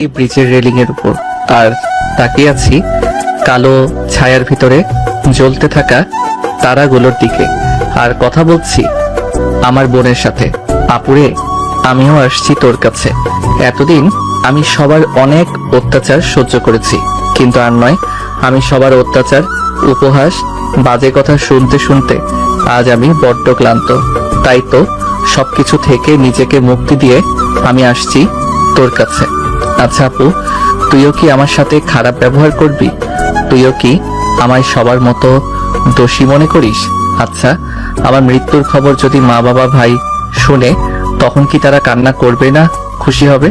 এই ব্রিজের রেলিং এর উপর আর তাকিয়ে আছি কালো ছায়ার ভিতরে জ্বলতে থাকা তারাগুলোর দিকে আর কথা বলছি আমার বোনের সাথে। আপুরে, আমিও আসছি তোর কাছে। এতদিন আমি সবার অনেক অত্যাচার সহ্য করেছি, কিন্তু আর নয়। আমি সবার অত্যাচার, উপহাস, বাজে কথা শুনতে শুনতে আজ আমি বড্ড ক্লান্ত। তাই তো সবকিছু থেকে নিজেকে মুক্তি দিয়ে আমি আসছি তোর কাছে। আচ্ছা আপু, তুইও কি আমার সাথে খারাপ ব্যবহার করবি? তুইও কি আমায় সবার মতো দোষী মনে করিস? আচ্ছা, আমার মৃত্যুর খবর যদি মা বাবা ভাই শুনে, তখন কি তারা কান্না করবে না, খুশি হবে?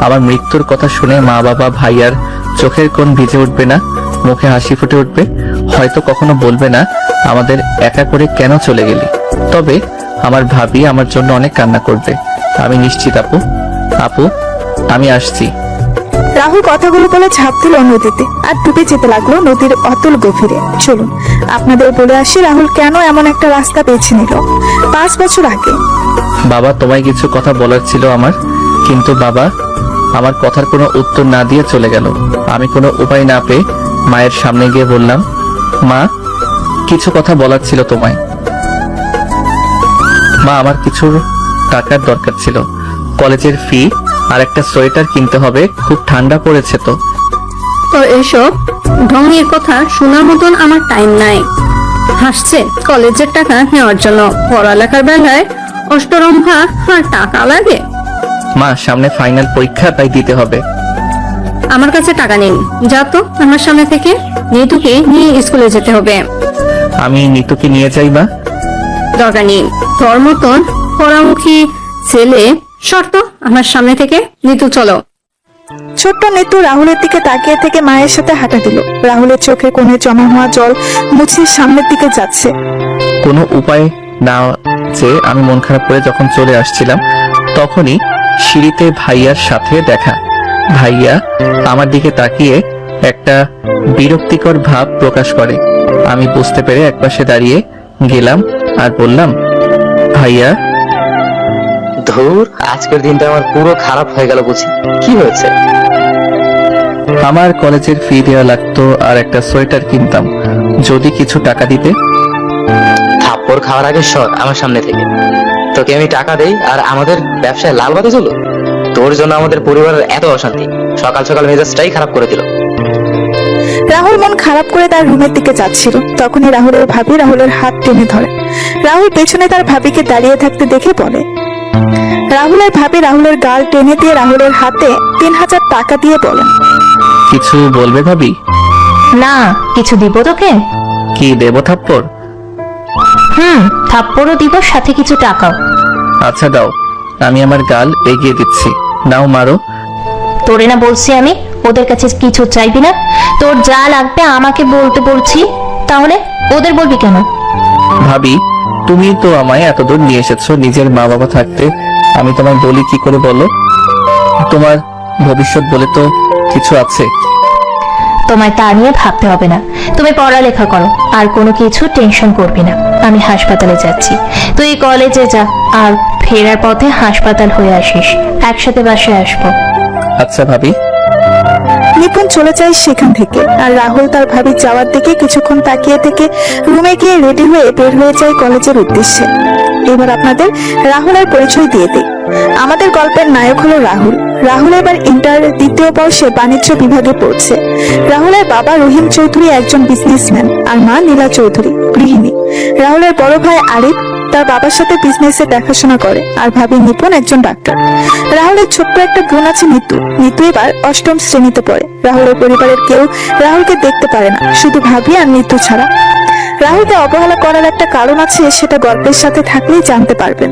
আমার মৃত্যুর কথা শুনে মা বাবা ভাই আর চোখের কোণ ভিজে উঠবে না, মুখে হাসি ফুটে উঠবে? হয়তো কখনো বলবে না আমাদের একা করে কেন চলে গেলি। তবে আমার ভাবি আমার জন্য অনেক কান্না করবে, আমি নিশ্চিত। আপু আপু আমি আসছি। রাহুল কথাগুলো বলে ঝাঁপ দিল নদীতে আর ডুবে যেতে লাগলো নদীর অতল গভীরে। চলুন আপনাদের বলে আসি রাহুল কেন এমন একটা রাস্তা বেছে নিল 5 বছর আগে। বাবা, তোমায় কিছু কথা বলার ছিল আমার, কিন্তু বাবা আমার কথার কোনো উত্তর না দিয়ে চলে গেল। আমি কোনো উপায় না পেয়ে মায়ের সামনে গিয়ে বললাম, মা কিছু কথা বলার ছিল তোমায়। মা, আমার কিছু টাকার দরকার ছিল, কলেজের ফি আর একটা সোয়েটার কিনতে হবে, খুব ঠান্ডা পড়েছে তো। তো এসব ঢঙের কথা শোনার মতন আমার টাইম নাই। হাসছে কলেজের টাকা নেওয়ার জন্য, পড়ালেখার বেলায় অষ্টরম্ভা আর টাকা লাগে। মা, সামনে ফাইনাল পরীক্ষা, তাই দিতে হবে। আমার কাছে টাকা নেই, যা তো আমার সামনে থেকে। নিতুকে নিয়ে স্কুলে যেতে হবে। আমি নিতুকে নিয়ে যাই মা। দরকার নেই, তোর মতন পরামুখী ছেলে শর্ত আমার সামনে থেকে। নিতু চলো। ছোট্ট নিতু রাহুলের দিকে তাকিয়ে থেকে মায়ের সাথে হাঁটা দিল। রাহুলের চোখে কোণে জমা হওয়া জল মুছিয়ে সামনের দিকে যাচ্ছে। কোনো উপায় না যে আমি মন খারাপ করে যখন চলে আসছিলাম, তখনই সিঁড়িতে ভাইয়ার সাথে দেখা। ভাইয়া আমার দিকে তাকিয়ে একটা বিরক্তিকর ভাব প্রকাশ করে। আমি বুঝতে পেরে একপাশে দাঁড়িয়ে গেলাম আর বললাম, ভাইয়া। ধুর, আজকের দিনটা আমার পুরো খারাপ হয়ে গেল বুঝি। কি হয়েছে? আমার কলেজের ফি দেওয়া লাগতো আর একটা সোয়েটার কিনতাম, যদি কিছু টাকা দিতে। থাপ্পড় খাওয়ার আগে সর আমার সামনে থেকে। তোকে আমি টাকা দেই আর আমাদের ব্যবসায় লাল বাতি জ্বলো? তোর জন্য আমাদের পরিবারের এত অশান্তি, সকাল সকাল মেজাজটাই খারাপ করে দিল। রাহুল মন খারাপ করে তার রুমের দিকে যাচ্ছিল, তখনই রাহুলের ভাবি রাহুলের হাত টেনে ধরে। রাহুল পেছনে তার ভাবিকে দাঁড়িয়ে থাকতে দেখে বলে। রাহুলের ভাবি রাহুলের গাল টেনে দিয়ে রাহুলের হাতে 3000 টাকা দিয়ে বলেন, কিছু বলবে ভাবি? না, কিছু দিব তোকে? কি দেব, থাপ্পড়? থাপ্পড়ও দিব, সাথে কিছু টাকাও। আচ্ছা দাও, আমি আমার গাল এগিয়ে দিচ্ছি, নাও মারো। তোরে না বলছি আমি ওদের কাছে কিছু চাইবি না? তোর যা লাগবে আমাকে বলতে বলছি, তাহলে ওদের বলবি কেন? ভাবি, তুমি তো আমায় এতদূর নিয়ে এসেছো, নিজের মা বাবা থাকতে আমি তোমায় বলি কি করে বলো? তোমার ভবিষ্যৎ বলে তো কিছু আছে। তোমায় তা নিয়ে ভাবতে হবে না, তুমি পড়ালেখা করো আর কোনো কিছু টেনশন করবি না। আমি হাসপাতালে যাচ্ছি, তুই কলেজে যা আর ফেরার পথে হাসপাতাল হয়ে আসিস, একসাথে বাসায় আসবো। আচ্ছা ভাবি। নিপুণ চলে যায় সেখান থেকে আর রাহুল তার ভাবি যাওয়ার দিকে কিছুক্ষণ তাকিয়ে থেকে রুমে গিয়ে রেডি হয়ে বের হয়ে যায় কলেজের উদ্দেশ্যে। এবার আপনাদের রাহুলের পরিচয় দিয়ে দিই। আমাদের গল্পের নায়ক হলো রাহুল। রাহুল এবার ইন্টার 2য় বর্ষে বাণিজ্য বিভাগে পড়ছে। রাহুলের বাবা রহিম চৌধুরী একজন বিজনেসম্যান আর মা নীলা চৌধুরী গৃহিণী। রাহুলের বড় ভাই আরিফ তার বাবার সাথে বিজনেসে দেখাশোনা করে আর ভাবি নিপুণ একজন ডাক্তার। রাহুলের ছোট্ট একটা বোন আছে নিতু। নিতু এবার 8ম শ্রেণীতে পড়ে। রাহুলের পরিবারের কেউ রাহুলকে দেখতে পারে না, শুধু ভাবি আর নিতু ছাড়া। রাহুলকে অবহেলা করার একটা কারণ আছে, সেটা গল্পের সাথে থাকলেই জানতে পারবেন।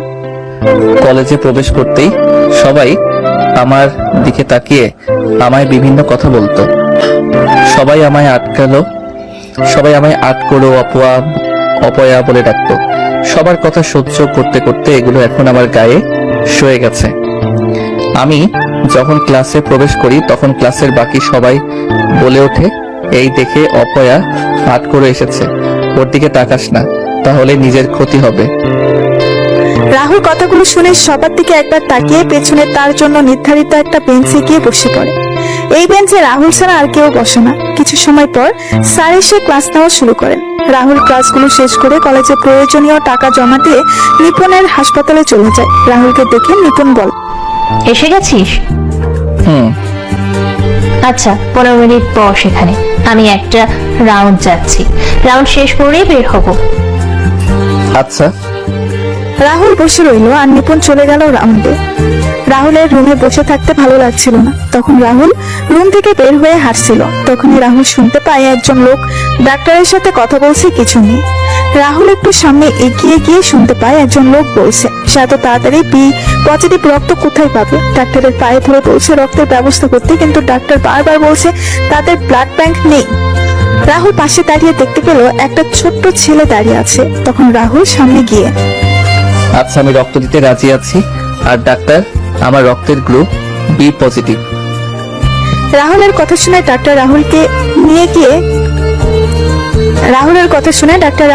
কলেজে প্রবেশ করতেই সবাই আমার দিকে তাকিয়ে আমায় বিভিন্ন কথা বলতো। সবাই আমায় আটকলো, অপয়া বলে ডাকতো। সবার কথা সহ্য করতে করতে এগুলো এখন আমার গায়ে সয়ে গেছে। আমি যখন ক্লাসে প্রবেশ করি তখন ক্লাসের বাকি সবাই বলে ওঠে, এই দেখে অপয়া আটকলো এসেছে, ওর দিকে তাকাস না, তাহলে নিজের ক্ষতি হবে। রাহুল কথাগুলো শুনে সবার দিকে একবার তাকিয়ে পেছনে তার জন্য নির্ধারিত একটা বেঞ্চে গিয়ে বসে পড়ে। এই বেঞ্চে রাহুল ছাড়া আর কেউ বসে না। কিছু সময় পর স্যার এসে ক্লাস নেওয়া শুরু করেন। রাহুল ক্লাসগুলো শেষ করে কলেজে প্রয়োজনীয় টাকা জমা দিয়ে নিপুণের হাসপাতালে চলে যায়। রাহুলকে দেখে নিপুণ বল, এসে গেছিস? হুম। আচ্ছা 15 মিনিট বস এখানে, আমি একটা রাউন্ড যাচ্ছি, রাউন্ড শেষ করেই বের হব। আচ্ছা। রাহুল বসে রইল আর নিপুণ চলে গেল রাউন্ডে। রাহুলের রুমে বসে থাকতে ভালো লাগছিল না। তখন রাহুল রুম থেকে বের হয়ে হাঁটছিল। তখনই রাহুল শুনতে পায় একজন লোক ডাক্তারের সাথে কথা বলছে কিছু নিয়ে। রাহুল একটু সামনে এগিয়ে গিয়ে শুনতে পায় একজন লোক বলছে সে এত তাড়াতাড়ি বি পজিটিভ রক্ত কোথায় পাবে। ডাক্তারের পায়ে ধরে বলছে রক্তের ব্যবস্থা করতে, কিন্তু ডাক্তার বারবার বলছে তাদের ব্লাড ব্যাংক নেই। রাহুল পাশে দাঁড়িয়ে দেখতে পেল একটা ছোট্ট ছেলে দাঁড়িয়ে আছে। তখন রাহুল সামনে গিয়ে, আচ্ছা আমি রক্ত দিতে রাজি আছি। আর ডাক্তার, আমার রক্তের গ্রুপ বি পজিটিভ। রাহুলের কথা শুনে ডাক্তার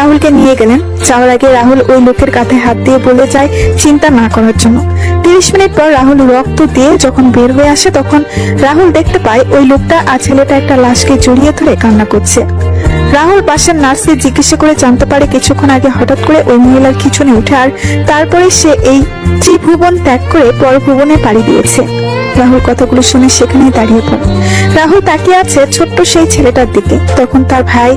রাহুলকে নিয়ে গেলেন। যাওয়ার আগে রাহুল ওই লোকের কাঁধে হাত দিয়ে বলে যায় চিন্তা না করার জন্য। 30 মিনিট পর রাহুল রক্ত দিয়ে যখন বের হয়ে আসে তখন রাহুল দেখতে পায় ওই লোকটা আর ছেলেটা একটা লাশকে জড়িয়ে ধরে কান্না করছে। রাহুল পাশের নার্সকে জিজ্ঞাসা করে জানতে পারে কিছুক্ষণ আগে হঠাৎ করে ওই মহিলার খিচুনি উঠে আর তারপরে সে এই ত্রিভুবন ত্যাগ করে পরভুবনে পাড়ি দিয়েছে। রাহুল কথাগুলো শুনে সেখানেই দাঁড়িয়ে পড়ে। রাহুল তাকিয়ে আছে ছোট্ট সেই ছেলেটার দিকে। তখন তার ভাই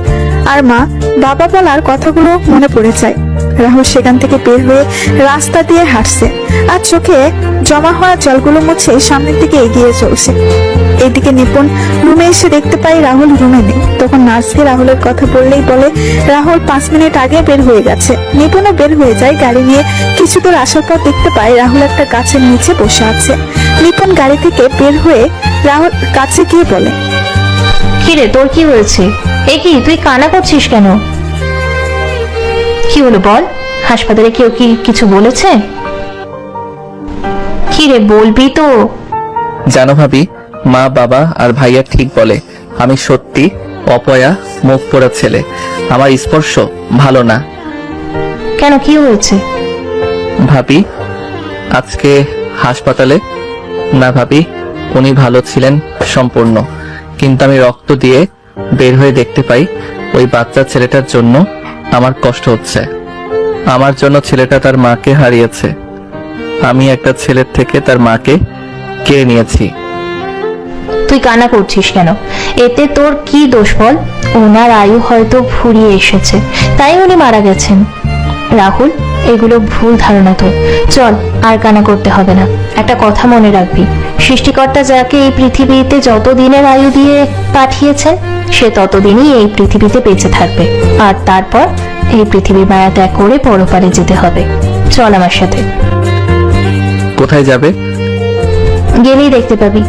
আর মা বাবা বলার কথাগুলো মনে পড়ে যায়। রাহুল সেখান থেকে বের হয়ে রাস্তা দিয়ে হাঁটছে আর চোখে জমা হওয়া জলগুলো মুছে সামনের দিকে এগিয়ে চলছে। এইদিকে নিপুণ রুমে এসে দেখতে পাই রাহুল রুমে নেই। তখন নার্সকে রাহুলের কথা বললেই বলে রাহুল 5 মিনিট আগে বের হয়ে গেছে। নিপুণও বের হয়ে যায়। গাড়ি নিয়ে কিছু দূর আসার পর দেখতে পাই রাহুল একটা গাছের নিচে বসে আছে। নিপুণ গাড়ি থেকে বের হয়ে রাহুল কাছে গিয়ে বলে, কিরে তোর কি হয়েছে? এ কি তুই কান্না করছিস কেন? কি হলো বল, হাসপাতালে কেউ কি কিছু বলেছে? কিরে বলবি তো? জানো ভাবি, মা বাবা আর ভাইয়া ঠিক বলে আমি সত্যি অপয়া মুখ পোড়া ছেলে। আমার স্পর্শ ভালো না। কেন কি হয়েছে? ভাবি আজকে হাসপাতালে না ভাবি, উনি ভালো ছিলেন সম্পূর্ণ, কিন্তু আমি রক্ত দিয়ে বের হয়ে দেখতে পাই ওই বাচ্চা ছেলেটার জন্য আমার কষ্ট হচ্ছে। আমার জন্য ছেলেটা তার মাকে হারিয়েছে। আমি একটা ছেলের থেকে তার মাকে কেড়ে নিয়েছি। তুই কান্না করছিস কেন? এতে তোর কি দোষ বল? ওনার আয়ু হয়তো ফুরিয়ে এসেছে, তাই উনি মারা গেছেন। রাহুল, এগুলো ভুল ধারণা তোর। চল, আর কান্না করতে হবে না। একটা কথা মনে রাখবি, সৃষ্টিকর্তা যাকে এই পৃথিবীতে যত দিনের আয়ু দিয়ে পাঠিয়েছেন সে ততদিনই এই পৃথিবীতে বেঁচে থাকবে, আর তারপর এই পৃথিবীর মায়া ত্যাগ করে পরপারে যেতে হবে। চল আমার সাথে। কোথায় যাবে? গেলেই দেখতে পাবি।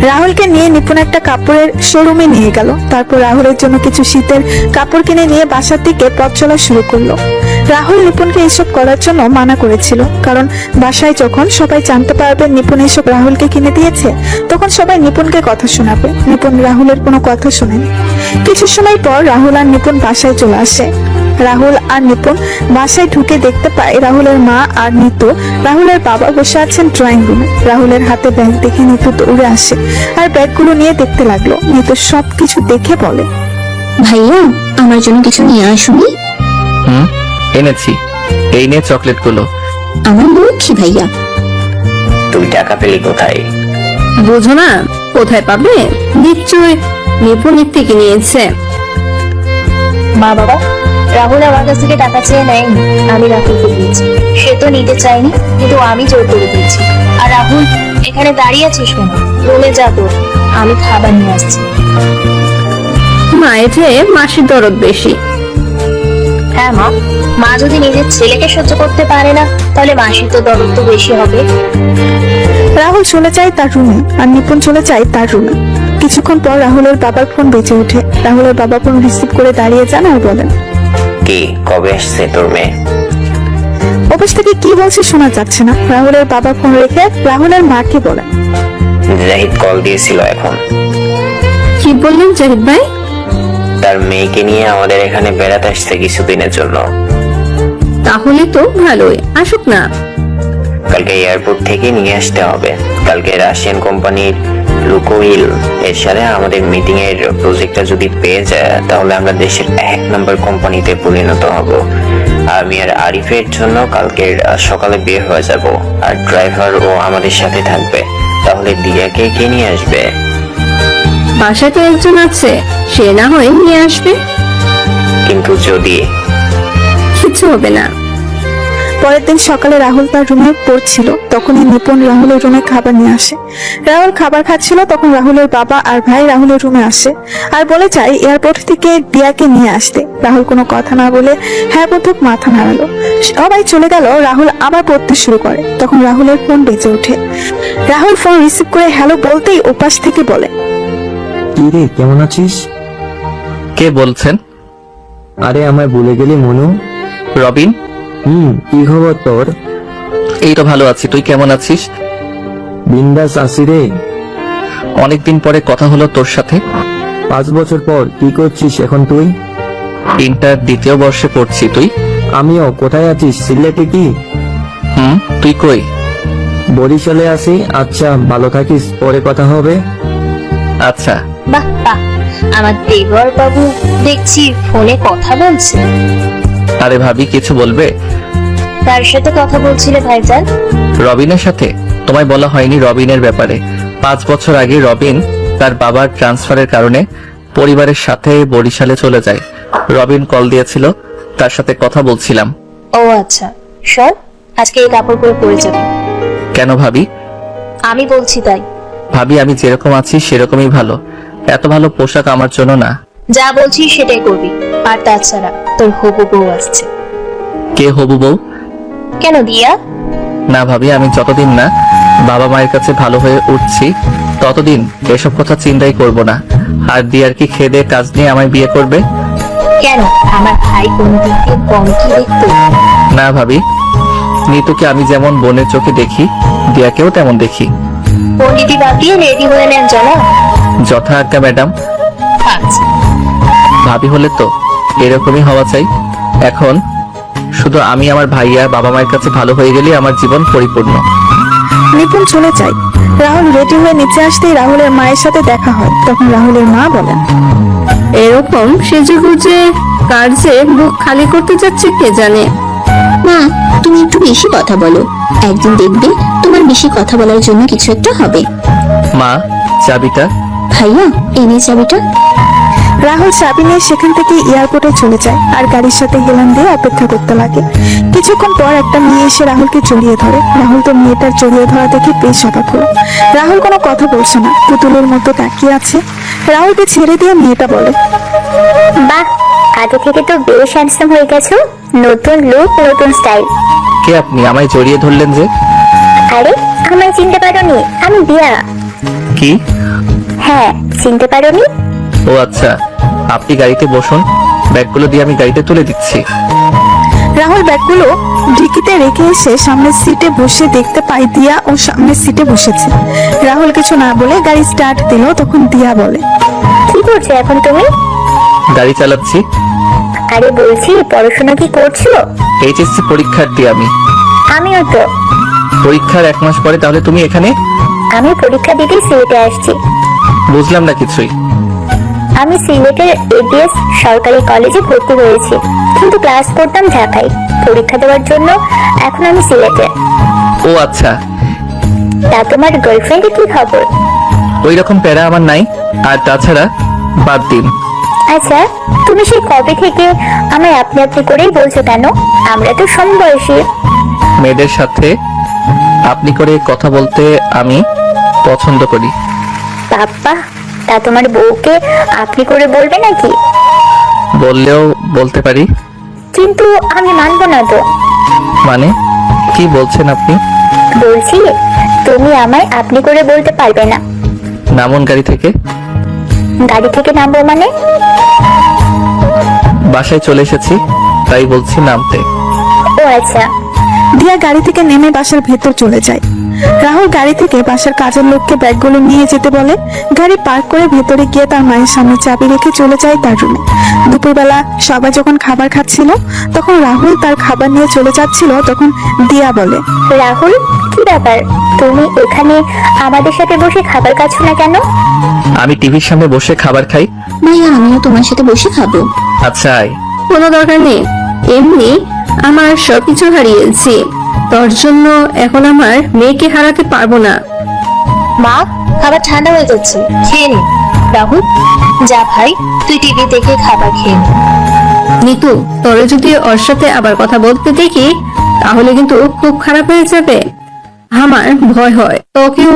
রাহুলকে নিয়ে নিপুণ একটা কাপড়ের শোরুমে নিয়ে গেল। তারপর রাহুলের জন্য কিছু শীতের কাপড় কিনে নিয়ে বাসার দিকে পথ চলা শুরু করলো। রাহুল নিপুণকে এসব করার জন্য মানা করেছিল, কারণ বাসায় যখন সবাই জানতে পারবে নিপুণ এসব রাহুলকে কিনে দিয়েছে তখন সবাই নিপুণকে কথা শোনাবে। নিপুণ রাহুলের কোনো কথা শোনেনি। কিছু সময় পর রাহুল আর নিপুণ বাসায় চলে আসে। রাহুল আর নিপুণ বাসায় ঢুকে দেখতে পায় রাহুলের মা আর নিতু রাহুলের বাবা বসে আছেন ড্রয়িং রুমে। রাহুলের হাতে ব্যাগ দেখে নিতু দৌড়ে আসে আর ব্যাগগুলো নিয়ে দেখতে লাগলো। নিতু সবকিছু দেখে বলে, ভাইয়া আমার জন্য কিছু নিয়ে আসুনি? এনেছি, এই নে চকলেটগুলো। আমার লক্ষ্মী ভাইয়া। তুই টাকা পেলি কোথায়? বোঝো না, কোথায় পাবে? নিশ্চয় নিপুণের থেকে নিয়েছে। মা বাবা, রাহুল আমার কাছ থেকে টাকা চেয়ে নেয়নি, আমি রাহুলকে দিয়েছি। সে তো নিতে চায়নি, কিন্তু আমি জোর করে দিয়েছি। আর রাহুল, এখানে দাঁড়িয়ে আছিস কেন? রুমে যা তোর, আমি খাবার নিয়ে আসছি। মায়ের চেয়ে মাসির দরদ বেশি। হ্যাঁ মা, মা যদি নিজের ছেলেকে সহ্য করতে পারে না তাহলে মাসির তো দরদ তো বেশি হবে। রাহুল চলে যায় তার রুমে আর নিপুণ চলে যায় তার রুমে। কিছুক্ষণ পর রাহুলের বাবার ফোন বেজে ওঠে। রাহুলের বাবা ফোন রিসিভ করে দাঁড়িয়ে যান আর বলেন, কি কবে আসছে তোর মেয়ে? অফিস থেকে কি বলছে শোনা যাচ্ছে না। রাহুলের বাবা ফোন রেখে রাহুলের মাকে বলেন, জাহিদ কল দিয়েছিল এখন। কি বললেন জাহিদ ভাই? তার মেয়েকে নিয়ে আমাদের এখানে বেড়াতে আসছে কিছুদিনের জন্য। তাহলে তো ভালোই, আসুক না। কালকে এয়ারপোর্ট থেকে নিয়ে আসতে হবে। কালকে রাশিয়ান কোম্পানির লুকোইল এর সাথে আমাদের মিটিং এর প্রজেক্টটা যদি পেয়ে যায় তাহলে আমরা দেশের 1 নম্বর কোম্পানিতে পরিণত হব। আমি আর আরিফের জন্য কালকে সকালে বের হয়ে যাব, আর ড্রাইভার ও আমাদের সাথে থাকবে। তাহলে দিয়াকে কে নিয়ে আসবে? বাসায় তো একজন আছে, সে না হয় নিয়ে আসবে। কিন্তু যদি কিছু হবে না। পরের দিন সকালে রাহুল তার রুমে পড়ছিল, তখনই নিপুণ রাহুলের রুমে খাবার নিয়ে আসে। রাহুল খাবার খাচ্ছিল, তখন রাহুলের বাবা আর ভাই রাহুলের রুমে আসে আর বলে যায় এয়ারপোর্ট থেকে দিয়াকে নিয়ে আসতে। রাহুল কোনো কথা না বলে হ্যাঁ বোধক মাথা নাড়ালো। সবাই চলে গেল, রাহুল আবার পড়তে শুরু করে। তখন রাহুলের ফোন বেজে ওঠে। রাহুল ফোন রিসিভ করে হ্যালো বলতেই ওপাশ থেকে বলে, কি রে, কেমন আছিস? কে বলছেন? আরে আমায় ভুলে গেলি মনু? রবিন। কি খবর তোর? এই তো ভালো আছি, তুই কেমন আছিস? বিন্দাস আছি রে। অনেকদিন পরে কথা হলো তোর সাথে। 5 বছর পর কি করছিস এখন তুই? ইন্টার দ্বিতীয় বর্ষে পড়ছি, তুই? আমিও। কোথায় আছিস? সিলেটে কি? তুই কই? বরিশালে আছি। আচ্ছা, ভালো থাকিস, পরে কথা হবে। আচ্ছা। বাহ বাহ, আমার দেবর বাবু দেখছি ফোনে কথা বলছে। আরে ভাবি, কিছু বলবে? তার সাথে কথা বলছিলে ভাইজান? রবিনের সাথে? তোমায় বলা হয়নি রবিনের ব্যাপারে। 5 বছর আগে রবিন তার বাবার ট্রান্সফারের কারণে পরিবারের সাথে বরিশালে চলে যায়। রবিন কল দিয়েছিল, তার সাথে কথা বলছিলাম। ও আচ্ছা, শোন, আজকে এই কাপড়গুলো পরে যাবে। কেন ভাবি? আমি বলছি তাই। ভাবি, আমি যেরকম আছি সেরকমই ভালো। এত ভালো পোশাক আমার জন্য না। যা বলছি সেটাই করবি। আর তাছাড়া তোর হবু বউ আসছে। কে হবু বউ? কেন দিয়া? না ভাবি, আমি যতদিন না বাবা মায়ের কাছে ভালো হয়ে উঠছি ততদিন এসব কথা চিন্তাই করব না। আর দিয়ার কি খেদে কাজ নিয়ে আমায় বিয়ে করবে? কেন, আমার ভাই কোন দিক দিয়ে কম কি দেখতো? না ভাবি, নিতুকে আমি যেমন বোনের চোখে দেখি, দিয়াকেও তেমন দেখি। পন্ডিতি বাদ দিয়ে রেডি হয়ে নেন চলো। যথা আজ্ঞা ম্যাডাম। আচ্ছা। ভাবি হলে তো এরকমই হওয়া চাই। এখন শুধু আমি আমার ভাইয়া বাবা মায়ের কাছে ভালো হয়ে গেলেই আমার জীবন পরিপূর্ণ। নিপুণ চলে যায়। রাহুল রেডি হয়ে নিচে আসতেই রাহুলের মায়ের সাথে দেখা হয়। তখন রাহুলের মা বলেন, এরকম সেজে গুজে কার যে বুক খালি করতে যাচ্ছে কে জানে। মা, তুমি একটু বেশি কথা বলো। একদিন দেখবে তোমার বেশি কথা বলার জন্য কিছু একটা হবে। মা, চাবিটা। ভাইয়া, এনে চাবিটা। রাহুল চাবি নিয়ে সেখান থেকে এয়ারপোর্টে চলে যায় আর গাড়ির সাথে হেলান দিয়ে অপেক্ষা করতে লাগে। কিছুক্ষণ পর একটা মেয়ে এসে রাহুলকে জড়িয়ে ধরে। রাহুল তো মেয়েটার জড়িয়ে ধরা দেখে বেশ অবাক হলো। রাহুল কোনো কথা বলছে না, পুতুলের মতো তাকিয়ে আছে। রাহুলকে ছেড়ে দিয়ে মেয়েটা বলে, বাহ, আগে থেকে তো বেশ হ্যান্ডসাম হয়ে গেছো। নতুন লুক, নতুন স্টাইল। কে আপনি? আমায় জড়িয়ে ধরলেন যে? আরে, আমায় চিনতে পারোনি? আমি দিয়া। কি? হ্যাঁ, চিনতে পারোনি? ও আচ্ছা, আপনি গাড়িতে বসুন, ব্যাগগুলো দিয়ে আমি গাড়িতে তুলে দিচ্ছি। রাহুল ব্যাগগুলো ডিকিতে রেখে এসে সামনের সিটে বসে দেখতে পায় দিয়া ও সামনের সিটে বসেছে। রাহুল কিছু না বলে গাড়ি স্টার্ট দিল। তখন দিয়া বলে, কি করছো এখন তুমি? গাড়ি চালাচ্ছি। আরে বলছি, পড়াশোনা কি করছো? এইচএসসি পরীক্ষার্থী আমি। আমিও তো। পরীক্ষার 1 মাস পরে তাহলে তুমি এখানে? আমি পরীক্ষা দিতে সিলেটে আসছি। বুঝলাম না কিছুই। আমি সিলেটের এবিএস সরকারি কলেজে ভর্তি হয়েছি, কিন্তু ক্লাস করতাম ঢাকায়। পরীক্ষা দেওয়ার জন্য এখন আমি সিলেটে। ও আচ্ছা। তা তোমার গার্লফ্রেন্ডের কি খবর? ওই রকম প্যারা আমার নাই। আর তাছাড়া বাদ দিন। আচ্ছা, তুমি সেই কবে থেকে আমায় আপনি আপনি করেই বলছো কেন? আমরা তো সমবয়সী। মেয়েদের সাথে আপনি করে কথা বলতে আমি পছন্দ করি। বাপ্পা, তা তোমার বউকে আপনি করে বলবে নাকি? বললেও বলতে পারি। কিন্তু আমি মানবো না তো। মানে কি বলছেন আপনি? বলছি, তুমি আমায় আপনি করে বলতে পারবে না। নামুন গাড়ি থেকে। গাড়ি থেকে নামবো মানে? বাসায় চলে এসেছি, তাই বলছি নামতে। ও আচ্ছা। দিয়া গাড়ি থেকে নেমে বাসার ভেতর চলে যায়। রাহুল গাড়ি থেকে বাসার কাজের লোককে ব্যাগগুলো নিয়ে যেতে বলে। গাড়ি পার্ক করে ভেতরে গিয়ে তার মায়ের সামনে চাবি রেখে চলে যায় তার রুমে। দুপুরবেলা সবাই যখন খাবার খাচ্ছিল তখন রাহুল তার খাবার নিয়ে চলে যাচ্ছিল, তখন দিয়া বলে, রাহুল, কি ব্যাপার? তুমি এখানে আমাদের সাথে বসে খাবার খাচ্ছ না কেন? আমি টিভির সামনে বসে খাবার খাই। ভাইয়া আমিও তোমার সাথে বসে খাবো। আচ্ছা আয়। কোনো দরকার নেই, এমনি আমার সবকিছু হারিয়েছি, তোর জন্য এখন আমার মেয়েকে হারাতে পারবো না। মা, খাবার ঠান্ডা হয়ে যাচ্ছে, খেয়ে নে। রাহুল, যা ভাই, তুই টিভি দেখে খাবার খেয়ে নে। নিতু, তোরে যদি ওর সাথে আবার কথা বলতে দেখি তাহলে কিন্তু খুব খারাপ হয়ে যাবে। আমার ভয় হয় তোকেও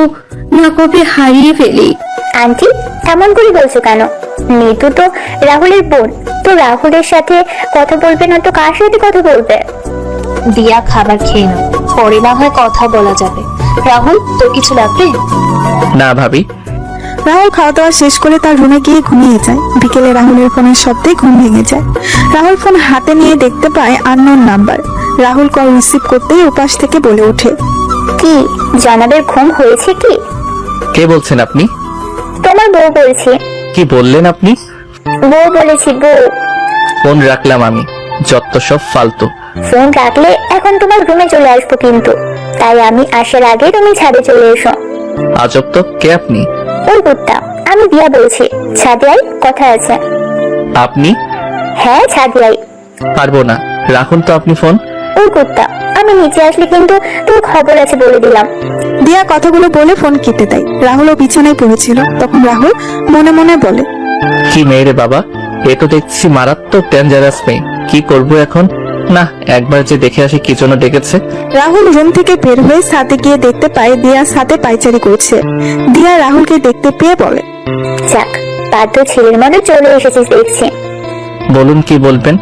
না কবে হারিয়ে ফেলি। আন্টি, এমন করে বলছো কেন? নিতু তো রাহুলের বোন, তো রাহুলের সাথে কথা বলবে না তো কার সাথে কথা বলবে? দিয়া, খাবার খেয়ে নাও, পরে না হয় কথা বলা যাবে। রাহুল, তোর কিছু লাগবে? না ভাবি। রাহুল খাওয়া দাওয়া শেষ করে তার রুমে গিয়ে ঘুমিয়ে যায়। বিকেলে রাহুলের ফোনের শব্দে ঘুম ভেঙে যায়। রাহুল ফোন হাতে নিয়ে দেখতে পায় unknown number. Rahul call receive করতেই উপাস থেকে বলে ওঠে, কি জনাবের ঘুম হয়েছে কি? কে বলছেন আপনি? তোমার বউ বলছি। কি বললেন আপনি? বউ বলেছি, বউ। ফোন রাখলাম আমি, যত সব ফালতু। ফোন রাখলে এখন তোমার রুমে চলে আসবো কিন্তু, তাই আমি আসার আগে তুমি ছাদে চলে এসো। আজব তো, কে আপনি? ওই কুত্তা, আমি দিয়া বলছি, ছাদে আই, কথা আছে। আপনি? হ্যাঁ, ছাদে আই। পারবো না, রাখুন তো আপনি ফোন। ওই কুত্তা, আমি নিচে আসলে কিন্তু তুমি খবর আছে বলে দিলাম। দিয়া কথাগুলো বলে ফোন কেটে দেয়। রাহুলও বিছানায় পড়েছিল। তখন রাহুল মনে মনে বলে, কি মেয়ে রে বাবা, এ তো দেখছি মারাত্মক ডেঞ্জারাস মেয়ে। কি করবো এখন? না, একবার যে দেখে আসি কি জন্য ডেকেছে। রাহুল রুম থেকে বের হয়ে ছাদে গিয়ে দেখতে পায় দিয়া ছাদে পায়চারি করছে। দিয়া রাহুলকে দেখতে পেয়ে বলে, যাক, বাধ্য ছেলের মনে চলে এসেছিস দেখছি। বলুন, কি বলবেন?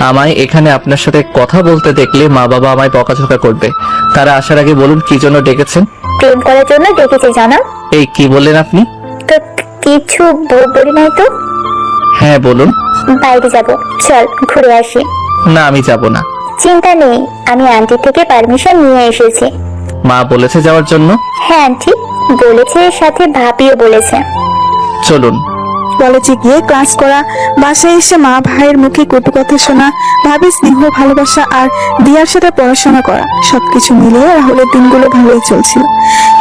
আমায় এখানে আপনার সাথে কথা বলতে দেখলে মা বাবা আমায় বকাঝকা করবে। তারা আসার আগে বলুন কি জন্য ডেকেছেন। প্রেম করার জন্য ডেকেছে জানা? এই কি বললেন আপনি? তো কিছু বলি নাই তো। হ্যাঁ বলুন। বাইরে যাব, চল ঘুরে আসি। না, আমি যাব না। চিন্তা নেই, আমি আন্টি থেকে পারমিশন নিয়ে এসেছি। মা বলেছে যাওয়ার জন্য? হ্যাঁ আন্টি বলেছে, সাথে ভাবিও বলেছে। চলুন। কলেজে গিয়ে ক্লাস করা, বাসায় এসে মা ভাইয়ের মুখে কটু কথা শোনা, ভাবি স্নেহ ভালোবাসা আর দিয়ার সাথে পড়াশোনা করা, সবকিছু মিলিয়ে রাহুলের দিনগুলো ভালোই চলছিল।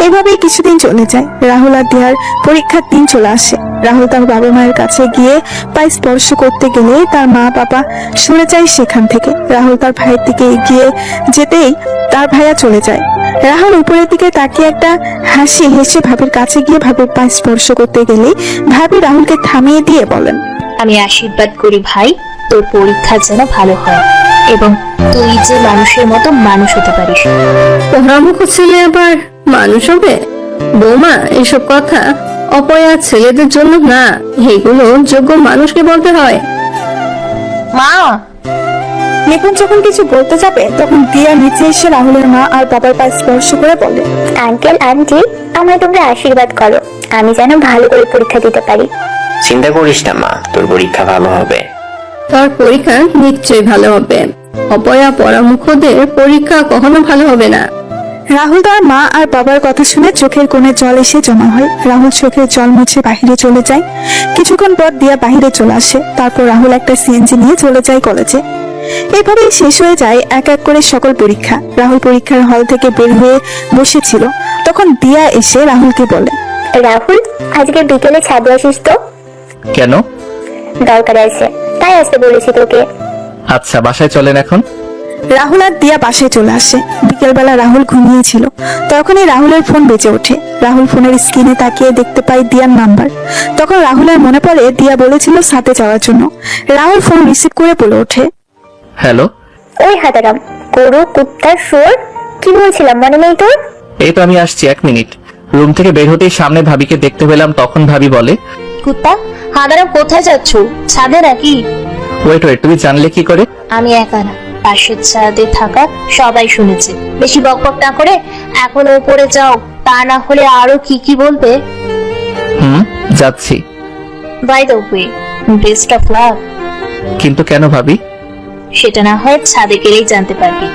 এভাবেই কিছুদিন চলে যায়। রাহুল আর দিয়ার পরীক্ষার দিন চলে আসে। রাহুল তার বাবা মায়ের কাছে গিয়ে পায়ে স্পর্শ করতে গেলে তার মা বাবা সরে যায় সেখান থেকে। রাহুল তার ভাইয়ের দিকে এগিয়ে যেতেই তার ভাইয়া চলে যায়। রাহুল উপরের দিকে তাকিয়ে একটা হাসি হেসে ভাবির কাছে গিয়ে ভাবির পায়ে স্পর্শ করতে গেলেই ভাবি রাহুলকে থামিয়ে দিয়ে বলেন, আমি আশীর্বাদ করি ভাই, তোর পরীক্ষা যেন ভালো হয় এবং তুই যে মানুষের মতো মানুষ হতে পারিস। পোড়ামুখ ছেলে আবার মানুষ হবে? বৌমা, এসব কথা অপয়া ছেলেদের জন্য না, এগুলো যোগ্য মানুষকে বলতে হয়। মা, নিপুণ যখন কিছু বলতে যাবে তখন দিয়া নিচে এসে রাহুলের মা আর বাবার পায়ে স্পর্শ করে বলে, আঙ্কেল আন্টি, আমায় তোমরা আশীর্বাদ করো, আমি যেন ভালো করে পরীক্ষা দিতে পারি। চিন্তা করিস না মা, তোর পরীক্ষা ভালো হবে। তোর পরীক্ষা নিশ্চয়ই ভালো হবে। অপয়া পরামুখদের পরীক্ষা কখনো ভালো হবে না। রাহুল তার মা আর বাবার কথা শুনে চোখের কোণে জল এসে জমা হয়। রাহুল চোখের জল মুছে বাহিরে চলে যায়। কিছুক্ষণ পর দিয়া বাহিরে চলে আসে। তারপর রাহুল একটা সিএনজি নিয়ে চলে যায় কলেজে। এভাবেই শেষ হয়ে যায় এক এক করে সকল পরীক্ষা। রাহুল পরীক্ষার হল থেকে বের হয়ে বসেছিল, তখন দিয়া এসে রাহুলকে বলে, রাহুল, আজকে বিকেলে ছাদে আসিস তো? কেন? দরকার আছে, তাই আসতে বলেছি তোকে। আচ্ছা, বাসায় চলেন এখন। রাহুল আর দিয়া বাসায় চলে আসে। বিকেলবেলা রাহুল ঘুমিয়েছিল, তখনই রাহুলের ফোন বেজে ওঠে। রাহুল ফোনের স্ক্রিনে তাকিয়ে দেখতে পায় দিয়ার নাম্বার। তখন রাহুলের মনে পড়ে দিয়া বলেছিল সাথে যাওয়ার জন্য। রাহুল ফোন রিসিভ করে বলে ওঠে, হ্যালো। ওই হাতারাম, গরু কুত্তার শুয়োর, কি বলছিলাম মনে নেই তোর? এই তো আমি আসছি, 1 মিনিট। রুম থেকে বের হতেই সামনে ভাবিকে দেখতে পেলাম। তখন ভাবি বলে, কুত্তা হাদারাম, কোথায় যাচ্ছ? ছাদে নাকি? ওয়েট ওয়েট, তুমি জানলে কি করে? আমি একা না, পাশের ছাদে থাকা সবাই শুনেছে। বেশি বকবক না করে এখন উপরে যাও, তা না হলে আরো কি কি বলবে। যাচ্ছি। By the way, best of luck. কিন্তু কেন ভাবি? সেটা না হয় ছাদে গেলেই জানতে পারবি।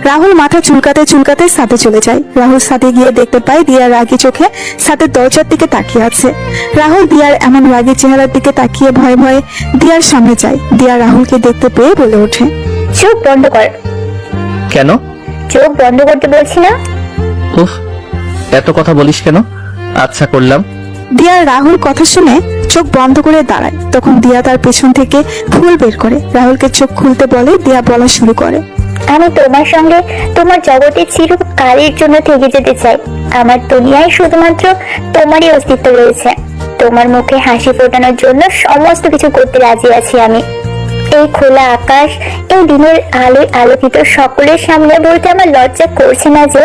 রাহুল মাথা চুলকাতে চুলকাতে ছাদে চলে যায়। রাহুল ছাদে গিয়ে দেখতে পায় দিয়া রাগী চোখে ছাদের দরজার দিকে তাকিয়ে আছে। রাহুল দিয়ার এমন রাগী চেহারার দিকে তাকিয়ে ভয়ে ভয়ে দিয়ার সামনে যায়। দিয়া রাহুলকে দেখতে পেয়ে বলে ওঠে, চোখ বন্ধ কর। কেন? চোখ বন্ধ করতে বলছি না? উফ, এত কথা বলিস কেন? আচ্ছা করলাম। দিয়া রাহুল কথা শুনে চোখ বন্ধ করে দাঁড়ায়। তখন দিয়া তার পেছন থেকে ফুল বের করে রাহুলকে চোখ খুলতে বলে। দিয়া বলা শুরু করে, আমি তোমার সঙ্গে তোমার জগতে চিরকালের জন্য থেকে যেতে চাই। আমার দুনিয়ায় শুধুমাত্র তোমারই অস্তিত্ব রয়েছে। তোমার মুখে হাসি ফোটানোর জন্য সমস্ত কিছু করতে রাজি আছি আমি। এই খোলা আকাশ, এই দিনের আলোয় আলোকিত সকলের সামনে বলতে আমার লজ্জা করছে না যে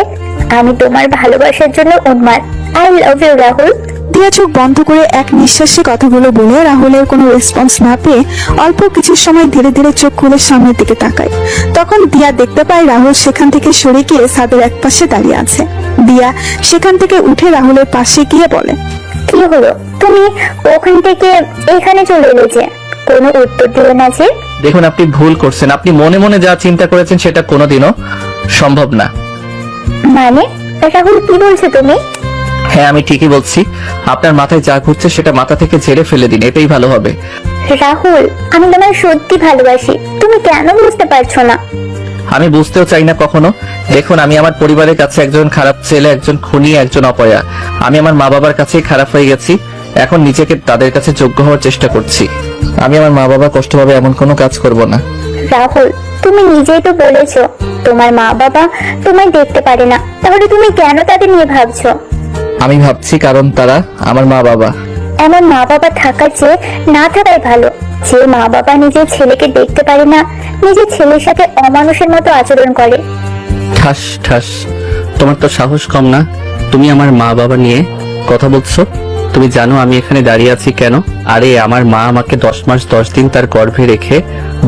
আমি তোমার ভালোবাসার জন্য উন্মাদ। I love you Rahul. দিয়া চোখ বন্ধ করে এক নিঃশ্বাসে কথাগুলো বলে রাহুলের কোনো রেসপন্স না পেয়ে অল্প কিছু সময় ধীরে ধীরে চোখ খুলে সামনের দিকে তাকায়। তখন দিয়া দেখতে পায় রাহুল সেখান থেকে সরে গিয়ে ছাদের এক পাশে দাঁড়িয়ে আছে। দিয়া সেখান থেকে উঠে রাহুলের পাশে গিয়ে বলে, কি হলো, তুমি ওখান থেকে এখানে চলে এলে যে? কোনো উত্তর দিলে না যে? দেখুন, আপনি ভুল করছেন। আপনি মনে মনে যা চিন্তা করেছেন সেটা কোনোদিনও সম্ভব না। মানে রাহুল, কি বলছো তুমি? হ্যাঁ, আমি ঠিকই বলছি। আপনার মাথায় যা ঘুরছে সেটা মাথা থেকে ঝেড়ে ফেলে দিন, এটাই ভালো হবে। রাহুল, আমি তোমার সত্যি ভালোবাসি। তুমি কেন বুঝতে পারছো না? আমি বুঝতেও চাই না কখনো। দেখুন, আমি আমার পরিবারের কাছে একজন খারাপ ছেলে, একজন খুনি, একজন অপয়া। আমি আমার মা বাবার কাছেই খারাপ হয়ে গেছি। এখন নিজেকে তাদের কাছে যোগ্য হওয়ার চেষ্টা করছি। আমি আমার মা বাবা কষ্ট পাবে এমন কোনো কাজ করব না। রাহুল, তুমি নিজেই তো বলেছো তোমার মা বাবা তোমায় দেখতে পারে না, তাহলে তুমি কেন তাদের নিয়ে ভাবছো? আমি ভাবছি কারণ তারা আমার মা বাবা। এমন মা বাবা থাকার চেয়ে না থাকাই ভালো। যে মা বাবা নিজের ছেলেকে দেখতে পারে না, নিজের ছেলের সাথে অমানুষের মতো আচরণ করে। ঠাস ঠাস, তোমার তো সাহস কম না। তুমি আমার মা বাবা নিয়ে কথা বলছো? তুমি জানো আমি এখানে দাঁড়িয়ে আছি কেন? আরে আমার মা আমাকে 10 মাস 10 দিন তার গর্ভে রেখে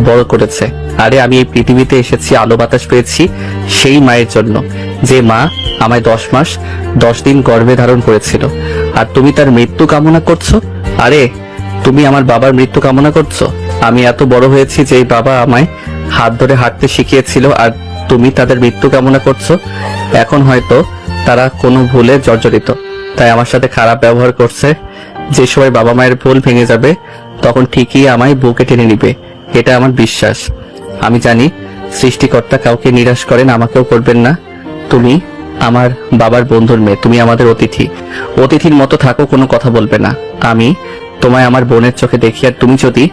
বড় করেছে। আরে আমি এই পৃথিবীতে এসেছি, আলো বাতাস পেয়েছি সেই মায়ের জন্য, যে মা আমায় 10 মাস 10 দিন গর্ভে ধারণ করেছিল। আর তুমি তার মৃত্যু কামনা করছো? আরে তুমি আমার বাবার মৃত্যু কামনা করছো? আমি এত বড় হয়েছি যে বাবা আমায় হাত ধরে হাঁটতে শিখিয়েছিল, আর তুমি তাদের মৃত্যু কামনা করছো। এখন হয়তো তারা কোনো ভুলে জর্জরিত, তাই আমার সাথে খারাপ ব্যবহার করছে। যে সময় বাবা মায়ের ভুল ভেঙে যাবে তখন ঠিকই আমায় বুকে টেনে নিবে, এটা আমার বিশ্বাস। আমি জানি সৃষ্টিকর্তা কাউকে নিরাশ করেন, আমাকেও করবেন না। তুমি আমার বাবার বন্ধুর মেয়ে, তুমি আমাদের অতিথি। অতিথির মতো থাকো, কোনো কথা বলবে না। আমি তোমায় আমার বোনের চোখে দেখি, আর তুমি যদি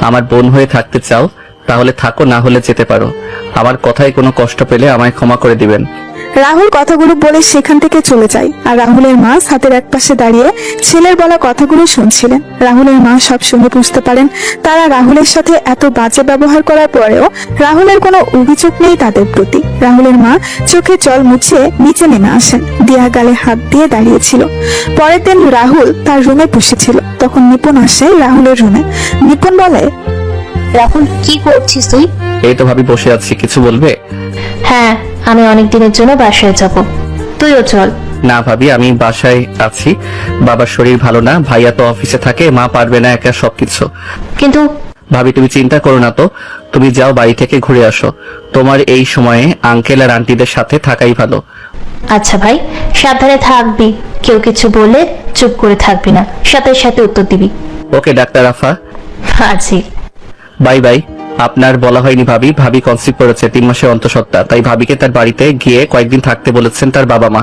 আমার বোন হয়ে থাকতে চাও তাহলে থাকো, না হলে যেতে পারো। আমার কথায় কোনো কষ্ট পেলে আমায় ক্ষমা করে দিবেন। রাহুল কথাগুলো বলে সেখান থেকে চলে যায়। আর রাহুলের মা ছাদের এক পাশে দাঁড়িয়ে ছেলের বলা কথাগুলো শুনছিলেন। রাহুলের মা সব শুনে বুঝতে পারেন তারা রাহুলের সাথে এত বাজে ব্যবহার করার পরেও রাহুলের কোনো অভিযোগ নেই তাদের প্রতি। রাহুলের মা চোখে জল মুছে নিচে নেমে আসেন। দিয়া গালে হাত দিয়ে দাঁড়িয়েছিল। পরের দিন রাহুল তার রুমে বসেছিল। তখন নিপুণ আসে রাহুলের রুমে। নিপুণ বলে, রাহুল, কি করছিস তুই? এই তো ভাবি বসে আছি, কিছু বলবে? হ্যাঁ, আমি অনেক দিনের জন্য বাসায় যাব, তুইও চল। না ভাবি, আমি বাসায় আছি। বাবার শরীর ভালো না, ভাইয়া তো অফিসে থাকে, মা পারবে না একা সবকিছু। কিন্তু ভাবি তুমি চিন্তা করো না তো, তুমি যাও বাড়ি থেকে ঘুরে আসো। তোমার এই সময়ে আঙ্কেল আর আন্টিদের সাথে থাকাই ভালো। আচ্ছা ভাই, সাবধানে থাকবি। কেউ কিছু বলে চুপ করে থাকবি না, সাথে সাথে উত্তর দিবি। ওকে ডাক্তার আফা, আছি। Bye bye. আপনার বলা হয়নি ভাবি, ভাবি কনসিভ করেছে 3 মাসের অন্তঃসত্ত্বা, তাই ভাবিকে তার বাড়িতে গিয়ে কয়েকদিন থাকতে বলেছেন তার বাবা মা।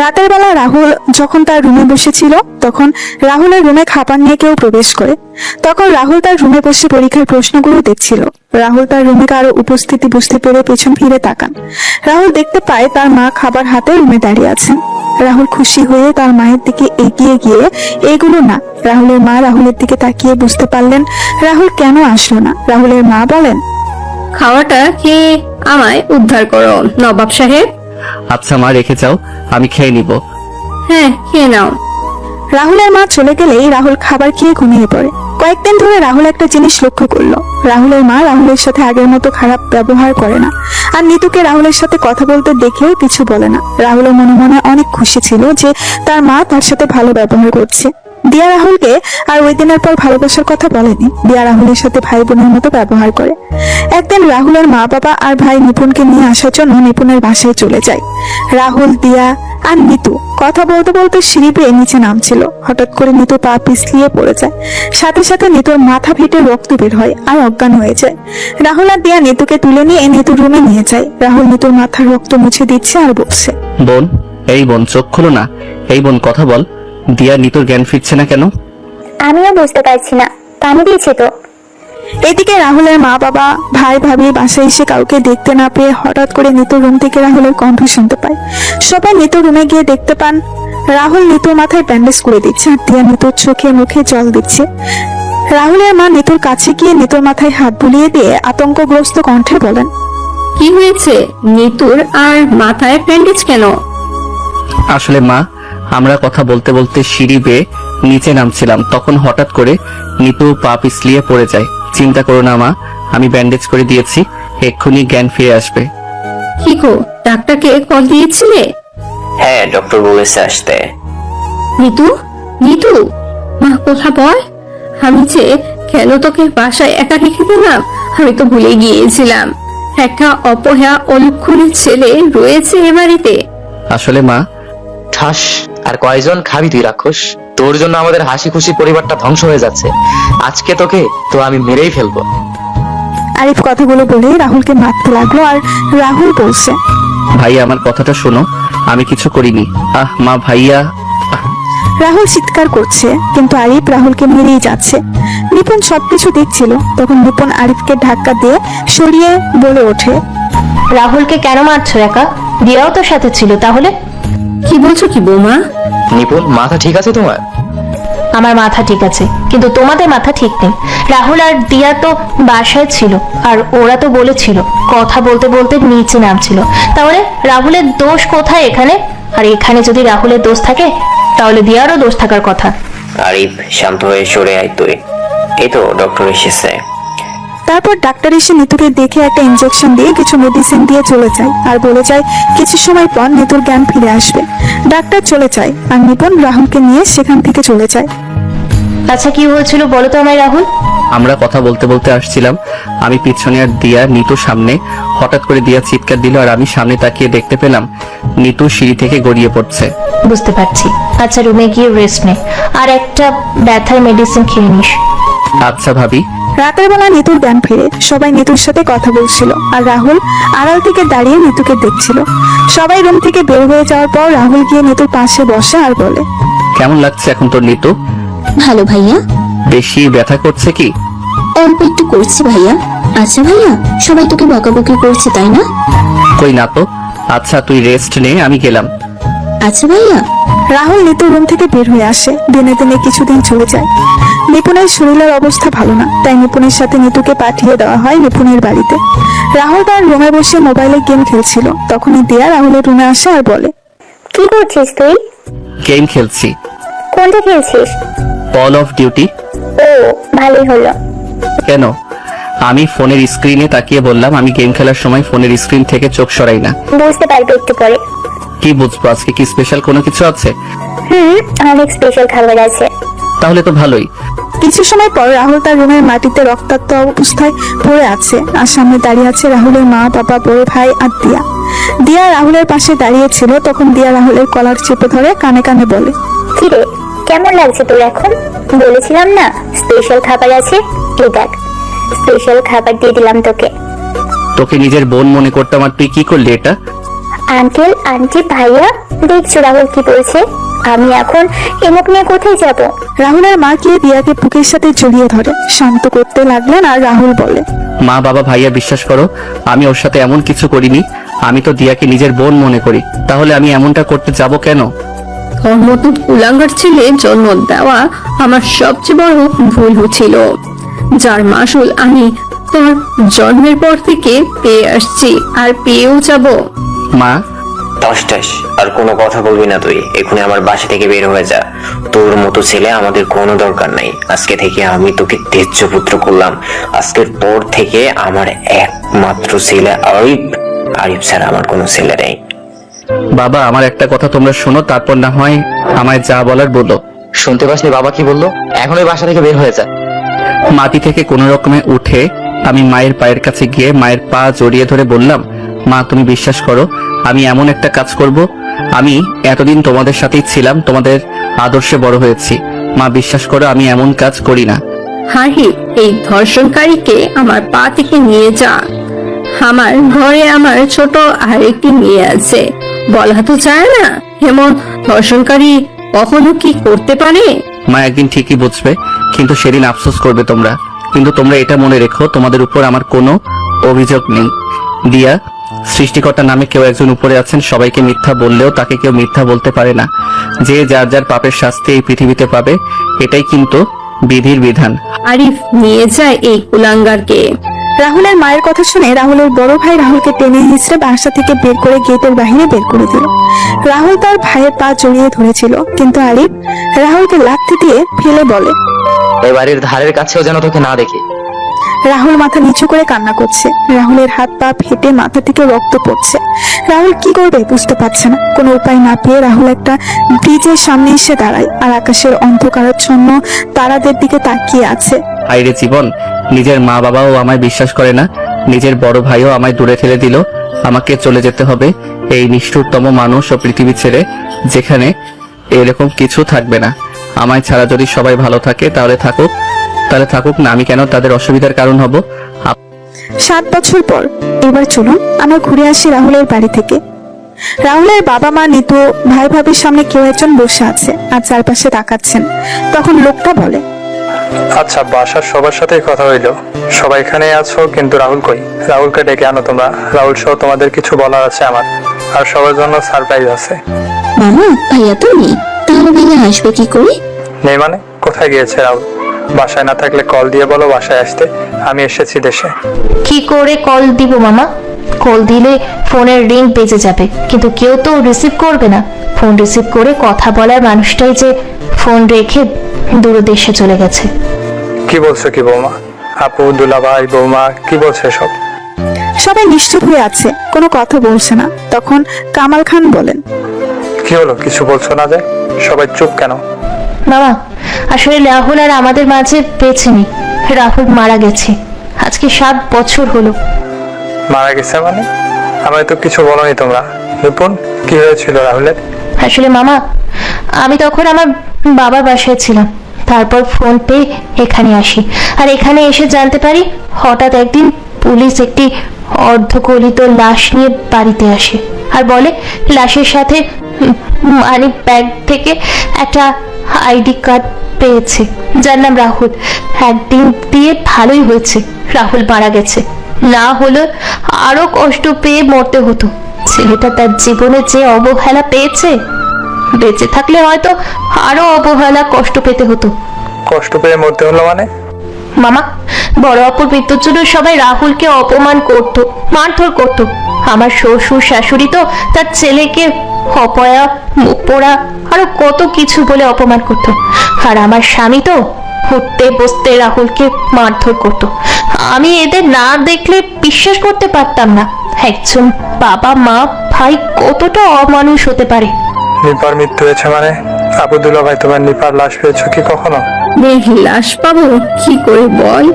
রাতের বেলা রাহুল যখন তার রুমে বসেছিল তখন রাহুলের রুমে খাবার নিয়ে কেউ প্রবেশ করে। তখন রাহুল তার রুমে বসে পরীক্ষার প্রশ্নগুলো দেখছিল। রাহুল তার রুমে কারো উপস্থিতি বুঝতে পেরে পেছন ফিরে তাকান। রাহুল দেখতে পায় তার মা খাবার হাতে রুমে দাঁড়িয়ে আছেন। রাহুল খুশি হয়ে তার মায়ের দিকে এগিয়ে গিয়ে, এগুলো না। রাহুলের মা রাহুলের দিকে তাকিয়ে বুঝতে পারলেন রাহুল কেন আসলো না। রাহুলের মা বলেন, খাওয়াটা খেয়ে আমায় উদ্ধার করো নবাব সাহেব। আচ্ছা মা, রেখে যাও, আমি খেয়ে নিব। হ্যাঁ, খেয়ে নাও। রাহুলের মা চলে গেলেই রাহুল খাবার খেয়ে ঘুমিয়ে পড়ে। কয়েকদিন ধরে রাহুল একটা জিনিস লক্ষ্য করলো, রাহুলের মা রাহুলের সাথে আগের মতো খারাপ ব্যবহার করে না। আর নিতুকে রাহুলের সাথে কথা বলতে দেখেও কিছু বলে না। রাহুলের মনে মনে অনেক খুশি ছিল যে তার মা তার সাথে ভালো ব্যবহার করছে। দিয়া রাহুলকে আর ওই দিনের পর ভালোবাসার কথা বলেনি। দিয়া রাহুলের সাথে ভাই বোনের মতো ব্যবহার করে। একদিন রাহুলের মা বাবা আর ভাই নিপুণকে নিয়ে আসার জন্য নিপুণের বাসায় চলে যায়। রাহুল, দিয়া আর নিতু কথা বলতে বলতে সিঁড়ি বেয়ে নিচে নামছিল। হঠাৎ করে নিতু পা পিছলিয়ে পড়ে যায়। সাথে সাথে নিতুর মাথা ফেটে রক্ত বের হয় আর অজ্ঞান হয়ে যায়। রাহুল আর দিয়া নিতুকে তুলে নিয়ে নিতুর রুমে নিয়ে যায়। রাহুল নিতুর মাথার রক্ত মুছে দিচ্ছে আর বলছে, বোন, এই বোন চোখ খুলো না। এই বোন কথা বল। দিয়া নিতুর জ্ঞান ফিরছে না কেন? আমিও বুঝতে পারছি না, পানি দিয়েছে তো। এদিকে রাহুলের মা বাবা, ভাই ভাবি বাসায় এসে কাউকে দেখতে না পেয়ে হঠাৎ করে নিতুর রুম থেকে রাহুলের কণ্ঠ শুনতে পায়। সবাই নিতুর রুমে গিয়ে দেখতে পান রাহুল নিতুর মাথায় ব্যান্ডেজ করে দিচ্ছে আর দিয়া নিতুর চোখে মুখে জল দিচ্ছে। রাহুলের মা নিতুর কাছে গিয়ে নিতুর মাথায় হাত বুলিয়ে দিয়ে আতঙ্কগ্রস্ত কণ্ঠে বলেন, কি হয়েছে নিতুর, আর মাথায় ব্যান্ডেজ কেন? আসলে মা, আমরা কথা বলতে বলতে সিঁড়ি বেয়ে নিচে নামছিলাম, তখন হঠাৎ করে নিতু পা পিছলিয়ে পড়ে যায়। চিন্তা করো না মা, আমি ব্যান্ডেজ করে দিয়েছি, এক্ষুনি জ্ঞান ফিরে আসবে। কি গো, ডাক্তারকে কল দিয়েছিলে? হ্যাঁ, ডক্টর বলেছে আসতে। নিতু, নিতু, মা কথা বল। আমি যে কেন তোকে বাসায় একা রেখে দিলাম, আমি তো ভুলে গিয়েছিলাম। একটা অপয়া অলক্ষণের ছেলে রয়েছে এ বাড়িতে। আসলে মা, ঠাস, আর কয়জন খাবি তুই রাক্ষস? তোর জন্য আমাদের হাসি খুশি পরিবারটা ধ্বংস হয়ে যাচ্ছে। আজকে তোকে তো আমি মেরেই ফেলবো। আরিফ কথাগুলো বলে রাহুলকে মারতে লাগলো আর রাহুল বলছে, ভাই আমার কথাটা শোনো, আমি কিছু করিনি। মা, ভাইয়া। রাহুল চিৎকার করছে কিন্তু আরিফ রাহুলকে মেরেই যাচ্ছে। নিপুণ সবকিছু দেখছিল। তখন নিপুণ আরিফকে ধাক্কা দিয়ে সরিয়ে বলে ওঠে, রাহুলকে কেন মারছো একা? দিয়াও তো সাথে ছিল। তাহলে কি বলছো কি বৌমা? নিপুণ, মাথা ঠিক আছে তোমার? আমার মাথা ঠিক আছে, কিন্তু তোমাদের মাথা ঠিক নেই। রাহুল আর দিয়া তো বাসায় ছিল, আর ওরা তো বলেছিল কথা বলতে বলতে নিচে নামছিল। তাহলে রাহুলের দোষ কোথায় এখানে? আর এখানে যদি রাহুলের দোষ থাকে, তাহলে দিয়ারও দোষ থাকার কথা। আরিফ, শান্ত হয়ে সরে আয় তুই। এই তো ডক্টর এসেছে। তারপর ডাক্তার এসে নিতুকে দেখে একটা ইনজেকশন দিয়ে কিছু মেডিসিন দিয়ে চলে যায় আর বলে যায় কিছু সময় পর নিতুর জ্ঞান ফিরে আসবে। ডাক্তার চলে যায় আর নিপুণ রাহুলকে নিয়ে সেখান থেকে চলে যায়। আচ্ছা, কি হয়েছিল বলো তো আমায় রাহুল? আমরা কথা বলতে বলতে আসছিলাম, আমি পিছনে আর দিয়া নিতু সামনে। হঠাৎ করে দিয়া চিৎকার দিল আর আমি সামনে তাকিয়ে দেখতে পেলাম নিতু সিঁড়ি থেকে গড়িয়ে পড়ছে। বুঝতে পারছি। আচ্ছা, রুমে গিয়ে রেস্ট নে আর একটা ব্যথার মেডিসিন খেয়ে নিস। আচ্ছা ভাবি। রাতের বেলা নিতুর জ্ঞান ফিরে। সবাই নিতুর সাথে কথা বলছিল আর রাহুল আড়াল থেকে দাঁড়িয়ে নিতুকে দেখছিল। সবাই রুম থেকে বের হয়ে যাওয়ার পর রাহুল গিয়ে নিতুর পাশে বসে আর বলে, কেমন লাগছে এখন তোর নিতু? ভালো ভাইয়া। বেশি ব্যথা করছে কি? অল্প একটু করছে ভাইয়া। আচ্ছা ভাইয়া, সবাই তোকে বকাবকি করছে তাই না? কই না তো। আচ্ছা তুই রেস্ট নে, আমি গেলাম। আচ্ছা ভাইয়া। রাহুল নিতুর রুম থেকে বের হয়ে আসে। দিনে দিনে কিছুদিন চলে যায়। নিপুণের শরীরের অবস্থা ভালো না, তাই নিপুণের সাথে নিতুকে পাঠিয়ে দেওয়া হয় নিপুণের বাড়িতে। রাহুল তার রুমে বসে মোবাইলে গেম খেলছিল। তখনই দিয়া রাহুলের রুমে আসে আর বলে, কি করছিস তুই? গেম খেলছি। কোনটা খেলছিস? Call of Duty. ও, ভালোই হলো। কেন? আমি ফোনের স্ক্রিনে তাকিয়ে বললাম, আমি গেম খেলার সময় ফোনের স্ক্রিন থেকে চোখ সরাই না। বুঝতে পারবে একটু পরে। কি বুঝবো? আজকে কি স্পেশাল কোনো কিছু আছে? অনেক স্পেশাল খাবার আছে। তাহলে তো ভালোই। কিছু সময় পর রাহুল তার রুমের মাটিতে রক্তাক্ত অবস্থায় পড়ে আছে আর সামনে দাঁড়িয়ে আছে রাহুলের মা বাবা, বড় ভাই আর দিয়া। দিয়া রাহুলের পাশে দাঁড়িয়ে ছিল। তখন দিয়া রাহুলের কলার চেপে ধরে কানে কানে বলে, কিরে, কেমন লাগছে তোর এখন? বলেছিলাম না স্পেশাল খাবার আছে, এই দেখ স্পেশাল খাবার দিয়ে দিলাম তোকে। তোকে নিজের বোন মনে করতাম আর তুই কি করলি এটা? আঙ্কেল, আন্টি, ভাইয়া, দেখছো রাহুল কি বলছে? আমি এখন এমুক নিয়ে কোথায় যাব? রাহুলের মা গিয়ে দিয়াকে বুকের সাথে জড়িয়ে ধরে শান্ত করতে লাগলেন আর রাহুল বলে, মা বাবা ভাইয়া বিশ্বাস করো, আমি ওর সাথে এমন কিছু করিনি। আমি তো দিয়াকে নিজের বোন মনে করি, তাহলে আমি এমনটা করতে যাব কেন? তোর মতো কুলাঙ্গার ছেলে জন্ম দেওয়া আমার সবচেয়ে বড় ভুল হচ্ছিল, যার মাসুল আমি তোর জন্মের পর থেকে পেয়ে আসছি আর পেয়েও যাব। মা, দশটাস, আর কোনো কথা বলবি না তুই। এখনই আমার বাসা থেকে বের হয়ে যা। তোর মতো ছেলে আমাদের কোনো দরকার নাই। আজকে থেকে আমি তোকে তেজ্য পুত্র করলাম। আজকের পর থেকে আমার একমাত্র ছেলে আরিফ। আরিফ ছাড়া আমার কোনো ছেলে নেই। বাবা আমার একটা কথা তোমরা শোনো, তারপর না হয় আমায় যা বলার বলো। শুনতে পাসনি বাবা কি বললো? এখন ওই বাসা থেকে বের হয়ে যা। মাটি থেকে কোনো রকমে উঠে আমি মায়ের পায়ের কাছে গিয়ে মায়ের পা জড়িয়ে ধরে বললাম, মা তুমি বিশ্বাস করো আমি এমন একটা কাজ করব। আমি এতদিন তোমাদের সাথেই ছিলাম, তোমাদের আদর্শে বড় হয়েছি। মা বিশ্বাস করো আমি এমন কাজ করি না। হাহি, এই ধর্ষণকারীকে আমার পা থেকে নিয়ে যা। আমার ঘরে আমার ছোট আরেকটি মেয়ে আছে, বলা তো যায় না এমন ধর্ষণকারী কখনো কি করতে পারে। মা একদিন ঠিকই বুঝবে, কিন্তু সেদিন আফসোস করবে তোমরা। কিন্তু তোমরা এটা মনে রেখো তোমাদের উপর আমার কোনো অভিযোগ নেই। দিয়া, সৃষ্টিকর্তার নামে কেউ একজন উপরে আছেন, সবাইকে মিথ্যা বললেও তাকে কেউ মিথ্যা বলতে পারে না। যে যার যার পাপের শাস্তি এই পৃথিবীতে পাবে, এটাই কিন্তু বিধির বিধান। আরিফ নিয়ে যায় এই কুলাঙ্গারকে। রাহুলের মায়ের কথা শুনে রাহুলের বড় ভাই রাহুলকে টেনে হিঁচড়ে বাসা থেকে বের করে গেটের বাইরে বের করে দিল। রাহুল তার ভাইয়ের পা জড়িয়ে ধরেছিল, কিন্তু আরিফ রাহুলকে লাথি দিয়ে ফেলে বলে, এই বাড়ির ধারের কাছেও যেন তোকে না দেখি। রাহুল মাথা নিচু করে কান্না করছে। রাহুলের হাত পা ফেটে মাথা থেকে রক্ত পড়ছে। রাহুল কি করবে বুঝতে পারছে না। কোনো উপায় না পেয়ে রাহুল একটা ব্রিজের সামনে এসে দাঁড়ায় আর আকাশের অন্ধকারাচ্ছন্ন তারাদের দিকে তাকিয়ে আছে। আইরে জীবন, নিজের মা বাবাও আমায় বিশ্বাস করে না, নিজের বড় ভাইও আমায় দূরে ফেলে দিল। আমাকে চলে যেতে হবে এই নিষ্ঠুরতম মানুষ ও পৃথিবী ছেড়ে, যেখানে এরকম কিছু থাকবে না। আমায় ছাড়া যদি সবাই ভালো থাকে তাহলে থাকুক না, আমি কেন তাদের অসুবিধার কারণ হব? 7 বছর পর এবার চলুন আমরা ঘুরে আসি রাহুলের বাড়ি থেকে। রাহুলের বাবা মা, নিতু, ভাই ভাবির সামনে কেউ একজন বসে আছে আর চারপাশে তাকাচ্ছেন। তখন লোকটা বলে, আচ্ছা, বাসার সবার সাথে কথা হইলো, সবাই এখানে আছো, কিন্তু রাহুল কই? রাহুলকে ডেকে আনো তোমরা। রাহুল সহ তোমাদের কিছু বলার আছে আমার, আর সবার জন্য সারপ্রাইজ আছে। মামা, ভাইয়া তো নেই, তাহলে ভাইয়া আসবে কি করে? নেই মানে? কোথায় গিয়েছে রাহুল? বাসায় না থাকলে কল দিয়ে বলো বাসায় আসতে, আমি এসেছি দেশে। কি করে কল দিব মামা? কল দিলে ফোনের রিং বেজে যাবে, কিন্তু কেউ তো রিসিভ করবে না। ফোন রিসিভ করে কথা বলার মানুষটাই যে ফোন রেখে দূরদেশে চলে গেছে। কি বলছো কি বৌমা? আপু, দুলাভাই, বৌমা, কি বলছো এসব? সবাই নিশ্চুপ হয়ে আছে, কোনো কথা বলছে না। তখন কামাল খান বলেন, কি হলো, কিছু বলছো না যে? সবাই চুপ কেন? মামা, আসলে রাহুল আর আমাদের মাঝে বেঁচে নেই। রাহুল মারা গেছে, আজকে 7 বছর হলো। মারা গেছে মানে? আমায় তো কিছু বলোনি তোমরা। রিপন, কি হয়েছিল রাহুলের? আসলে মামা, আমি তখন আমার বাবার বাসায় ছিলাম, তারপর ফোন পেয়ে এখানে আসি। আর এখানে এসে জানতে পারি হঠাৎ একদিন পুলিশ একটি অর্ধগলিত লাশ নিয়ে বাড়িতে আসে আর বলে লাশের সাথে মানি ব্যাগ থেকে একটা আইডি কার্ড পেয়েছে, যার নাম রাহুল। একদিন দিয়ে ভালোই হয়েছে, রাহুল মারা গেছে, না হলে আরো কষ্ট পেয়ে মরতে হতো। ছেলেটা তার জীবনে যে অবহেলা পেয়েছে, বেঁচে থাকলে হয়তো আরো অবহেলা কষ্ট পেতে হতো। কষ্ট পেয়ে মরতে হলো মানে? মামা, বড় অপর মৃত্যুর জন্য সবাই রাহুলকে অপমান করত, মারধর করত। আমার শ্বশুর শাশুড়ি তো তার ছেলেকে অপয়া, মুখ পোড়া, আরো কত কিছু বলে অপমান করত। আর আমার স্বামী তো উঠতে বসতে রাহুলকে মারধর করত। আমি এদের না দেখলে বিশ্বাস করতে পারতাম না একজন বাবা মা ভাই কতটা অমানুষ হতে পারে। নিপার মৃত্যু হয়েছে মানে? আপু, দুলাভাই, তোমার নিপার লাশ পেয়েছো কি কখনো? মেয়ের লাশ পাবো কি করে বল?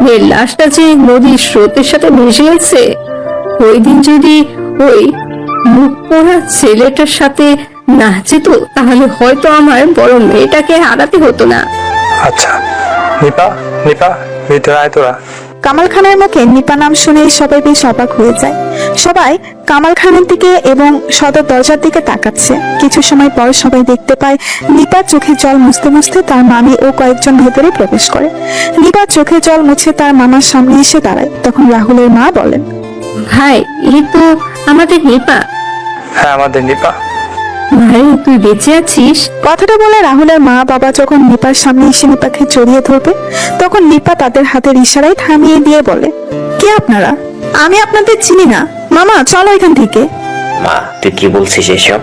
মেয়ের লাশটা যে নদীর স্রোতের সাথে ভেসে গেছে। ওই দিন যদি ওই মুখ পোড়া ছেলেটার সাথে না যেত, তাহলে হয়তো আমার বড় মেয়েটাকে হারাতে হতো না। আচ্ছা, নিপা, ভিতরে আয় তোরা। কামাল খানের মুখে নিপা নাম শুনেই সবাই বেশ অবাক হয়ে যায়। সবাই কামাল খানের দিকে এবং সদর দরজার দিকে তাকাচ্ছে। কিছু সময় পর সবাই দেখতে পায় নিপার চোখে জল মুছতে মুছতে তার মামি ও কয়েকজন ভেতরে প্রবেশ করে। নিপার চোখে জল মুছে তার মামার সামনে এসে দাঁড়ায়। তখন রাহুলের মা বলেন, ভাই, এই তো আমাদের নিপা। হ্যাঁ, আমাদের নিপা। ভাই, তুই বেঁচে আছিস? কথাটা বলে রাহুলের মা বাবা যখন নিপার সামনে এসে নিপাকে জড়িয়ে ধরবে, তখন নিপা তাদের হাতের ইশারায় থামিয়ে দিয়ে বলে, কে আপনারা? আমি আপনাদের চিনি না। মামা, চলো এখান থেকে। মা, তুই কি বলছিস এসব?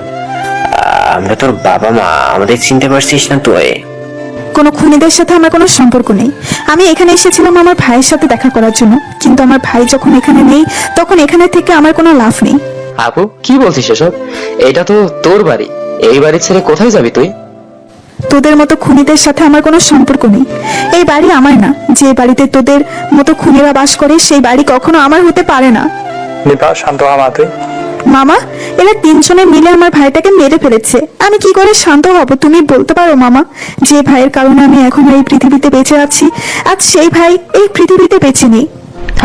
আমরা তোর বাবা মা, আমাদের চিনতে পারছিস না তুই? কোনো খুনিদের সাথে আমার কোনো সম্পর্ক নেই। আমি এখানে এসেছিলাম আমার ভাইয়ের সাথে দেখা করার জন্য, কিন্তু আমার ভাই যখন এখানে নেই, তখন এখানে থেকে আমার কোনো লাভ নেই। আপু, কি বলছিস এসব? এটা তো তোর বাড়ি, এই বাড়ি ছেড়ে কোথায় যাবি তুই? তোদের মতো খুনিদের সাথে আমার কোনো সম্পর্ক নেই। এই বাড়ি আমার না। যে বাড়িতে তোদের মতো খুনিরা বাস করে সেই বাড়ি কখনো আমার হতে পারে না। নিপা, শান্ত হ মা তুই। মামা, এরা তিনজনে মিলে আমার ভাইটাকে মেরে ফেলেছে। আমি কি করে শান্ত হব তুমি বলতে পারো মামা? যে ভাইয়ের কারণে আমি এখন এই পৃথিবীতে বেঁচে আছি, আজ সেই ভাই এই পৃথিবীতে বেঁচে নেই।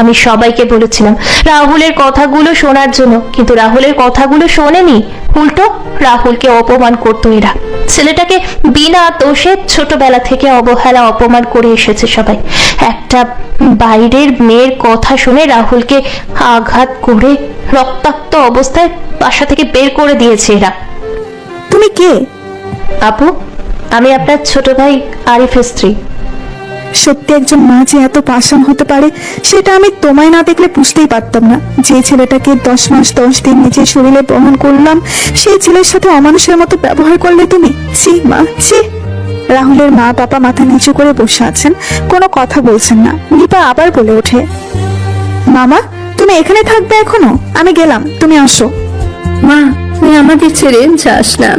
আমি সবাইকে বলেছিলাম রাহুলের কথাগুলো শোনার জন্য, কিন্তু রাহুলের কথাগুলো শোনেনি। উল্টো রাহুলকে অপমান করতো এরা। ছেলেটাকে বিনা দোষে ছোটবেলা থেকে অবহেলা অপমান করে এসেছে সবাই। একটা বাইরের মেয়ের কথা শুনে রাহুলকে আঘাত করে রক্তাক্ত অবস্থায় বাসা থেকে বের করে দিয়েছে এরা। তুমি কে? আপু, আমি আপনার ছোট ভাই আরিফের স্ত্রী। সত্যি একজন মা যে এত পাষাণ হতে পারে সেটা আমি তোমায় না দেখলে বুঝতেই পারতাম না। যে ছেলেটাকে 10 মাস 10 দিন নিজের শরীরে বহন করলাম, সেই ছেলের সাথে অমানুষের মতো ব্যবহার করলে তুমি। ছি মা, ছি। রাহুলের মা বাবা মাথা নিচু করে বসে আছেন, কোনো কথা বলছেন না। নিপা আবার বলে ওঠে, মামা তুমি এখানে থাকবে এখনো? আমি গেলাম, তুমি আসো। মা, তুই আমাকে ছেড়ে যাস না।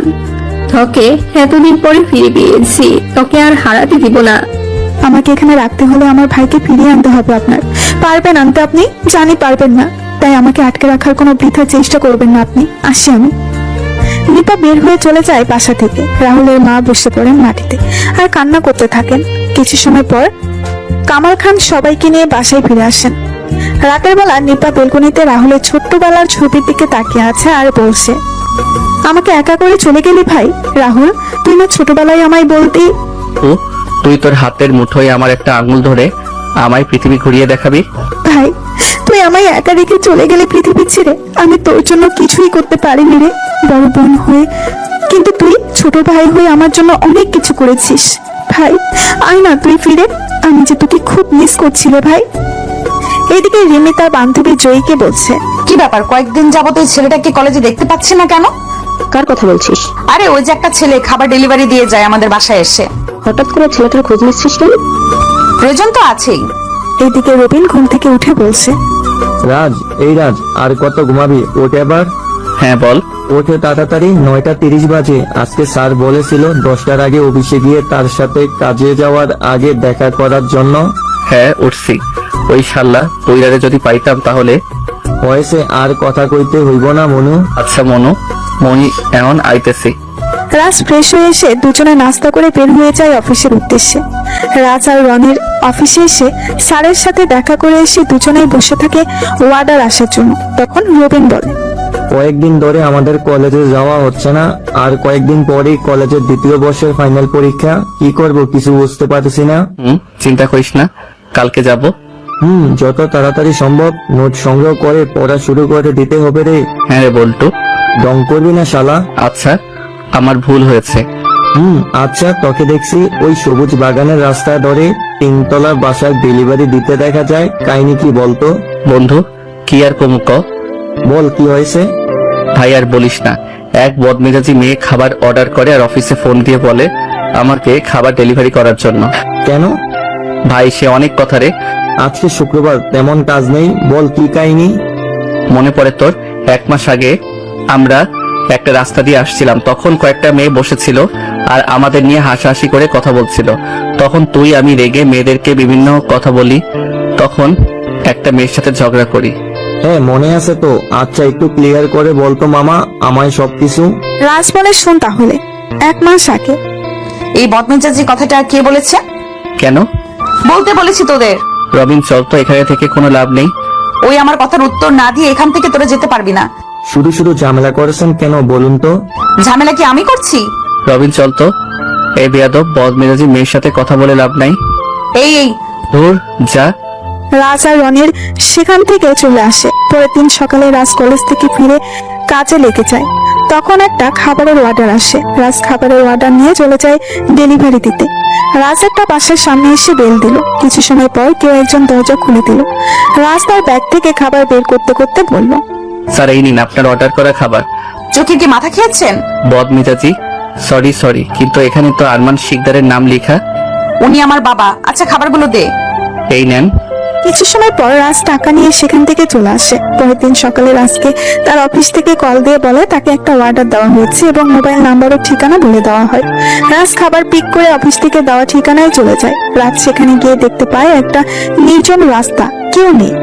তোকে এতদিন পরে ফিরে পেয়েছি, তোকে আর হারাতে দিব না। আমাকে এখানে রাখতে হলে আমার ভাইকে ফিরিয়ে আনতে হবে আপনার। পারবেন আনতে? আপনি জানি পারবেন না, তাই আমাকে আটকে রাখার কোনো বৃথা চেষ্টা করবেন না আপনি। আসি আমি। নিপা বের হয়ে চলে যায় বাসা থেকে। রাহুলের মা বসে পড়েন মাটিতে আর কান্না করতে থাকেন। কিছু সময় পর কামাল খান সবাইকে নিয়ে বাসায় ফিরে আসেন। রাতের বেলা নিপা বেলকনিতে রাহুলের ছোট্টবেলার ছবির দিকে তাকিয়ে আছে আর বলছে, আমাকে একা করে চলে গেলি ভাই। রাহুল, তুই না ছোটবেলায় আমায় বলতি ও, তুই তোর হাতের মুঠোয় আমার একটা আঙুল ধরে আমায় পৃথিবী ঘুরিয়ে দেখাবি? ভাই, তুই আমায় একা রেখে চলে গেলে পৃথিবী ছেড়ে। আমি তোর জন্য কিছুই করতে পারিনি রে, বড় বোন হয়ে। কিন্তু তুই ছোট ভাই হয়ে আমার জন্য অনেক কিছু করেছিস। ভাই আয় না তুই ফিরে, আমি যে তোকে খুব মিস করছি রে ভাই। এদিকে রিমি তার বান্ধবী জয়ীকে বলছে, কি ব্যাপার, কয়েকদিন যাবত ওই ছেলেটাকে কলেজে দেখতে পাচ্ছি না কেন? কার কথা বলছিস? আরে ওই যে একটা ছেলে খাবার ডেলিভারি দিয়ে যায় আমাদের বাসায় এসে। হঠাৎ করে ছেলেটার খোঁজ নিচ্ছিস কেন? প্রয়োজন তো আছেই। এদিকে রবিন ঘুম থেকে উঠে বলছে, রাজ, এই রাজ, আর কত ঘুমাবি? ওঠ এবার। হ্যাঁ বল। ওঠে তাড়াতাড়ি, 9:30 বাজে। আজকে স্যার বলেছিল 10টার আগে অফিসে গিয়ে তার সাথে কাজে যাওয়ার আগে দেখা করার জন্য। হ্যাঁ উঠছি। ওই শাল্লা পৈরারে যদি পাইতাম তাহলে। হয়েছে, আর কথা কইতে হইব না মনু। আচ্ছা মনু, মনি এমন আইতেছি। রাজ ফ্রেশ হয়ে এসে দুজনে নাস্তা করে বের হয়ে যায় অফিসের উদ্দেশ্যে। রাজ আর রনির অফিসে এসে স্যারের সাথে দেখা করে এসে দুজনেই বসে থাকে ওয়ার্ডার আসার জন্য। তখন রবিন বলে, কয়েকদিন ধরে আমাদের কলেজে যাওয়া হচ্ছে না, আর কয়েকদিন পরেই কলেজের 2য় বর্ষের ফাইনাল পরীক্ষা। কি করব কিছু বুঝতে পারছি না। চিন্তা করিস না, কালকে যাব। যত তাড়াতাড়ি সম্ভব নোট সংগ্রহ করে পড়া শুরু করে দিতে হবে রে। হ্যাঁ রে বল্টু। ডং করবি না শালা। আচ্ছা, আমার ভুল হয়েছে। আচ্ছা, তোকে দেখছি ওই সবুজ বাগানের রাস্তা ধরে 3তলা বাসার ডেলিভারি দিতে দেখা যায়। কাহিনী কি বলতো? বন্ধু, কি আর কমু ক? বল কি হয়েছে? ভাই আর বলিস না, এক বদমেজাজি মেয়ে খাবার অর্ডার করে আর অফিসে ফোন দিয়ে বলে আমাকে খাবার ডেলিভারি করার জন্য। কেন? ভাই সে অনেক কথা রে। আজকে শুক্রবার, তেমন কাজ নেই, বল কি কাহিনী? মনে পড়ে তোর 1 মাস আগে আমরা একটা রাস্তা দিয়ে আসছিলাম, তখন কয়েকটা মেয়ে বসেছিল আর আমাদের নিয়ে হাসাহাসি করে কথা বলছিল। তখন তুই আমি রেগে মেয়েদেরকে বিভিন্ন কথা বলি, তখন একটা মেয়ের সাথে ঝগড়া করি। হ্যাঁ মনে আছে তো। আচ্ছা একটু ক্লিয়ার করে বলতো মামা আমায় সবকিছু। রাজ বলে, শোন তাহলে। 1 মাস আগে। এই বদমেজাজি কথাটা কে বলেছে? কেন? বলতে বলেছি তোদের। রবিন চল তো, এখানে থেকে কোনো লাভ নেই। ওই আমার কথার উত্তর না দিয়ে এখান থেকে তোরা যেতে পারবি না। শুধু শুধু ঝামেলা করেছেন কেন বলুন তো? ঝামেলা কি আমি করছি? রবিন চল তো। এই বেয়াদব বদমেজাজি মেয়ের সাথে কথা বলে লাভ নাই। এই ধুর যা। রাজ আর রনির সেখান থেকে চলে আসে। পরের দিন সকালে রাজ কলেজ থেকে ফিরে কাজে লেগে যায়। তখন একটা খাবারের অর্ডার আসে। রাজ খাবারের অর্ডার নিয়ে চলে যায় ডেলিভারি দিতে। রাজ একটা বাসার সামনে এসে বেল দিল। কিছু সময় পর কেউ একজন দরজা খুলে দিল। রাজ তার ব্যাগ থেকে খাবার বের করতে করতে বলল, স্যার এই নিন আপনার অর্ডার করা খাবার। চোখে কি মাথা খেয়েছেন? বদমেজাজি, সরি, কিন্তু এখানে তো আরমান শিকদারের নাম লেখা। উনি আমার বাবা। আচ্ছা খাবারগুলো দে। এই নেন। কিছু সময় পর রাজ টাকা নিয়ে সেখান থেকে চলে আসে। পরের দিন সকালে রাজকে তার অফিস থেকে কল দিয়ে বলে তাকে একটা অর্ডার দেওয়া হয়েছে এবং মোবাইল নাম্বার ও ঠিকানা বলে দেওয়া হয়। রাজ খাবার পিক করে অফিস থেকে দেওয়া ঠিকানায় চলে যায়। রাজ সেখানে গিয়ে দেখতে পায় একটা নির্জন রাস্তা, কেউ নেই।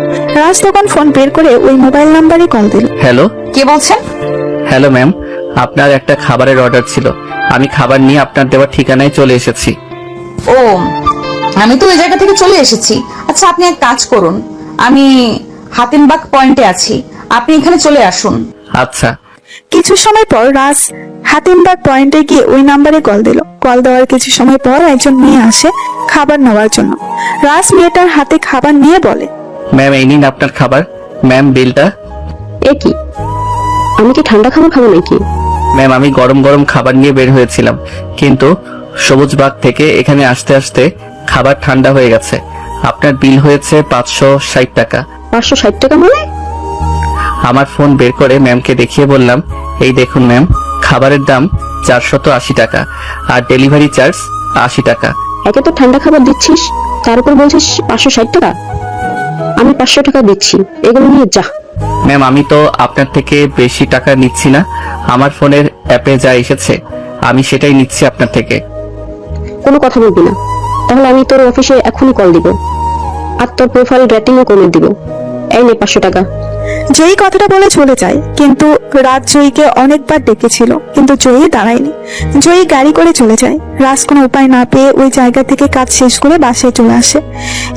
রাজ তখন ফোন বের করে ওই মোবাইল নাম্বারে কল দিল। হ্যালো কে বলছেন? হ্যালো ম্যাম, আপনার একটা খাবারের অর্ডার ছিল। আমি খাবার নিয়ে আপনার দেওয়া ঠিকানায় চলে এসেছি। ও, আমি তো ওই জায়গা থেকে চলে এসেছি। আচ্ছা, আপনি এক কাজ করুন, আমি হাতিমবাগ পয়েন্টে আছি, আপনি এখানে চলে আসুন। আচ্ছা। কিছু সময় পর রাজ হাতিমবাগ পয়েন্টে গিয়ে ওই নাম্বারে কল দিল। কল দেওয়ার কিছু সময় পর একজন মেয়ে আসে খাবার নেওয়ার জন্য। রাজ মেয়েটার হাতে খাবার নিয়ে বলে, ম্যাম এই নিন আপনার খাবার। ম্যাম বিলটা। এ কি, আমি কি ঠান্ডা খাবার খাবো নাকি? ম্যাম আমি গরম গরম খাবার নিয়ে বের হয়েছিলাম, কিন্তু সবুজবাগ থেকে এখানে আসতে আসতে খাবার ঠান্ডা হয়ে গেছে। আপনার বিল হয়েছে 560 টাকা। 560 টাকা মানে? আমার ফোন বের করে ম্যামকে দেখিয়ে বললাম, এই দেখুন ম্যাম, খাবারের দাম 480 টাকা আর ডেলিভারি চার্জ 80 টাকা। একে তো ঠান্ডা খাবার দিচ্ছিস, তার উপর বলছিস 560 টাকা। আমি 500 টাকা দিচ্ছি, এগুলো নিয়ে যা। ম্যাম আমি তো আপনার থেকে বেশি টাকা নিচ্ছি না, আমার ফোনের অ্যাপে যা এসেছে আমি সেটাই নিচ্ছি আপনার থেকে। কোনো কথা বলবি না, তাহলে আমি তোর অফিসে এখনই কল দিব আর তোর প্রোফাইল রেটিংও কমে দিব। এই নে 500 টাকা। জয়ী কথাটা বলে চলে যায়, কিন্তু রাজ জয়ীকে অনেকবার ডেকেছিল কিন্তু জয়ী দাঁড়ায়নি। জয়ী গাড়ি করে চলে যায়। রাজ কোনো উপায় না পেয়ে ওই জায়গা থেকে কাজ শেষ করে বাসায় চলে আসে।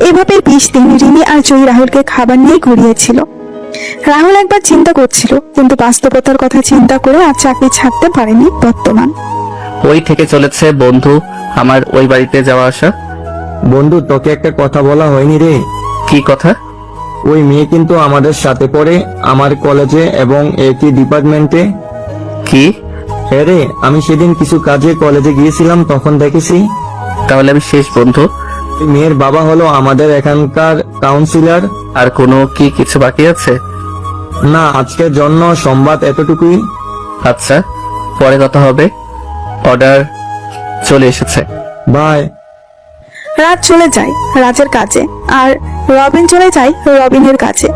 এভাবে 20 দিন রিমি আর জয়ী রাহুলকে খাবার নিয়ে ঘুরিয়েছিল। রাহুল একবার চিন্তা করছিল, কিন্তু বাস্তবতার কথা চিন্তা করে আর চাকরি ছাড়তে পারেনি বর্তমান। ওই থেকে চলেছে বন্ধু আমার ওই বাড়িতে যাওয়া আসা। বন্ধু, তোকে একটা কথা বলা হয়নি রে। কি কথা? ওই মেয়ে কিন্তু আমাদের সাথে পড়ে, আমার কলেজে এবং একই ডিপার্টমেন্টে। কি? হ্যাঁ রে, আমি সেদিন কিছু কাজে কলেজে গিয়েছিলাম, তখন দেখেছি। তাহলে আমি শেষ বন্ধু। ওই মেয়ের বাবা হলো আমাদের এখানকার কাউন্সিলর। আর কোনো কি কিছু বাকি আছে? না, আজকের জন্য সংবাদ এতটুকুই। আচ্ছা, পরে কথা হবে। অর্ডার চলে এসেছে। বাই। রাজ চলে যায় রাজের কাজে, আর রবিন চলে যায় রবিনের কাছে।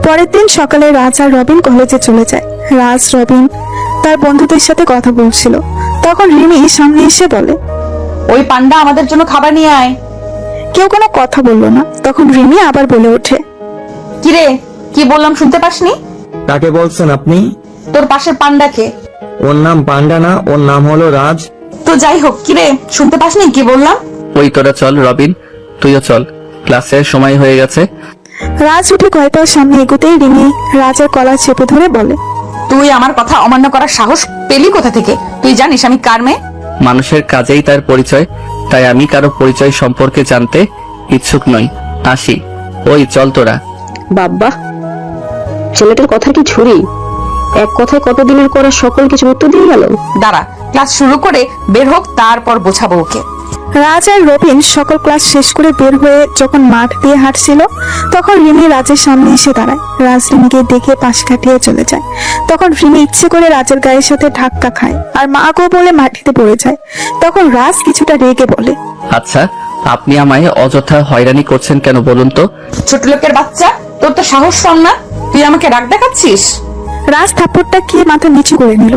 পরের দিন সকালে রাজ আর রবিন কলেজে চলে যায়। রাজ রবিন তার বন্ধুদের সাথে কথা বলছিল, তখন রিমি সামনে এসে বলে, ওই পান্ডা আমাদের জন্য খাবার নিয়ে আয়। কেউ কোনো কথা বললো না। তখন রিমি আবার বলে ওঠে, কিরে, কি বললাম শুনতে পাসনি? কাকে বলছেন আপনি? তোর পাশের পান্ডাকে। ওর নাম পান্ডা না, ওর নাম হলো রাজ। তো যাই হোক, কিরে শুনতে পাসনি কি বললাম? ওই তোরা চল রবিন, তুইও চল, ক্লাসের সময় হয়ে গেছে। রাজ উঠে কয়েকবার সামনে এগোতেই রিমি রাজের কলার চেপে ধরে বলে, তুই আমার কথা অমান্য করার সাহস পেলি কোথা থেকে? তুই জানিস আমি কার মেয়ে? মানুষের কাজেই তার পরিচয়, তাই আমি কারো পরিচয় সম্পর্কে জানতে ইচ্ছুক নই। আসি। ওই চল তোরা। বাবা, ছেলেটার কথা কি ছুরি? এক কথায় কতদিনের করা সকল কিছু উত্তর দিয়ে গেল। দাঁড়া, ক্লাস শুরু করে বের হোক, তারপর বোঝাবো ওকে। রাজ আর রবিন সকল ক্লাস শেষ করে বের হয়ে যখন মাঠ দিয়ে হাঁটছিল, তখন রিমি রাজের সামনে এসে দাঁড়ায়। রাজ রিমিকে দেখে পাশ কাটিয়ে চলে যায়। তখন রিমি ইচ্ছে করে রাজের গায়ের সাথে ধাক্কা খায় আর মা গো বলে মাটিতে পড়ে যায়। তখন রাজ কিছুটা রেগে বলে, আচ্ছা, আপনি আমায় অযথা হয়রানি করছেন কেন বলুন তো? ছোট লোকের বাচ্চা, তোর তো সাহস কম না, তুই আমাকে রাগ দেখাচ্ছিস? রাজ থাপ্পড়টা খেয়ে মাথা নিচু করে নিল।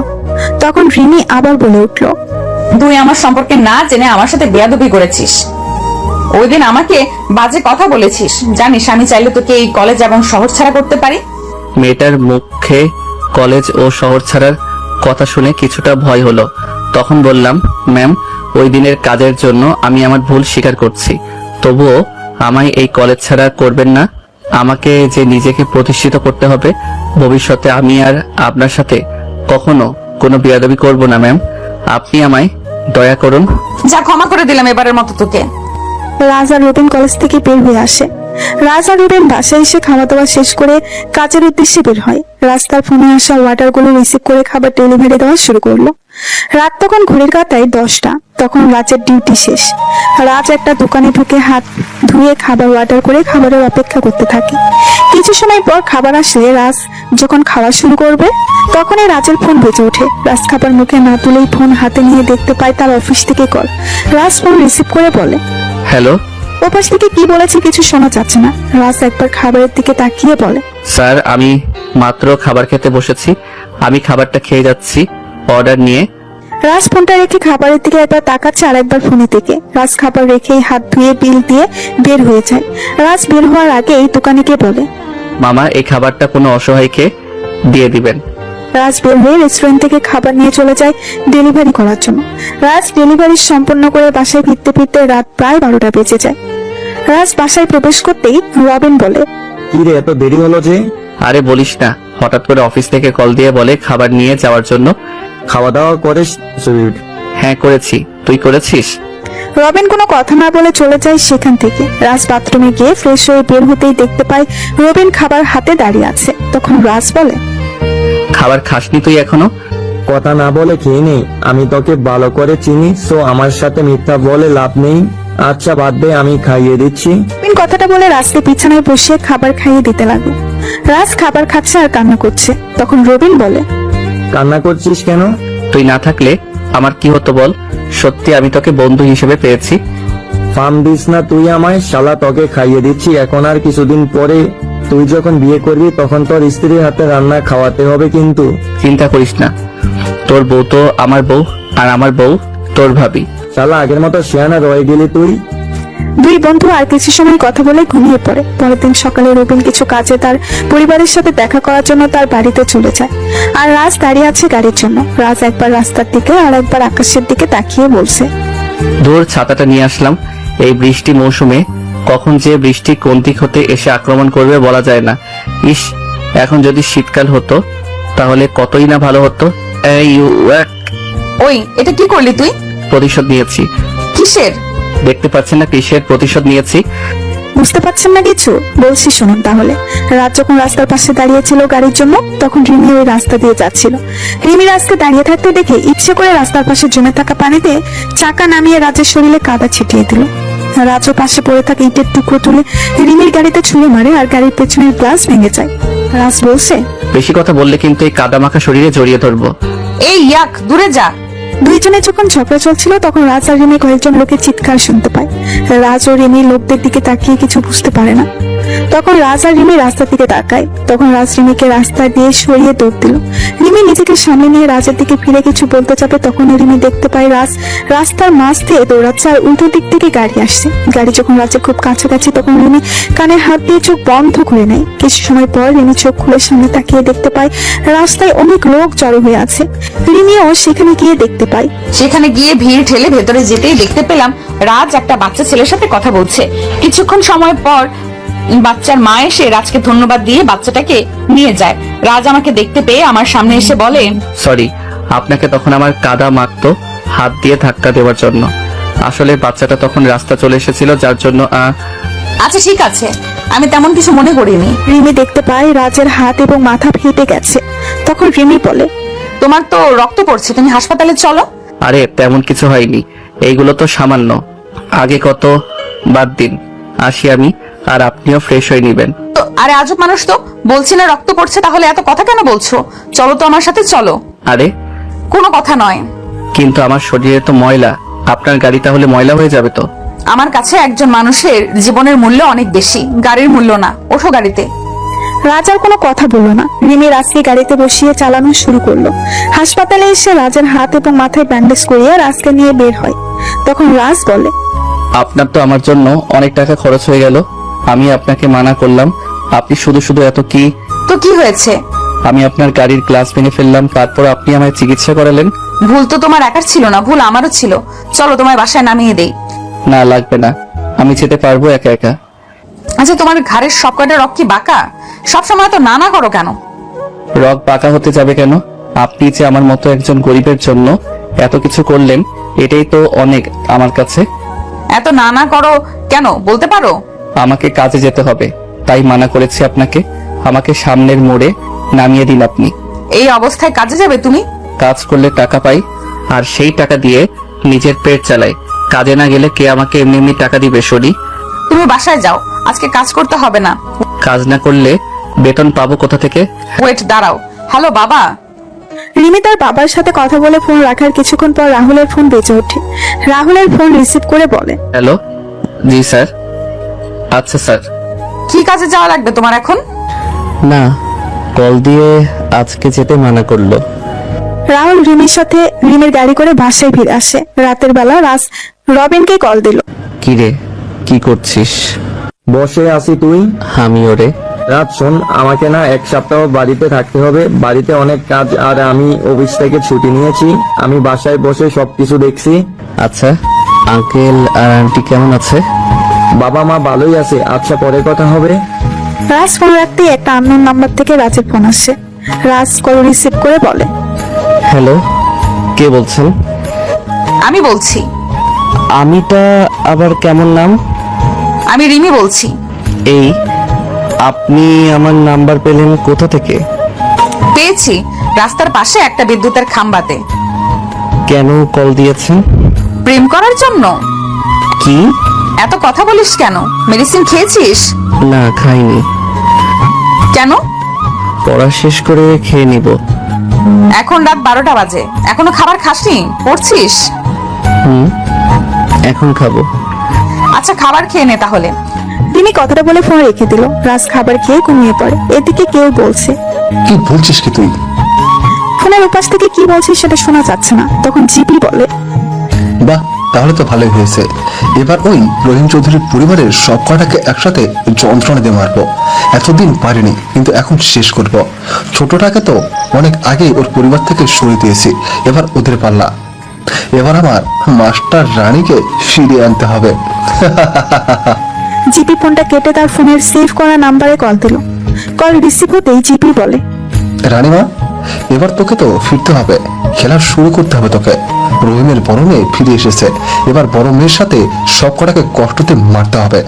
তখন রিমি আবার বলে উঠল, তুই আমার সম্পর্কে না জেনে আমার সাথে বেয়াদবি করেছিস। ওই দিন আমাকে বাজে কথা বলেছিস, জানিস আমি চাইলে তোকে এই কলেজ এবং শহর ছাড়া করতে পারি। মেয়েটার মুখে কলেজ ও শহর ছাড়ার কথা শুনে কিছুটা ভয় হলো। তখন বললাম, ম্যাম ওই দিনের কাজের জন্য আমি আমার ভুল স্বীকার করছি, তবুও আমায় এই কলেজ ছাড়া করবেন না। আমাকে যে নিজেকে প্রতিষ্ঠিত করতে হবে, ভবিষ্যতে আমি আর আপনার সাথে কখনো কোনো বেয়াদবি করব না ম্যাম, আপনি আমায় দয়া করুন। যা, ক্ষমা করে দিলাম এবারের মতো তোকে। রাজ আর রবিন কলেজ থেকে বের হয়ে আসে। রাজ আর রবিন বাসায় এসে খাওয়া দাওয়া শেষ করে কাজের উদ্দেশ্যে বের হয়। রাস্তার ফোনে আসা ওয়াটারগুলো রিসিভ করে খাবার ডেলিভারি দেওয়া শুরু করলো। রাত তখন ঘড়ির কাঁটায় 10টা। তখন রাজের ডিউটি শেষ। রাজ একটা দোকানে ঢুকে হাত ধুয়ে খাবার অর্ডার করে খাবারের অপেক্ষা করতে থাকে। কিছু সময় পর খাবার আসলে রাজ যখন খাওয়া শুরু করবে, তখনই রাজের ফোন বেজে ওঠে। রাজ খাবার মুখে না তুলেই ফোন হাতে নিয়ে দেখতে পায় তার অফিস থেকে কল। রাজ ফোন রিসিভ করে বলে, হ্যালো, ওপাশ থেকে কি বলেছে কিছু শোনা যাচ্ছে না। রাজ একবার খাবারের দিকে তাকিয়ে বলে, স্যার আমি মাত্র খাবার খেতে বসেছি, আমি খাবারটা খেয়ে যাচ্ছি অর্ডার নিয়ে। রাজ ফোনটা রেখে খাবারের দিকে একবার তাকাচ্ছে আর একবার ফোনের দিকে। রাজ খাবার রেখে হাত ধুয়ে বিল দিয়ে বের হয়ে যায়। রাজ বের হওয়ার আগেই দোকানে গিয়ে বলে, মামা এই খাবারটা কোনো অসহায়কে দিয়ে দিবেন। রাজ বের হয়ে রেস্টুরেন্ট থেকে খাবার নিয়ে চলে যায় ডেলিভারি করার জন্য। রাজ ডেলিভারি সম্পন্ন করে বাসায় ফিরতে ফিরতে রাত প্রায় 12টা বেজে যায়। রাজ বাসায় প্রবেশ করতেই রবিন বলে, কি রে এত দেরি হলো যে? আরে বলিস না, হঠাৎ করে অফিস থেকে কল দিয়ে বলে খাবার নিয়ে যাওয়ার জন্য। খাওয়া দাওয়া করিস সুইট? হ্যাঁ করেছি, তুই করেছিস? রবিন কোনো কথা না বলে চলে যায় সেখান থেকে। রাজ বাথরুমে গিয়ে ফ্রেশ হয়ে বের হতেই দেখতে পায় রবিন খাবার হাতে দাঁড়িয়ে আছে। তখন রাজ বলে, খাবার খাসনি তুই এখনো? কথা না বলে খেয়ে নেই, আমি তোকে ভালো করে চিনি, সো আমার সাথে মিথ্যা বলে লাভ নেই। আচ্ছা বাদ দে, আমি খাইয়ে দিচ্ছি। রবিন কথাটা বলে রাজকে বিছানায় বসিয়ে খাবার খাইয়ে দিতে লাগলো। রাজ খাবার খাচ্ছে আর কান্না করছে। তখন রবিন বলে, কান্না করছিস কেন? তুই না থাকলে আমার কি হতো বল? সত্যি আমি তোকে বন্ধু হিসেবে পেয়েছি। ফার্ম দিস না তুই আমায়, শালা তোকে খাইয়ে দিচ্ছি। এখন আর কিছুদিন পরে তুই যখন বিয়ে করবি তখন তোর স্ত্রীর হাতে রান্না খাওয়াতে হবে কিন্তু। চিন্তা করিস না, তোর বউ তো আমার বউ আর আমার বউ তোর ভাবি। শালা আগের মতো শিয়ানা রয়ে গেলি তুই। দুই বন্ধু আর কিছু সময় কথা বলে ঘুমিয়ে পড়ে। পরের দিন সকালে রবিন কিছু কাজে তার পরিবারের সাথে দেখা করার জন্য তার বাড়িতে চলে যায়। আর রাজ দাঁড়িয়ে আছে গাড়ির জন্য। রাজ একবার রাস্তার দিকে আর একবার আকাশের দিকে তাকিয়ে বলছে, দূর ছাতাটা নিয়ে আসলাম। এই বৃষ্টি মৌসুমে কখন যে বৃষ্টি কোন দিক হতে এসে আক্রমণ করবে বলা যায় না। ইস, এখন যদি শীতকাল হতো তাহলে কতই না ভালো হতো। ওই এটা কি করলি তুই? প্রতিশোধ নিয়েছি। কিসের? দেখতে পাচ্ছেন না কিসের প্রতিশোধ নিয়েছি? বুঝতে পারছেন না কিছু? বলছি শুনুন তাহলে। রাজ যখন রাস্তার পাশে দাঁড়িয়েছিল গাড়ির জন্য, তখন রিমি ওই রাস্তা দিয়ে যাচ্ছিল। রিমি রাজকে দাঁড়িয়ে থাকতে দেখে ইচ্ছে করে রাস্তার পাশে জমে থাকা পানিতে চাকা নামিয়ে রাজের শরীরে কাদা ছিটিয়ে দিল। রাজও পাশে পড়ে থাকা ইটের টুকরো তুলে রিমির গাড়িতে ছুঁড়ে মারে আর গাড়ির পেছনের গ্লাস ভেঙে যায়। রাজ বলছে, বেশি কথা বললে কিন্তু এই কাদা মাখা শরীরে জড়িয়ে ধরবো। এই ইয়াক, দূরে যা। দুইজনে যখন ঝগড়া চলছিল তখন রাজ আর রিমি কয়েকজন লোকের চিৎকার শুনতে পায়। রাজ ও রিমি লোকদের দিকে তাকিয়ে কিছু বুঝতে পারে না। তখন রাজ আর রিমি রাস্তার দিকে তাকায়। তখন রাজ রিমিকে রাস্তা দিয়ে সরিয়ে দৌড় দিল। রিমি নিজেকে সামনে নিয়ে রাজের দিকে ফিরে কিছু বলতে যাবে, তখন রিমি দেখতে পায় রাজ রাস্তার মাঝ দিয়ে দৌড়াচ্ছে আর উল্টো দিক থেকে গাড়ি আসছে। গাড়ি যখন রাজের খুব কাছাকাছি তখন রিমি কানে হাত দিয়ে চোখ বন্ধ করে নেয়। কিছু সময় পর রিমি চোখ খুলে সামনে তাকিয়ে দেখতে পায় রাস্তায় অনেক লোক জড়ো হয়ে আছে। রিমিও সেখানে গিয়ে দেখতে পায়। সেখানে গিয়ে ভিড় ঠেলে ভেতরে যেতেই দেখতে পেলাম রাজ একটা বাচ্চা ছেলের সাথে কথা বলছে। কিছুক্ষণ সময় পর বাচ্চার মা এসে রাজকে ধন্যবাদ দিয়ে বাচ্চাটাকে নিয়ে যায়। রাজ আমাকে দেখতে পেয়ে আমার সামনে এসে বলে, সরি, আপনাকে তখন আমার কাদা মাখতো হাত দিয়ে ধাক্কা দেওয়ার জন্য। আসলে বাচ্চাটা তখন রাস্তা চলে এসেছিল, যার জন্য আচ্ছা ঠিক আছে, আমি তেমন কিছু মনে করিনি। রিমি দেখতে পায় রাজের হাত এবং মাথা ফেটে গেছে। তখন রিমি বলে, তোমার তো রক্ত পড়ছে, তুমি হাসপাতালে চলো। আরে তেমন কিছু হয়নি, এইগুলো তো সামান্য। আগে কত, বাদ দিন, আসি আমি, আর আপনিও ফ্রেশ হয়ে নিবেন। তো আরে আজব মানুষ তো, বলছি না রক্ত পড়ছে, তাহলে এত কথা কেন বলছো? চলো তো আমার সাথে, চলো। আরে কোনো কথা নয়। কিন্তু আমার শরীরে তো ময়লা, আপনার গাড়ি তাহলে ময়লা হয়ে যাবে তো। আমার কাছে একজন মানুষের জীবনের মূল্য অনেক বেশি, গাড়ির মূল্য না। ওঠো গাড়িতে। রাজ আর কোনো কথা বলল না। রিমি রাজকে গাড়িতে বসিয়ে চালানো শুরু করলো। হাসপাতালে এসে রাজের হাত এবং মাথায় ব্যান্ডেজ করিয়ে রাজকে নিয়ে বের হয়। তখন রাজ বলে, আপনার তো আমার জন্য অনেক টাকা খরচ হয়ে গেল, আমি আপনাকে মানা করলাম, আপনি শুধু শুধু এত কি? তো কি হয়েছে? আমি আপনার গাড়ির গ্লাস ভেঙে ফেললাম, তারপর আপনি আমায় চিকিৎসা করালেন। ভুল তো তোমার একার ছিল না, ভুল আমারও ছিল। চলো তোমার বাসায় নামিয়ে দেই। না লাগবে না, আমি যেতে পারবো একা একা। আচ্ছা তোমার ঘাড়ের সব কয়টা রক কি বাঁকা? সবসময় তো না করো কেন? রক বাঁকা হতে যাবে কেন? আপনি যে আমার মতো একজন গরিবের জন্য এত কিছু করলেন, এটাই তো অনেক আমার কাছে। এত না করো কেন বলতে পারো? আমাকে কাজে যেতে হবে, তাই মানা করেছি আপনাকে। আমাকে সামনের মোড়ে নামিয়ে দিন আপনি। এই অবস্থায় কাজে যাবে তুমি? কাজ করলে টাকা পাই, আর সেই টাকা দিয়ে নিজের পেট চালাই। কাজে না গেলে কে আমাকে এমনি এমনি টাকা দিবে শনি? তুমি বাসায় যাও, আজকে কাজ করতে হবে না। কাজ না করলে বেতন পাবো কোথা থেকে? ওয়েট, দাঁড়াও। হ্যালো বাবা। রিমি তার বাবার সাথে কথা বলে ফোন রাখার কিছুক্ষণ পর রাহুলের ফোন বেজে ওঠে। রাহুলের ফোন রিসিভ করে বলে, হ্যালো, জি স্যার। আচ্ছা স্যার। কি কাজে যাওয়া লাগবে তোমার এখন? না, কল দিয়ে আজকে যেতে মানা করলো। রাহুল রিমির সাথে রিমির গাড়ি করে বাসায় ফিরে আসে। রাতের বেলা রাজ রবিনকে কল দিল। কি রে, কি করছিস? বসে আছি, তুই? আমি ওরে। রাত শোন, আমাকে না 1 সপ্তাহ বাড়িতে থাকতে হবে। বাড়িতে অনেক কাজ, আর আমি অফিস থেকে ছুটি নিয়েছি। আমি বাসায় বসে সবকিছু দেখছি। আচ্ছা, আঙ্কেল আর আন্টি কেমন আছে? বাবা মা ভালোই আছে। আচ্ছা, পরে কথা হবে। রাজ ফোন রাখতেই একটা আননোন নাম্বার থেকে রাজের ফোন আসে। রাজ কল রিসিভ করে বলে, হ্যালো, কে বলছেন? আমি বলছি। আমিটা আবার কেমন নাম? আমি রিমি বলছি। এই, আপনি আমার নাম্বার পেলেন কোথা থেকে? পেয়েছি রাস্তার পাশে একটা বিদ্যুতের খাম্বাতে। কেন কল দিয়েছেন? প্রেম করার জন্য। কি? এত কথা বলিস কেন? মেডিসিন খেয়েছিস? না, খাইনি। কেন? পড়া শেষ করে খেয়ে নিব। এখন রাত 12টা বাজে, এখনো খাবার খাসনি? পড়ছিস? এখন খাবো। আচ্ছা, খাবার খেয়ে নে তাহলে। রিমি কথাটা বলে ফোন রেখে দিল। রাজ খাবার খেয়ে ঘুমিয়ে পড়ে। এদিকে কেউ বলছে, কি বলছিস কি তুই? ফোনের উপাস থেকে কি বলছিস সেটা শোনা যাচ্ছে না। তখন জিপি বলে, বাহ, তাহলে তো ভালোই হয়েছে। এবার ওই রহিম চৌধুরীর পরিবারের সব কটাকে একসাথে যন্ত্রণা দিয়ে মারবো। এতদিন পারিনি, কিন্তু এখন শেষ করব। ছোটটাকে তো অনেক আগেই ওর পরিবার থেকে সরিয়ে দিয়েছি, এবার ওদের পাল্লা। এবার আমার মাস্টার রানীকে ফিরিয়ে আনতে হবে। জিপি ফোনটা কেটে তার ফোনের সেভ করা নাম্বারে কল দিল। কল রিসিভ হতেই জিপি বলে, রানীমা, এবার তোকে তো ফিরতে হবে, খেলা শুরু করতে হবে তোকে। রহিমের বড় মেয়ে ফিরে এসেছে, এবার বড় মেয়ের সাথে সব কটাকে কষ্টতে মারতে হবে।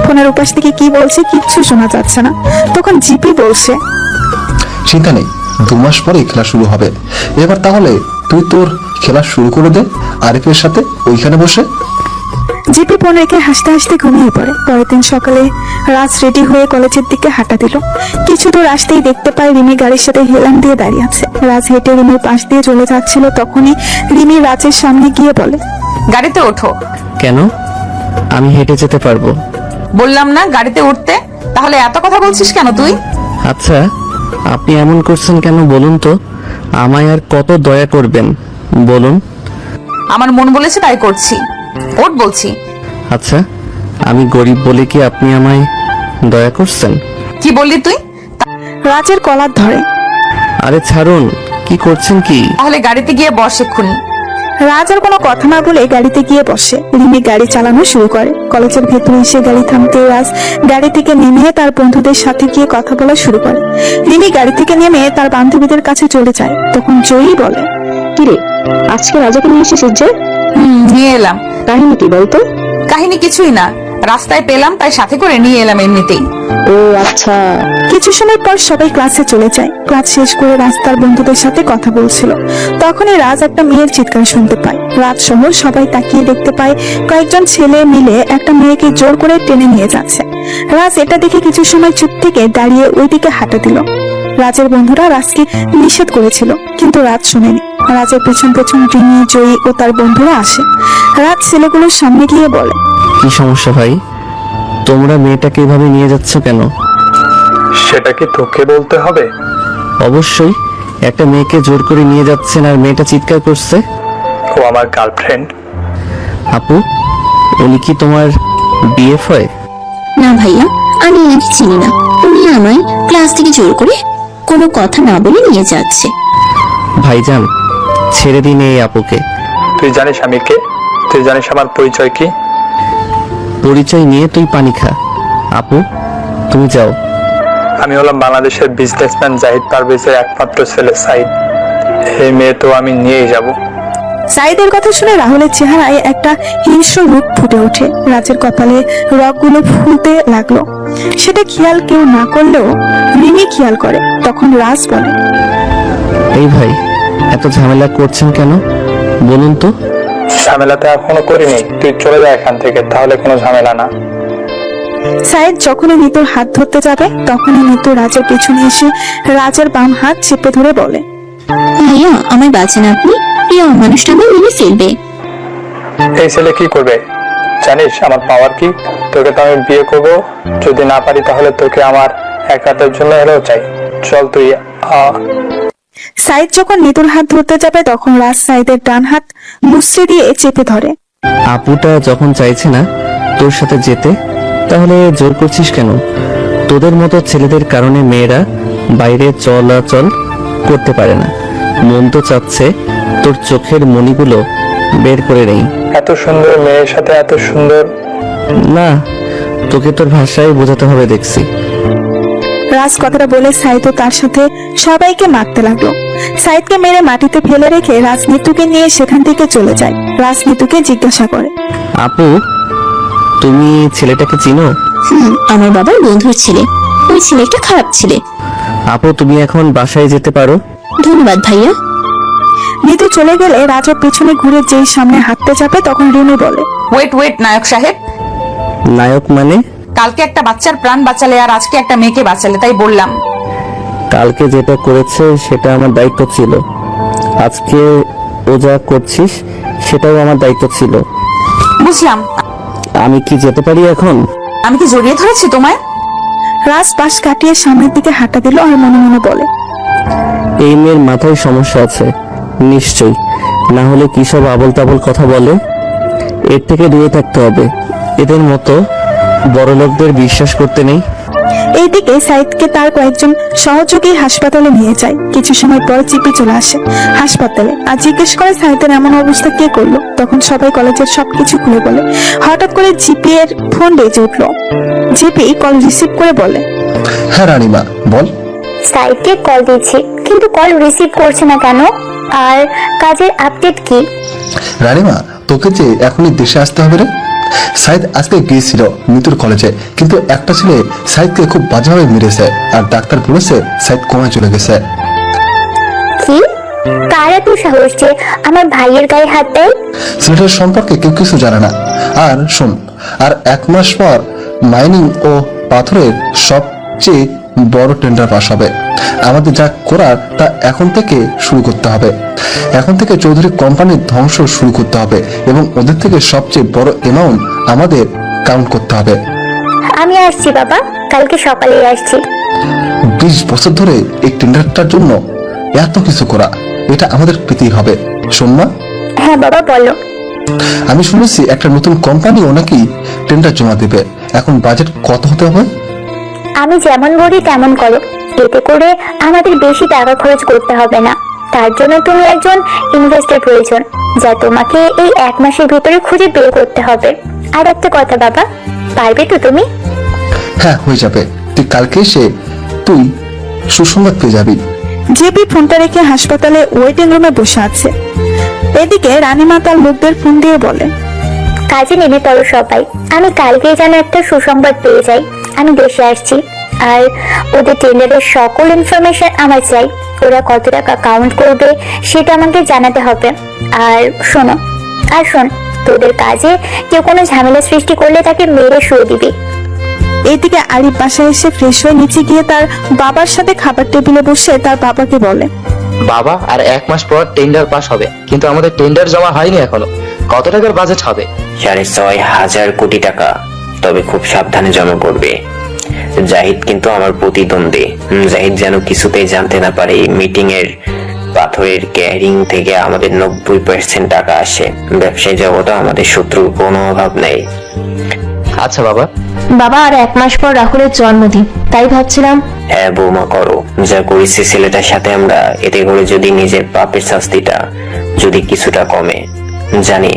ফোনের উপাস থেকে কি বলছে কিচ্ছু শোনা যাচ্ছে না। তখন জিপি বলছে, চিন্তা নেই, 2 মাস পরে খেলা শুরু হবে। এবার তাহলে তুই তোর খেলা শুরু করে দে আরিফের সাথে ওইখানে বসে। জিপি ফোন রেখে হাসতে হাসতে ঘুমিয়ে পড়ে। পরের দিন সকালে রাজ রেডি হয়ে কলেজের দিকে হাঁটা দিল। কিছু দূর আসতেই দেখতে পায় রিমি গাড়ির সাথে হেলান দিয়ে দাঁড়িয়ে আছে। রাজ হেঁটে রিমির পাশ দিয়ে চলে যাচ্ছিল। তখনই রিমি রাজের সামনে গিয়ে বলে, গাড়িতে ওঠো। কেন? আমি হেঁটে যেতে পারবো। বললাম না গাড়িতে উঠতে? তাহলে এত কথা বলছিস কেন তুই? আচ্ছা, আপনি এমন করছেন কেন বলুন তো? আমায় আর কত দয়া করবেন বলুন। আমার মন বলেছে তাই করছি। ওঠ বলছি। আচ্ছা, আমি গরিব বলে কি আপনি আমায় দয়া করছেন? কি বললি তুই? রাজের কলার ধরে। আরে ছাড়ুন, কি করছেন কি? তাহলে গাড়িতে গিয়ে বস এক্ষুনি। রাজ আর কোনো কথা না বলে গাড়িতে গিয়ে বসে। রিমি গাড়ি চালানো শুরু করে। কলেজের ভেতরে এসে গাড়ি থামতে রাজ গাড়ি থেকে নেমে তার বন্ধুদের সাথে গিয়ে কথা বলা শুরু করে। রিমি গাড়ি থেকে নেমে তার বান্ধবীদের কাছে চলে যায়। তখন জয়ী বলে, কিরে, আজকে রাজাকে নিয়ে এসেছিস যে? নিয়ে এলাম। কাহিনী কি বলতো? কাহিনী কিছুই না, রাস্তায় পেলাম তাই সাথে করে নিয়ে এলাম এমনিতেই। ও আচ্ছা। কিছু সময় পর সবাই ক্লাসে চলে যায়। ক্লাস শেষ করে রাজ তার বন্ধুদের সাথে কথা বলছিল। তখনই রাজ একটা মেয়ের চিৎকার শুনতে পায়। রাজ সহ সবাই তাকিয়ে দেখতে পায় কয়েকজন ছেলে মিলে একটা মেয়েকে জোর করে টেনে নিয়ে যাচ্ছে। রাজ এটা দেখে কিছু সময় চুপ থেকে দাঁড়িয়ে ওইদিকে হাঁটা দিল। রাজের বন্ধুরা রাজকে নিষেধ করেছিল, কিন্তু রাজ শুনেনি। রাজের পেছন পেছন রিমি, জয়ী ও তার বন্ধুরা আসে। রাজ ছেলেগুলোর সামনে গিয়ে বলে, কি সমস্যা ভাই? তোমরা মেয়েটাকে এভাবে নিয়ে যাচ্ছ কেন? সেটা কি তোকে বলতে হবে? অবশ্যই, একটা মেয়েকে জোর করে নিয়ে যাচ্ছেন আর মেয়েটা চিৎকার করছে। ও আমার গার্লফ্রেন্ড। আপু, উনি কি তোমার বিএফ হয়? না ভাইয়া, আমি এনাকে চিনি না। উনি আমায় ক্লাস থেকে জোর করে কোনো কথা না বলে নিয়ে যাচ্ছে। ভাইজান, ছেড়ে দিন এই আপুকে। তুই জানিস আমি কে? তুই জানিস আমার পরিচয় কি? পরিচয় নিয়ে তুই পানি খা। আপু, তুমি যাও। আমি হলাম বাংলাদেশের বিজনেসম্যান জাহিদ পারভেজের একমাত্র ছেলে সাইদ। এই মেয়ে তো আমি নিয়েই যাব। সাইদের কথা শুনে রাহুলের চেহারায় একটা হিংস্র রূপ ফুটে ওঠে। রাজের কপালে রগগুলো ফুলতে লাগলো। সেটা খেয়াল কেউ না করলেও রিমি খেয়াল করে। তখন রাজ বলে, এই ভাই, এত ঝামেলা করছেন কেন বলুন তো? ঝামেলাতে এখনো করিনি, তুই চলে যা এখান থেকে, তাহলে কোনো ঝামেলা না। সাইদ যখনই নিতুর হাত ধরতে যাবে তখনই নিতু রাজের পেছনে এসে রাজের বাম হাত চেপে ধরে বলে, ভাইয়া আমায় বাঁচান আপনি, প্রিয় মানুষটা আমায় মেরে ফেলবে। এই ছেলে কি করবে? জানিস আমার পাওয়ার কি? তোকে তো আমি বিয়ে করবো, যদি না পারি তাহলে তোকে আমার এক রাতের জন্য হলেও চাই। চল তুই সাইদ যখন নিতুর হাত ধরতে যাবে তখন রাজ সাইদের ডান হাত মুচড়ে দিয়ে চেপে ধরে। আপুটা যখন চাইছে না তোর সাথে যেতে, তাহলে জোর করছিস কেন? তোদের মতো ছেলেদের কারণে মেয়েরা বাইরে চলাচল করতে পারে না। মন তো চাচ্ছে তোর চোখের মণিগুলো বের করে নেই। এত সুন্দর মেয়ের সাথে এত সুন্দর। না, তোকে তোর ভাষায় বোঝাতে হবে দেখছি। রাজ কথাটা বলে সাইদও তার সাথে সবাইকে মারতে লাগলো। সাইদকে মেরে মাটিতে ফেলে রেখে রাজ নিতুকে নিয়ে সেখান থেকে চলে যায়। রাজ নিতুকে জিজ্ঞাসা করে, আপু তুমি ছেলেটাকে চিনো? আমার বাবার বন্ধুর ছেলে। ওই ছেলেটা খারাপ ছেলে। আপু তুমি এখন বাসায় যেতে পারো। ধন্যবাদ ভাইয়া। নিতু চলে গেলে রাজও পেছনে ঘুরে যেই সামনে হাঁটতে যাবে তখন রিমি বলে, ওয়েট নায়ক সাহেব, নায়ক মানে? কালকে একটা বাচ্চার প্রাণ বাঁচালে আর আজকে একটা মেয়েকে বাঁচালে, তাই বললাম। কালকে যেটা করেছে সেটা আমার দায়িত্ব ছিল, আজকে ও যা করছিস সেটাও আমার দায়িত্ব ছিল। বুঝলাম। আমি কি যেতে পারি এখন? আমি কি জড়িয়ে ধরেছি তোমায়? রাজ পাশ কাটিয়ে সামনের দিকে হাঁটা দিল আর মনে মনে বলে, এই মেয়ের মাথায় সমস্যা আছে নিশ্চয়ই, না হলে কি সব আবল তাবল কথা বলে। এর থেকে দূরে থাকতে হবে, এদের মতো বড় লোকদের বিশ্বাস করতে নেই। এইদিকে সাইদকে তার কয়েকজন সহযোগী হাসপাতালে নিয়ে যায়। কিছু সময় পর জিপি চলে আসে হাসপাতালে আর জিজ্ঞেস করে সাইদের এমন অবস্থা কে করলো। তখন সবাই কলেজের সবকিছু খুলে বলে। হঠাৎ করে জিপি এর ফোন বেজে উঠলো। জিপি কল রিসিভ করে বলে, হ্যাঁ রানীমা বল। সাইডকে কল দিচ্ছি কিন্তু কল রিসিভ করছে না কেন? আর কাজের আপডেট কি? রানীমা তোকে যে এখনই দেশে আসতে হবে রে। সাইদ আজকে গিয়েছিল মিতুর কলেজে, কিন্তু একটা ছেলে সাইদকে খুব বাজেভাবে মেরেছে আর ডাক্তার বলেছে সাইদ কোমায় চলে গেছে। কি? কার এত সাহস যে আমার ভাইয়ের গায়ে হাত দেয়? ছেলেটার সম্পর্কে কেউ কিছু জানে না। আর শোন, আর 1 মাস পর মাইনিং ও পাথরের সবচেয়ে বড় টেন্ডার পাস হবে। আমাদের যা করার তা এখন থেকে শুরু করতে হবে। এখন থেকে চৌধুরী কোম্পানির ধ্বংস শুরু করতে হবে এবং ওদের থেকে সবচেয়ে বড় অ্যামাউন্ট আমাদের কাউন্ট করতে হবে। আমি আসছি বাবা, কালকে সকালেই আসছি। 20 বছর ধরে এই টেন্ডারটার জন্য এত কিছু করা, এটা আমাদের পেতেই হবে। শোন মা। হ্যাঁ বাবা বলো। আমি শুনেছি একটা নতুন কোম্পানিও নাকি টেন্ডার জমা দেবে। এখন বাজেট কত হতে হবে? আমি যেমন বলি তেমন করো, এতে করে আমাদের বেশি টাকা খরচ করতে হবে না। তার জন্য তুমি একজন ইনভেস্টর প্রয়োজন, যা তোমাকে এই 1 মাসের ভিতরে খুঁজে বের করতে হবে। আর একটা কথা বাবা, পারবে তো তুমি? হ্যাঁ হয়ে যাবে, তুই কালকে এসে তুই সুসংবাদ পেয়ে যাবি। জিপি ফোনটা রেখে হাসপাতালে ওয়েটিং রুমে বসে আছে। এদিকে রানীমা তার লোকদের ফোন দিয়ে বলে, কাজে নেমে পড়ো সবাই, আমি কালকেই যেন একটা সুসংবাদ পেয়ে যাই। আমি দেশে আসছি আর ওদের টেন্ডারের সকল ইনফরমেশন আমার চাই। ওরা কত টাকা কাউন্ট করবে সেটা আমাকে জানাতে হবে। আর শোন, তোদের কাজে কেউ কোনো ঝামেলা সৃষ্টি করলে তাকে মেরে শুয়ে দিবি। এইদিকে আরিফ বাসায় এসে ফ্রেশ হয়ে নিচে গিয়ে তার বাবার সাথে খাবার টেবিলে বসে তার বাবাকে বলে, বাবা আর 1 মাস পর টেন্ডার পাস হবে, কিন্তু আমাদের টেন্ডার জমা হয়নি এখনো। কত টাকার বাজেট হবে? 6.5 কোটি টাকা, তবে খুব সাবধানে জমা করবে। জাহিদ কিন্তু আমার প্রতিদ্বন্দ্বী। জাহিদ যেন কিছুতেই জানতে না পারে এই মিটিং এর পাথরের ক্যারিং থেকে আমাদের 90% টাকা আসে। ব্যবসায়ী জগতে আমাদের শত্রুর কোনো অভাব নেই। আচ্ছা বাবা। বাবা আর 1 মাস পর রাহুলের জন্মদিন, তাই ভাবছিলাম। হ্যাঁ বৌমা করো, যা করেছি ছেলেটার সাথে আমরা, এতে করে যদি নিজের পাপের শাস্তিটা যদি কিছুটা কমে, জানি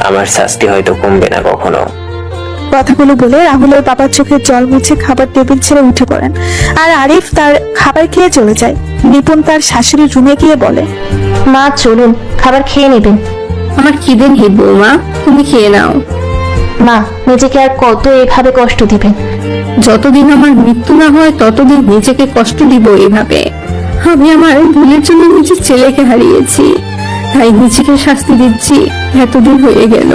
আমার শাস্তি হয়তো কমবে না কখনো। কথাগুলো বলে রাহুলের বাবার চোখের জল মুছে খাবার টেবিল ছেড়ে উঠে পড়েন আর আরিফ তার খাবার খেয়ে চলে যায়। নিপুণ তার শাশুড়ির রুমে গিয়ে বলে, মা চলুন খাবার খেয়ে নেবেন। আমার খিদে নেই বৌমা, তুমি খেয়ে নাও। মা নিজেকে আর কত এভাবে কষ্ট দিবেন? যতদিন আমার মৃত্যু না হয় ততদিন নিজেকে কষ্ট দিব এভাবে। আমি আমার ভুলের জন্য নিজের ছেলেকে হারিয়েছি, তাই নিজেকে শাস্তি দিচ্ছি। এতদিন হয়ে গেল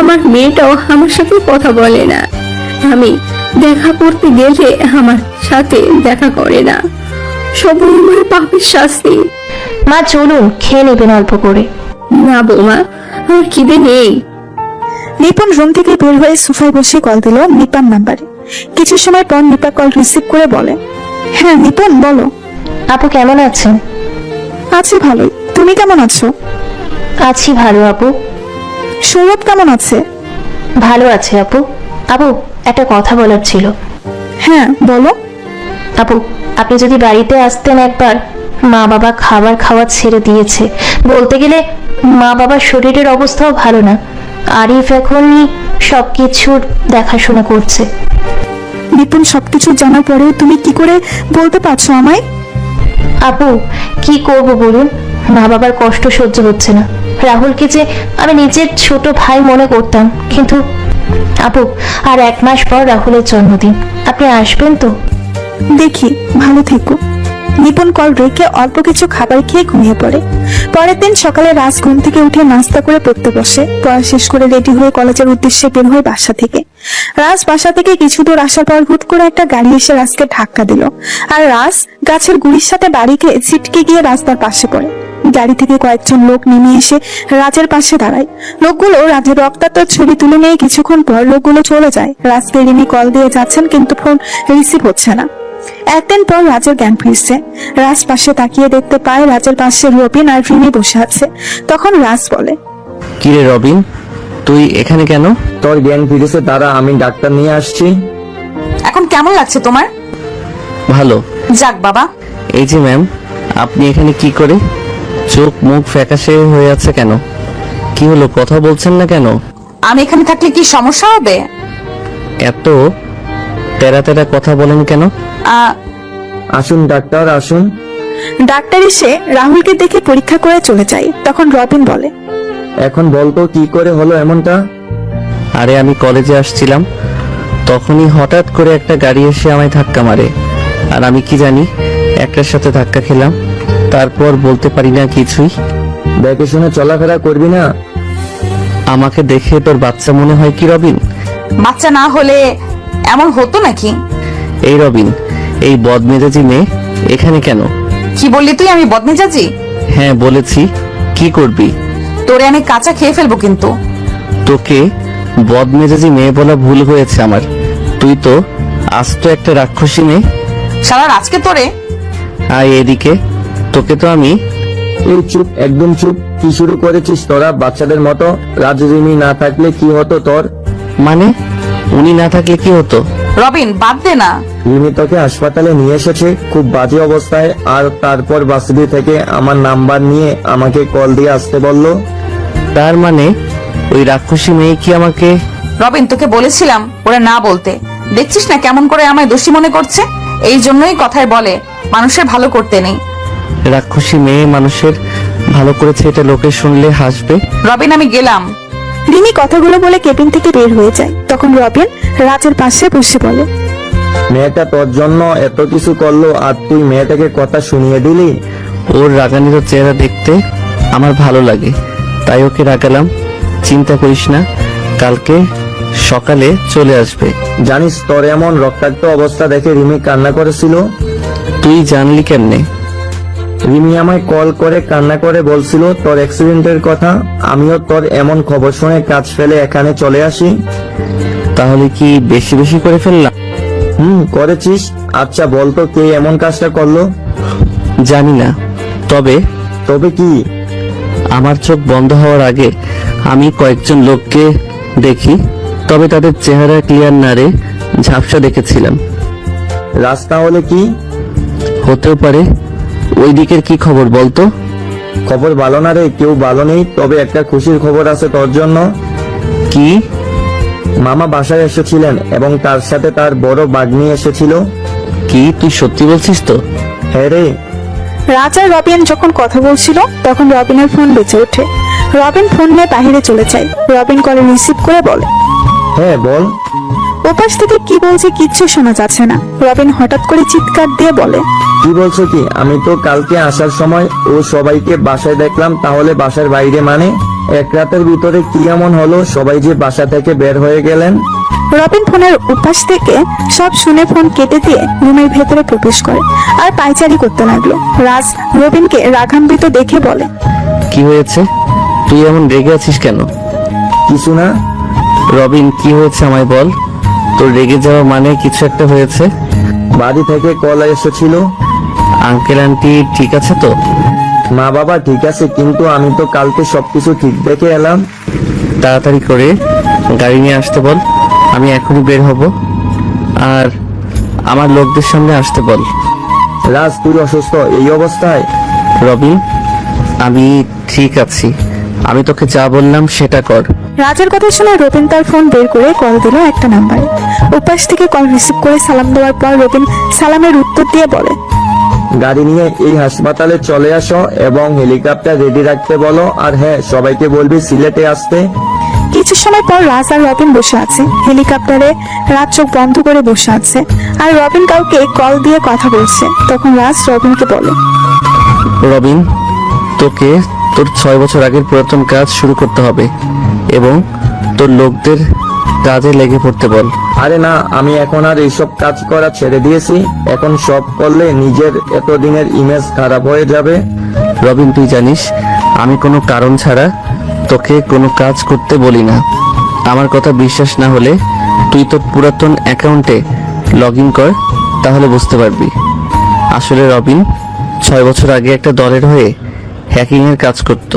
আমার মেয়েটাও আমার সাথে কথা বলে না। আমি দেখা করতে গেলে আমার সাথে দেখা করে না। সবই আমার পাপের শাস্তি। মা চলুন খেয়ে নেবেন অল্প করে। না বৌমা, আমার খিদে নেই। নিপুণ রুম থেকে বের হয়ে সোফায় বসে কল দিল নিপার নাম্বারে। কিছু সময় পর নিপা কল রিসিভ করে বলে, হ্যাঁ নিপুণ বলো। আপু কেমন আছেন? আছি ভালোই, তুমি কেমন আছো? আছি ভালো আপু। সৌরভ কেমন আছে? ভালো আছে আপু। আপু একটা কথা বলার ছিল। হ্যাঁ বলো। আপু আপনি যদি বাড়িতে আসতেন একবার। মা বাবা খাবার খাওয়া ছেড়ে দিয়েছে, বলতে গেলে মা বাবার শরীরের অবস্থাও ভালো না। আরিফ এখনই সবকিছুর দেখাশোনা করছে। নিপুণ সবকিছু জানার পরেও তুমি কি করে বলতে পারছো আমায়? আপু কি করব বলুন, মা বাবার কষ্ট সহ্য হচ্ছে না। রাহুলকে যে আমি নিজের ছোট ভাই মনে করতাম, কিন্তু আপু আর 1 মাস পর রাহুলের জন্মদিন, আপনি আসবেন তো? দেখি, ভালো থেকো। নিপুণ কল রেখে অল্প কিছু খাবার খেয়ে ঘুমিয়ে পড়ে। পরের দিন সকালে রাজ ঘুম থেকে উঠে নাস্তা করে পড়তে বসে। পড়া শেষ করে রেডি হয়ে কলেজের উদ্দেশ্যে বের হয় বাসা থেকে। রাজ বাসা থেকে কিছু দূর আসার পর হুট করে একটা গাড়ি এসে রাজকে ধাক্কা দিল, আর রাজ গাছের গুড়ির সাথে বাড়ি খেয়ে ছিটকে গিয়ে রাস্তার পাশে পড়ে। গাড়ি থেকে কয়েকজন লোক নেমে এসে রাজের পাশে দাঁড়ায়। লোকগুলো রাজের রক্তাক্ত ছবি তুলে নিয়ে কিছুক্ষণ পর লোকগুলো চলে যায়। রাজকে রিমি কল দিয়ে যাচ্ছেন, কিন্তু ফোন রিসিভ হচ্ছে না। একদিন পর রাজের জ্ঞান ফিরছে। রাজ পাশে তাকিয়ে দেখতে পায় রাজের পাশে রবিন আর রিমি বসে আছে। তখন রাজ বলে, কিরে রবিন, তুই এখানে কেন? তোর জ্ঞান ফিরেছে, তারা আমি ডাক্তার নিয়ে আসছি। এখন কেমন লাগছে তোমার? ভালো। যাক বাবা। এই যে ম্যাম, আপনি এখানে কি করে? চোখ মুখ ফ্যাকাশে হয়ে আছে কেন? কি হলো, কথা বলছেন না কেন? আমি এখানে থাকলে কি সমস্যা হবে? এত তেরা তেরা কথা বলেন কেন? আসুন ডাক্তার আসুন। ডাক্তার এসে রাহুলকে দেখে পরীক্ষা করে চলে যায়। তখন রবিন বলে, এখন বলতো কি করে হলো এমনটা? আরে আমি কলেজে আসছিলাম, তখনই হঠাৎ করে একটা গাড়ি এসে আমায় ধাক্কা মারে। আর আমি কি জানি একটার সাথে ধাক্কা খেলাম, তারপর বলতে পারি না কিছুই। দেখে শুনে চলাফেরা করবি না। আমাকে দেখে তোর বাচ্চা মনে হয় কি রবিন? বাচ্চা না হলে এমন হতো নাকি? এই রবিন, এই বদমেজাজি মেয়ে এখানে কেন? কি বললি তুই? আমি বদমেজাজি? হ্যাঁ বলেছি। কি করবি? তোরে আমি কাঁচা খেয়ে ফেলবো কিন্তু। তোকে বদমেজাজি মেয়ে বলা ভুল হয়েছে আমার। তুই তো আস্ত একটা রাক্ষসী মেয়ে। সারা আজকে তোরে। আয় এদিকে, তোকে তো আমি। এই চুপ, একদম চুপ। কি শুরু করেছিস তোরা বাচ্চাদের মতো? রাজরিমি না থাকলে কি হতো তোর? মানে উনি না থাকলে কি হতো? রবিন বাদ দে না। রিমি তোকে হাসপাতালে নিয়ে এসেছে খুব বাজে অবস্থায়, আর তারপর বাসিদি থেকে আমার নাম্বার নিয়ে আমাকে কল দিয়ে আসতে বললো। তার মানে ওই রাক্ষসী মেয়ে কি আমাকে? রবিন তোকে বলেছিলাম ওরা না বলতে। দেখছিস না কেমন করে আমায় দোষী মনে করছে? এই জন্যই কথায় বলে মানুষের ভালো করতে নেই। রাক্ষসী মেয়ে মানুষের ভালো করেছে, এটা লোকে শুনলে হাসবে। রবিন আমি গেলাম। রিমি কথাগুলো বলে কেবিন থেকে বের হয়ে যায়। তখন রবিন রাজের পাশে বসে বলে, মেয়েটা তোর জন্য এত কিছু করলো, আর তুই মেয়েটাকে কথা শুনিয়ে দিলি। ওর রাগানির চেহারা দেখতে আমার ভালো লাগে, তাই ওকে রাগালাম। চিন্তা করিস না, কালকে সকালে চলে আসবে। জানিস তোর এমন রক্তাক্ত অবস্থা দেখে রিমি কান্না করেছিল। তুই জানলি কেমনে? রিমি আমায় কল করে কান্না করে বলছিল তোর অ্যাক্সিডেন্টের কথা। আমিও তোর এমন খবর শুনে কাজ ফেলে এখানে চলে আসি। তাহলে কি বেশি বেশি করে ফেললাম? করেছিস। আচ্ছা বলতো কে এমন কাজটা করলো? জানি না, তবে তবে কি? আমার চোখ বন্ধ হওয়ার আগে আমি কয়েকজন লোককে দেখি, তবে তাদের চেহারা ক্লিয়ার না রে, ঝাপসা দেখেছিলাম। রাস্তা হলে কি হতেও পারে। ওই দিকের কি খবর বলতো? খবর ভালো না রে, কেউ ভালো নেই। তবে একটা খুশির খবর আছে তোর জন্য। কি? মামা বাসায় এসেছিলেন এবং তার সাথে তার বড় বাগ্নি এসেছিল। কি তুই সত্যি বলছিস তো? হ্যাঁ রে। রাজ আর রবিন যখন কথা বলছিল তখন রবিনের ফোন বেজে ওঠে। রবিন ফোন নিয়ে বাহিরে চলে যায়। রবিন কল রিসিভ করে বলে, হ্যাঁ বল। ওপাশ থেকে কি বলছে কিচ্ছু শোনা যাচ্ছে না। রবিন হঠাৎ করে চিৎকার দিয়ে বলে, কি বলছো কি? আমি তো কালকে আসার সময় ও সবাইকে বাসায় দেখলাম। তাহলে বাসার বাইরে মানে? এক রাতের ভিতরে কি এমন হলো সবাই যে বাসা থেকে বের হয়ে গেলেন? রবিন ফোনের উপাস থেকে সব শুনে ফোন কেটে দিয়ে রুমের ভেতরে প্রবেশ করে আর পায়চারি করতে লাগলো। রাজ রবিনকে রাগান্বিত দেখে বলে, কি হয়েছে? তুই এমন রেগে আছিস কেন? কিছু না। রবিন, কি হয়েছে আমায় বল। তোর রেগে যাওয়া মানে কিছু একটা হয়েছে? বাড়ি থেকে কল এসেছিল। আঙ্কেল আন্টি ঠিক আছে তো? মা বাবা ঠিক আছে, কিন্তু আমি তো কালকে সবকিছু ঠিক দেখে এলাম। তাড়াতাড়ি করে গাড়ি নিয়ে আসতে বল, আমি এখনই বের হব। আর আমার লোকদের সামনে আসতে বল। রাজ, তুই অসুস্থ এই অবস্থায়? রবিন, আমি ঠিক আছি, আমি তোকে যা বললাম সেটা কর। রাজের কথা শুনে রবিন তার ফোন বের করে কল দিল একটা নাম্বারে। উপাস থেকে কল রিসিভ করে সালাম দেওয়ার পর রবিন সালামের উত্তর দিয়ে বলে, গাড়ি নিয়ে এই হাসপাতালে চলে আসো এবং হেলিকপ্টার রেডি রাখতে বলো। আর হ্যাঁ, সবাইকে বলবি সিলেটে আসতে। কিছু সময় পর রাজ আর রবিন বসে আছে হেলিকপ্টারে। রাজ চোখ বন্ধ করে বসে আছে আর রবিন কাউকে কল দিয়ে কথা বলছে। তখন রাজ রবিনকে বলে, রবিন, তোকে তোর 6 বছর আগের পুরাতন কাজ শুরু করতে হবে এবং তোর লোকদের কাজে লেগে পড়তে বল। আরে না, আমি এখন আর এইসব কাজ করা ছেড়ে দিয়েছি। এখন সব করলে নিজের এতদিনের ইমেজ খারাপ হয়ে যাবে। রবিন, তুই জানিস আমি কোনো কারণ ছাড়া তোকে কোনো কাজ করতে বলি না। আমার কথা বিশ্বাস না হলে তুই তোর পুরাতন অ্যাকাউন্টে লগ ইন কর, তাহলে বুঝতে পারবি। আসলে রবিন 6 বছর আগে একটা দলের হয়ে হ্যাকিং এর কাজ করত,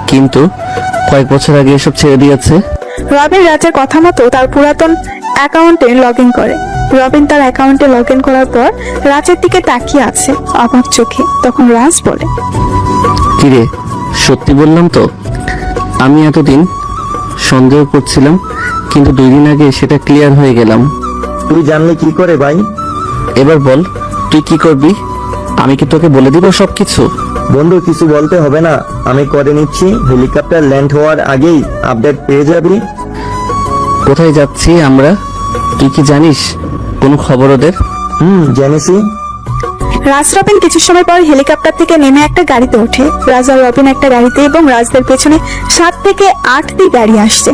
কিন্তু কয়েক বছর আগে এসব ছেড়ে দিয়েছে। রবিন রাজের কথা মতো তার পুরাতন অ্যাকাউন্টে লগ ইন করে। রবিন তার অ্যাকাউন্টে লগ ইন করার পর রাজের দিকে তাকিয়ে আছে অবাক চোখে। তখন রাজ বলে, কিরে, সত্যি বললাম তো? আমি এতদিন সন্দেহ করছিলাম, কিন্তু 2 দিন আগে সেটা ক্লিয়ার হয়ে গেলাম। তুই জানলি কি করে ভাই? এবার বল তুই কি করবি? আমি কি তোকে বলে দিব সবকিছু? বন্ধু, কিছু বলতে হবে না, আমি করে নিচ্ছি। হেলিকপ্টার ল্যান্ড হওয়ার আগেই আপডেট পেয়ে যাবি। কোথায় যাচ্ছি আমরা, তুই কি জানিস কোনো খবর ওদের? জেনেছি। রাজ রবিন কিছু সময় পর হেলিকপ্টার থেকে নেমে একটা গাড়িতে ওঠে। রাজ আর রবিন একটা গাড়িতে এবং রাজদের পেছনে 7 থেকে 8টি গাড়ি আসছে।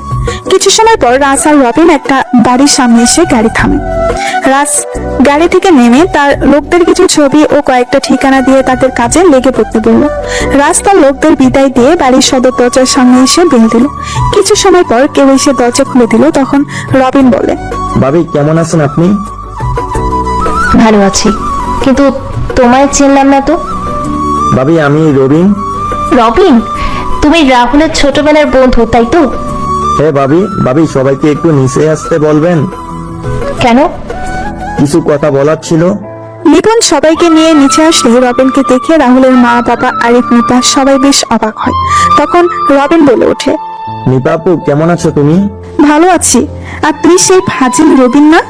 কিছু সময় পর রাজ আর রবিন একটা বাড়ির সামনে এসে গাড়ি থামে। রাজ গাড়ি থেকে নেমে তার লোকদের কিছু ছবি ও কয়েকটা ঠিকানা দিয়ে তাদের কাজে লেগে পড়তে বলল। রাজ তার লোকদের বিদায় দিয়ে বাড়ির সদর দরজার সামনে এসে বেল দিল। কিছু সময় পর কেউ এসে দরজা খুলে দিল। তখন রবিন বলে, ভাবি, কেমন আছেন আপনি? ভালো আছি, কিন্তু তোমায় চিনলাম না তো। ভাবি, আমি রবিন। রবিন, তুমি রাহুলের ছোটবেলার বন্ধু, তাই তো? হ্যাঁ ভাবি। ভাবি, সবাইকে একটু নিচে আসতে বলবেন। কেন? কিছু কথা বলার ছিল। নিপুণ সবাইকে নিয়ে নিচে আসলে রবিনকে দেখে রাহুলের মা বাবা আরিফ নিপা সবাই বেশ অবাক হয়। তখন রবিন বলে ওঠে, নিপা আপু, কেমন আছো তুমি? ভালো আছি। আর তুই সেই ফাজিল রবিন না?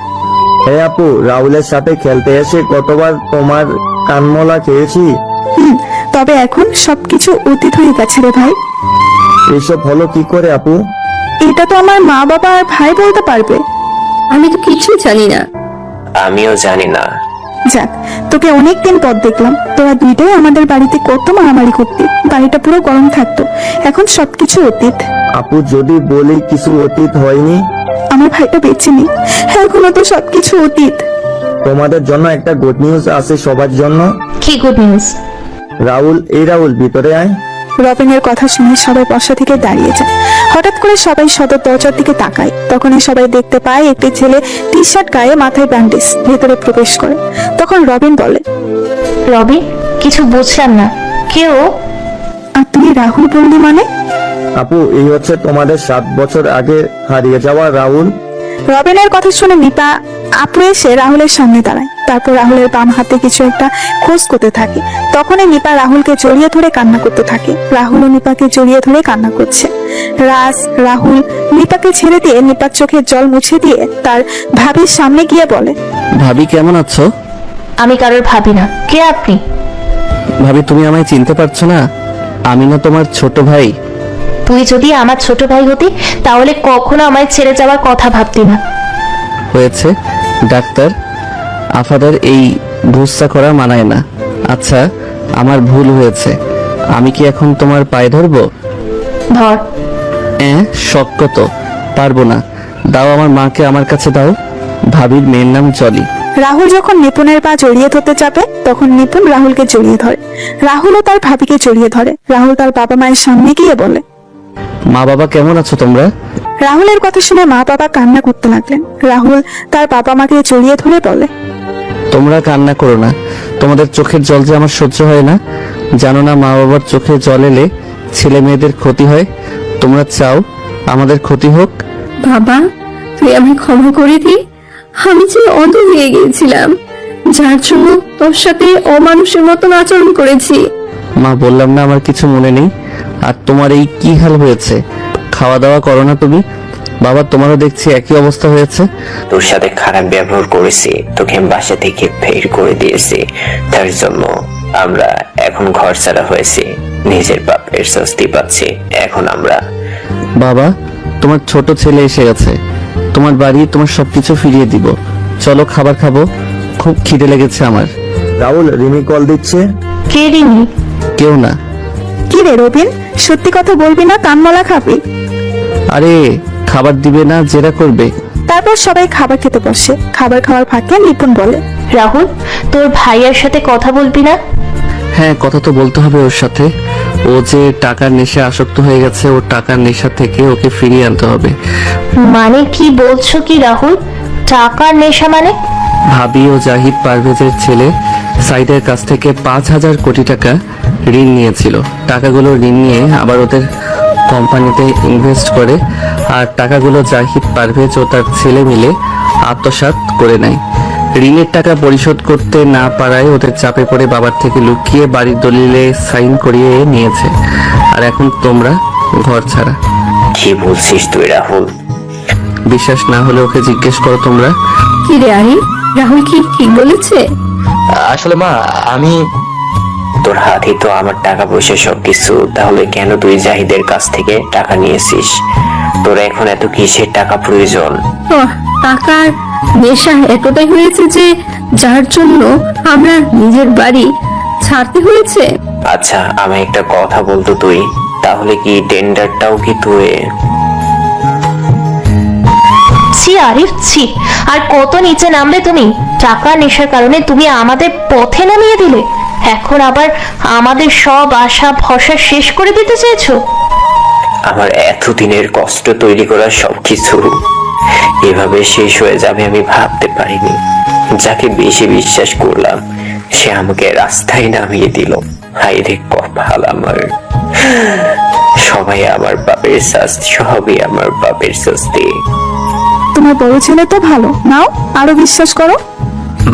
হ্যাঁ আপু, রাহুলের সাথে খেলতে এসে কতবার তোমার কানমলা খেয়েছি। তবে এখন সবকিছু অতীত হয়ে গেছে রে ভাই। এসব হলো কি করে আপু? এটা তো আমার মা বাবা আর ভাই বলতে পারবে। আমি তো কিছুই জানি না। আমিও জানি না। যাক, তোকে অনেকদিন পর দেখলাম। তোরা দুইটাই আমাদের বাড়িতে কত মারামারি করতি, বাড়িটা পুরো গরম থাকতো। এখন সবকিছু অতীত। আপু, যদি বলি কিছু অতীত হয়নি। আমার ভাইটা বেঁচে নেই, এখনো তো সবকিছু অতীত। তোমাদের জন্য একটা গুড নিউজ আছে, সবার জন্য। কি গুড নিউজ? রাহুল, এই রাহুল, ভিতরে আয়। রবিনের কথা শুনে সবাই বসা থেকে দাঁড়িয়ে যায়। হঠাৎ করে সবাই সদর দরজার দিকে তাকায়। তখনই সবাই দেখতে পায় একটি ছেলে টি শার্ট গায়ে, মাথায় ব্যান্ডেজ, ভেতরে প্রবেশ করে। তখন রবিন বলে, রবিন, কিছু বুঝলাম না, কেউ? আর তুই রাহুল বললি মানে? আপু, এই হচ্ছে তোমাদের 7 বছর আগে হারিয়ে যাওয়া রাহুল। রবিনের কথা শুনে নিপা আপু এসে রাহুলের সামনে দাঁড়ায়। তারপর রাহুলের বাম হাতে কিছু একটা খোঁজ করতে থাকে। তখনই নিপা রাহুলকে জড়িয়ে ধরে কান্না করতে থাকে। রাহুলও নিপাকে জড়িয়ে ধরে কান্না করছে। রাহুল নিপাকে ছেড়ে দিয়ে নিপার চোখের জল মুছে দিয়ে তার ভাবির সামনে গিয়ে বলে, ভাবি, কেমন আছো? আমি কারোর ভাবি না। কে আপনি? ভাবি, তুমি আমায় চিনতে পারছো না? আমি না তোমার ছোট ভাই। তুই যদি আমার ছোট ভাই হতি তাহলে কখনো আমায় ছেড়ে যাওয়ার কথা ভাবতি না। হয়েছে, ডাক্তার আফাদের এই ভুসা করা মানায় না। আচ্ছা, আমার ভুল হয়েছে। আমি কি এখন তোমার পায়ে ধরবো? ধর। শখ কত, পারবো না। দাও, আমার মাকে আমার কাছে দাও। ভাবির মেয়ের নাম জলি। রাহুল যখন নিপুণের পা জড়িয়ে ধরতে যাবে তখন নিপুণ রাহুলকে জড়িয়ে ধরে। রাহুলও তার ভাবিকে জড়িয়ে ধরে। রাহুল তার বাবা মায়ের সামনে গিয়ে বলে, মা বাবা কেমন আছো তোমরা? রাহুলের কথা শুনে মা বাবা কান্না করতে লাগলেন। রাহুল তার বাবা মাকে জড়িয়ে ধরে বলে, তোমরা কান্না করো না, তোমাদের চোখের জল যে আমার সহ্য হয় না। জানো না মা বাবার চোখে জল এলে ছেলে মেয়েদের ক্ষতি হয়? তোমরা চাও আমাদের ক্ষতি হোক? বাবা, তুই আমি ক্ষমা করে দি। আমি যে অন্ধ হয়ে গিয়েছিলাম, যার জন্য তোর সাথে অমানুষের মতন আচরণ করেছি। মা, বললাম না আমার কিছু মনে নেই। আর তোমার এই কি হাল হয়েছে? খাওয়া দাওয়া করো না তুমি? বাবা, তোমারও দেখছি একই অবস্থা হয়েছে। তোর সাথে খারাপ ব্যবহার করেছি, তোকে বাসা থেকে বের করে দিয়েছি, তার জন্য আমরা এখন ঘর ছাড়া হয়েছি, নিজের পাপের শাস্তি পাচ্ছি। এখন আমরা বাবা, তোমার ছোট ছেলে এসে গেছে, তোমার বাড়ি তোমার সবকিছু ফিরিয়ে দিব। চলো খাবার খাবো, খুব খিদে লেগেছে আমার। রাহুল, রিমি কল দিচ্ছে। কে রিমি? কেউ না। কি রে রবিন, সত্যি কথা বলবি না কানমলা খাবি? আরে খাবার দিবে না, জেরা করবে। তারপর সবাই খাবার খেতে বসে। খাবার খাওয়ার ফাঁকে নিপুণ বলে, রাহুল, তোর ভাইয়ার সাথে কথা বলবি না? হ্যাঁ, কথা তো বলতে হবে ওর সাথে। ও যে টাকার নেশা আসক্ত হয়ে গেছে, ও টাকার নেশা থেকে ওকে ফিরিয়ে আনতে হবে। মানে কি বলছো কি রাহুল? টাকার নেশা মানে? ভাবি ও জাহিদ পারভেজের ছেলে সাইদের কাছ থেকে 5,000 কোটি টাকা ঋণ নিয়েছিল। টাকাগুলো ঋণ নিয়ে আবার ওদের কোম্পানিতে ইনভেস্ট করে, আর টাকাগুলো জাহিদ পারভেজ ও তার ছেলে মিলে আত্মসাৎ করে নেয়। ঋণের টাকা পরিশোধ করতে না পারায় ওদের চাপে পড়ে বাবার থেকে লুকিয়ে বাড়ির দলিলে সাইন করিয়ে নিয়েছে। আর এখন তোমরা ঘর ছাড়া। কি বলছিস তুই রাহুল? বিশ্বাস না হলে ওকে জিজ্ঞেস করো তোমরা। কি রে আরি, রাহুল কি ঠিক বলেছে? আসলে মা, আমি তোর হাতে তো আমার টাকা পয়সা সবকিছু, তাহলে কেন তুই জাহিদের কাছ থেকে টাকা নিয়েছিস? তোর এখন এত কিসের টাকা প্রয়োজন? টাকার নেশা এতটাই হয়েছে যে যার জন্য আমরা নিজের বাড়ি ছাড়তে হয়েছে। আচ্ছা, আমি একটা কথা বলতো, তুই তাহলে কি টেন্ডারটাও কি তুই? ছি আরিফ, ছি। আর কত নিচে নামলে তুমি? টাকা নেশার কারণে তুমি আমাদের পথে নামিয়ে দিলে, এখন আবার আমাদের সব আশা ভরসা শেষ করে দিতে চাইছো? আমার এতদিনের কষ্ট তৈরি করা সবকিছু এভাবে শেষ হয়ে যাবে আমি ভাবতে পারিনি। যাকে বেশি বিশ্বাস করলাম সে আমাকে রাস্তায় নামিয়ে দিল। হায় রে কপাল আমার, সবাই আমার পাপের শাস্তি, সবই আমার পাপের শাস্তি। তোমার বড় ছেলে তো ভালো, নাও আরো বিশ্বাস করো।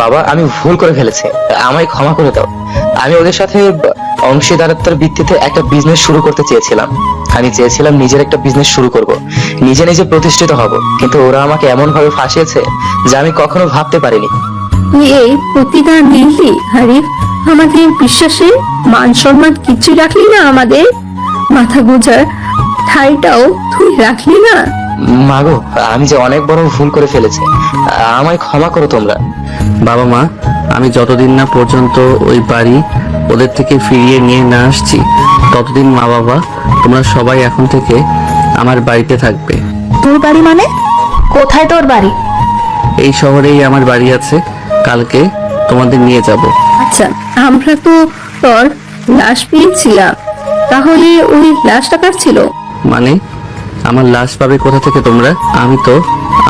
বাবা, আমি ভুল করে ফেলেছি, আমায় ক্ষমা করে দাও। আমি ওদের সাথে অংশীদারত্বের ভিত্তিতে একটা বিজনেস শুরু করতে চেয়েছিলাম। আমি চেয়েছিলাম নিজের একটা বিজনেস শুরু করব, নিজে নিজে প্রতিষ্ঠিত হব, কিন্তু ওরা আমাকে এমন ভাবে ফাঁসিয়েছে যা আমি কখনো ভাবতে পারিনি। তুই এই প্রতিদান দিলি আরিফ, আমাদের বিশ্বাসে মান সম্মান কিছু রাখলি না, আমাদের মাথা গোজার ঠাইটাও তুই রাখলি না। মাগো, আমি যে অনেক বড় ভুল করে ফেলেছি, আমায় ক্ষমা করো তোমরা। বাবা মা, আমি যতদিন না পর্যন্ত ওই বাড়ি ওদের থেকে ফিরিয়ে নিয়ে না আসছি, ততদিন মা বাবা তোমরা সবাই এখন থেকে আমার বাড়িতে থাকবে। তোর বাড়ি মানে? কোথায় তোর বাড়ি? এই শহরেই আমার বাড়ি আছে, কালকে তোমাদের নিয়ে যাব। আচ্ছা, আমরা তো তোর লাশ পেয়েছিলাম, তাহলে ওই লাশটা কার ছিল? মানে আমার লাশ পাবে কোথা থেকে তোমরা? আমি তো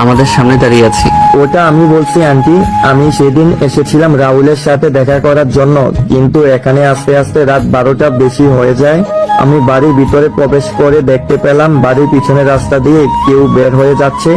আমাদের সামনে দাঁড়িয়ে আছি। ওটা আমি বলছি আন্টি, আমি সেদিন এসেছিলাম রাহুলের সাথে দেখা করার জন্য, কিন্তু এখানে আস্তে আস্তে রাত 12টা বেশি হয়ে যায়। আমি বাড়ির ভিতরে প্রবেশ করে দেখতে পেলাম বাড়ির পিছনের রাস্তা দিয়ে কেউ বের হয়ে যাচ্ছে।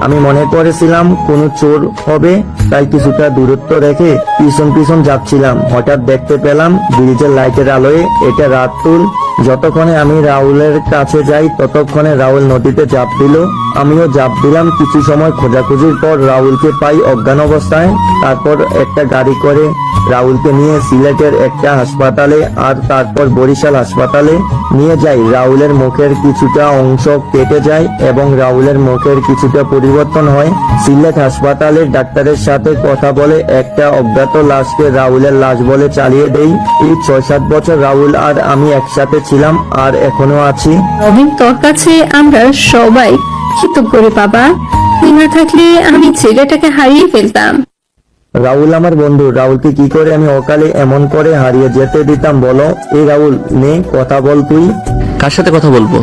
আমি মনে করেছিলাম কোনো চোর হবে, তাই কিছুটা দূরত্ব রেখে পিছন পিছন যাচ্ছিলাম। হঠাৎ দেখতে পেলাম ব্রিজের লাইটের আলোয় এটা রাতুল। যতক্ষণে আমি রাহুলের কাছে যাই ততক্ষণে রাহুল নদীতে ঝাঁপ দিল, আমিও ঝাঁপ দিলাম। কিছু সময় খোঁজাখুঁজির পর রাহুলকে পাই অজ্ঞান অবস্থায়। তারপর একটা গাড়ি করে রাহুলকে নিয়ে সিলেটের একটা হাসপাতালে আর তারপর বরিশাল হাসপাতালে নিয়ে যাই। রাহুলের মুখের কিছুটা অংশ কেটে যায় এবং রাহুলের মুখের কিছুটা পরিবর্তন হয়। সিলেট হাসপাতালের ডাক্তারের সাথে কথা বলে একটা অজ্ঞাত লাশকে রাহুলের লাশ বলে চালিয়ে দেই। এই 6-7 বছর রাহুল আর আমি একসাথে ছিলাম আর এখনো আছি। রবিন, তোর কাছে আমরা সবাই কৃতজ্ঞ রে বাবা, তুই না থাকলে আমি ছেলেটাকে হারিয়ে ফেলতাম। রাহুল আমার বন্ধু, রাহুলকে কি করে আমি অকালে এমন করে হারিয়ে যেতে দিতাম বলো? এই রাহুল, নে কথা বল তুই। কার সাথে কথা বলবো?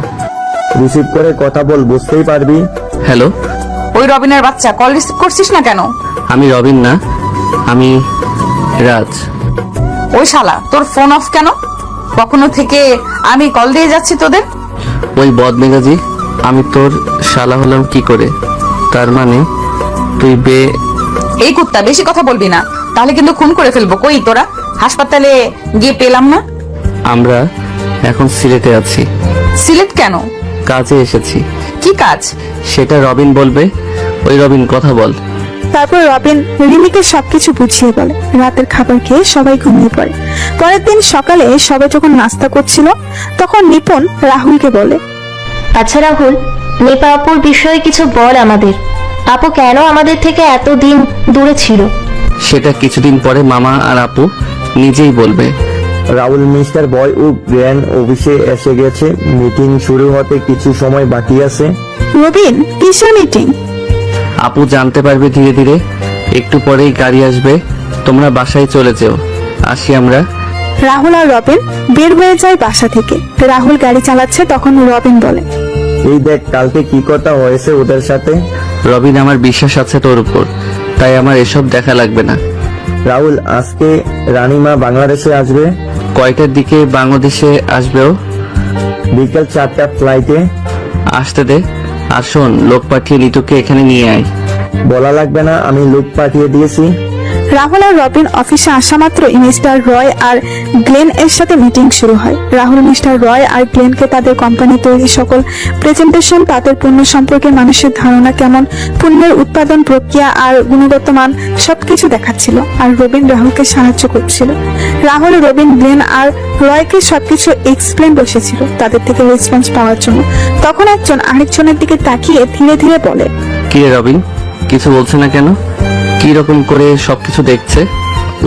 রিসিভ করে কথা বল, বুঝতেই পারবি। হ্যালো, ওই রবিনের বাচ্চা, কল রিসিভ করছিস না কেন? আমি রবিন না, আমি রাজ। ওই শালা, তোর ফোন অফ কেন? কখনো থেকে আমি কল দিয়ে যাচ্ছি তোদের? ওই বদমেজাজি, আমি তোর শালা হলাম কি করে? তার মানে তুই এই কুত্তা, বেশি কথা বলবি না, তাহলে কিন্তু খুন করে ফেলবো। কই তোরা? হাসপাতালে গিয়ে পেলাম না। আমরা এখন সিলেটে আছি। সিলেট কেন? কাজে এসেছি। কি কাজ? সেটা রবিন বলবে। ওই রবিন, কথা বল। তারপর রবিন রিমিকে সবকিছু বুঝিয়ে বলে। রাতের খাবার খেয়ে সবাই ঘুমিয়ে পড়ে। পরের দিন সকালে সবাই যখন নাস্তা করছিল, তখন নিপুণ রাহুলকে বলে, আচ্ছা রাহুল, নিপা আপুর বিষয়ে কিছু বল আমাদের। আপু কেন আমাদের থেকে এতদিন দূরে ছিল? সেটা কিছুদিন পরে মামা আর আপু নিজেই বলবে। রাহুল, মিস্টার বয় ও গ্র্যান্ড অফিসে এসে গেছে। মিটিং শুরু হতে কিছু সময় বাকি আছে। রবিন, কিসের মিটিং? আপু জানতে পারবে ধীরে ধীরে। একটু পরেই গাড়ি আসবে, তোমরা বাসায় চলে যেও। আসি আমরা। রাহুল আর রবিন বের হয়ে যায় বাসা থেকে। রাহুল গাড়ি চালাচ্ছে, তখন রবিন বলে, এই দেখ কালকে কি কথা হয়েছে ওদের সাথে। রবিন, আমার বিশ্বাস আছে তোর উপর, তাই আমার এসব দেখা লাগবে না। রাহুল, আজকে রানীমা বাংলাদেশে আসবে। কয়টার দিকে বাংলাদেশে আসবেও? বিকেল 4টা ফ্লাইটে। আসতে দে। আর শোন, লোক পাঠিয়ে নিতুকে এখানে নিয়ে আয়। বলা লাগবে না, আমি লোক পাঠিয়ে দিয়েছি। রাহুল আর রবিন অফিসে আসা মাত্র মিস্টার রয় আর গ্লেন এর সাথে মিটিং শুরু হয়। রাহুল মিস্টার রয় আর গ্লেনকে তাদের কোম্পানি তৈরি সকল প্রেজেন্টেশন, তাদের পণ্য সম্পর্কে মানুষের ধারণা কেমন, পণ্যের উৎপাদন প্রক্রিয়া আর গুণগত মান সবকিছু দেখাচ্ছিল। আর রবিন রাহুলকে সাহায্য করছিল। রাহুল, রবিন, গ্লেন আর রয়কে সবকিছু এক্সপ্লেন বসেছিল তাদের থেকে রেসপন্স পাওয়ার জন্য। তখন একজন আরেকজনের দিকে তাকিয়ে ধীরে ধীরে বলে, কি রে রবিন, কিছু বলছে না কেন? কি রকম করে সবকিছু দেখছে?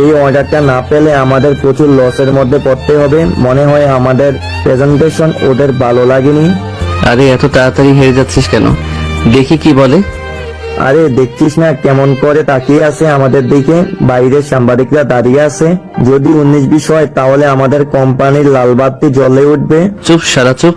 এই অর্ডারটা না পেলে আমাদের প্রচুর লসের মধ্যে পড়তে হবে। মনে হয় আমাদের প্রেজেন্টেশন ওদের ভালো লাগেনি। আরে এত তাড়াতাড়ি হেরে যাচ্ছিস কেন? দেখি কি বলে। আরে দেখছিস না কেমন করে তাকিয়ে আছে আমাদের দিকে? বাইরে সাংবাদিকরা দাঁড়িয়ে আছে। যদি 19-20 হয় তাহলে আমাদের কোম্পানির লাল বাতি জ্বলে উঠবে। চুপ, সারা চুপ।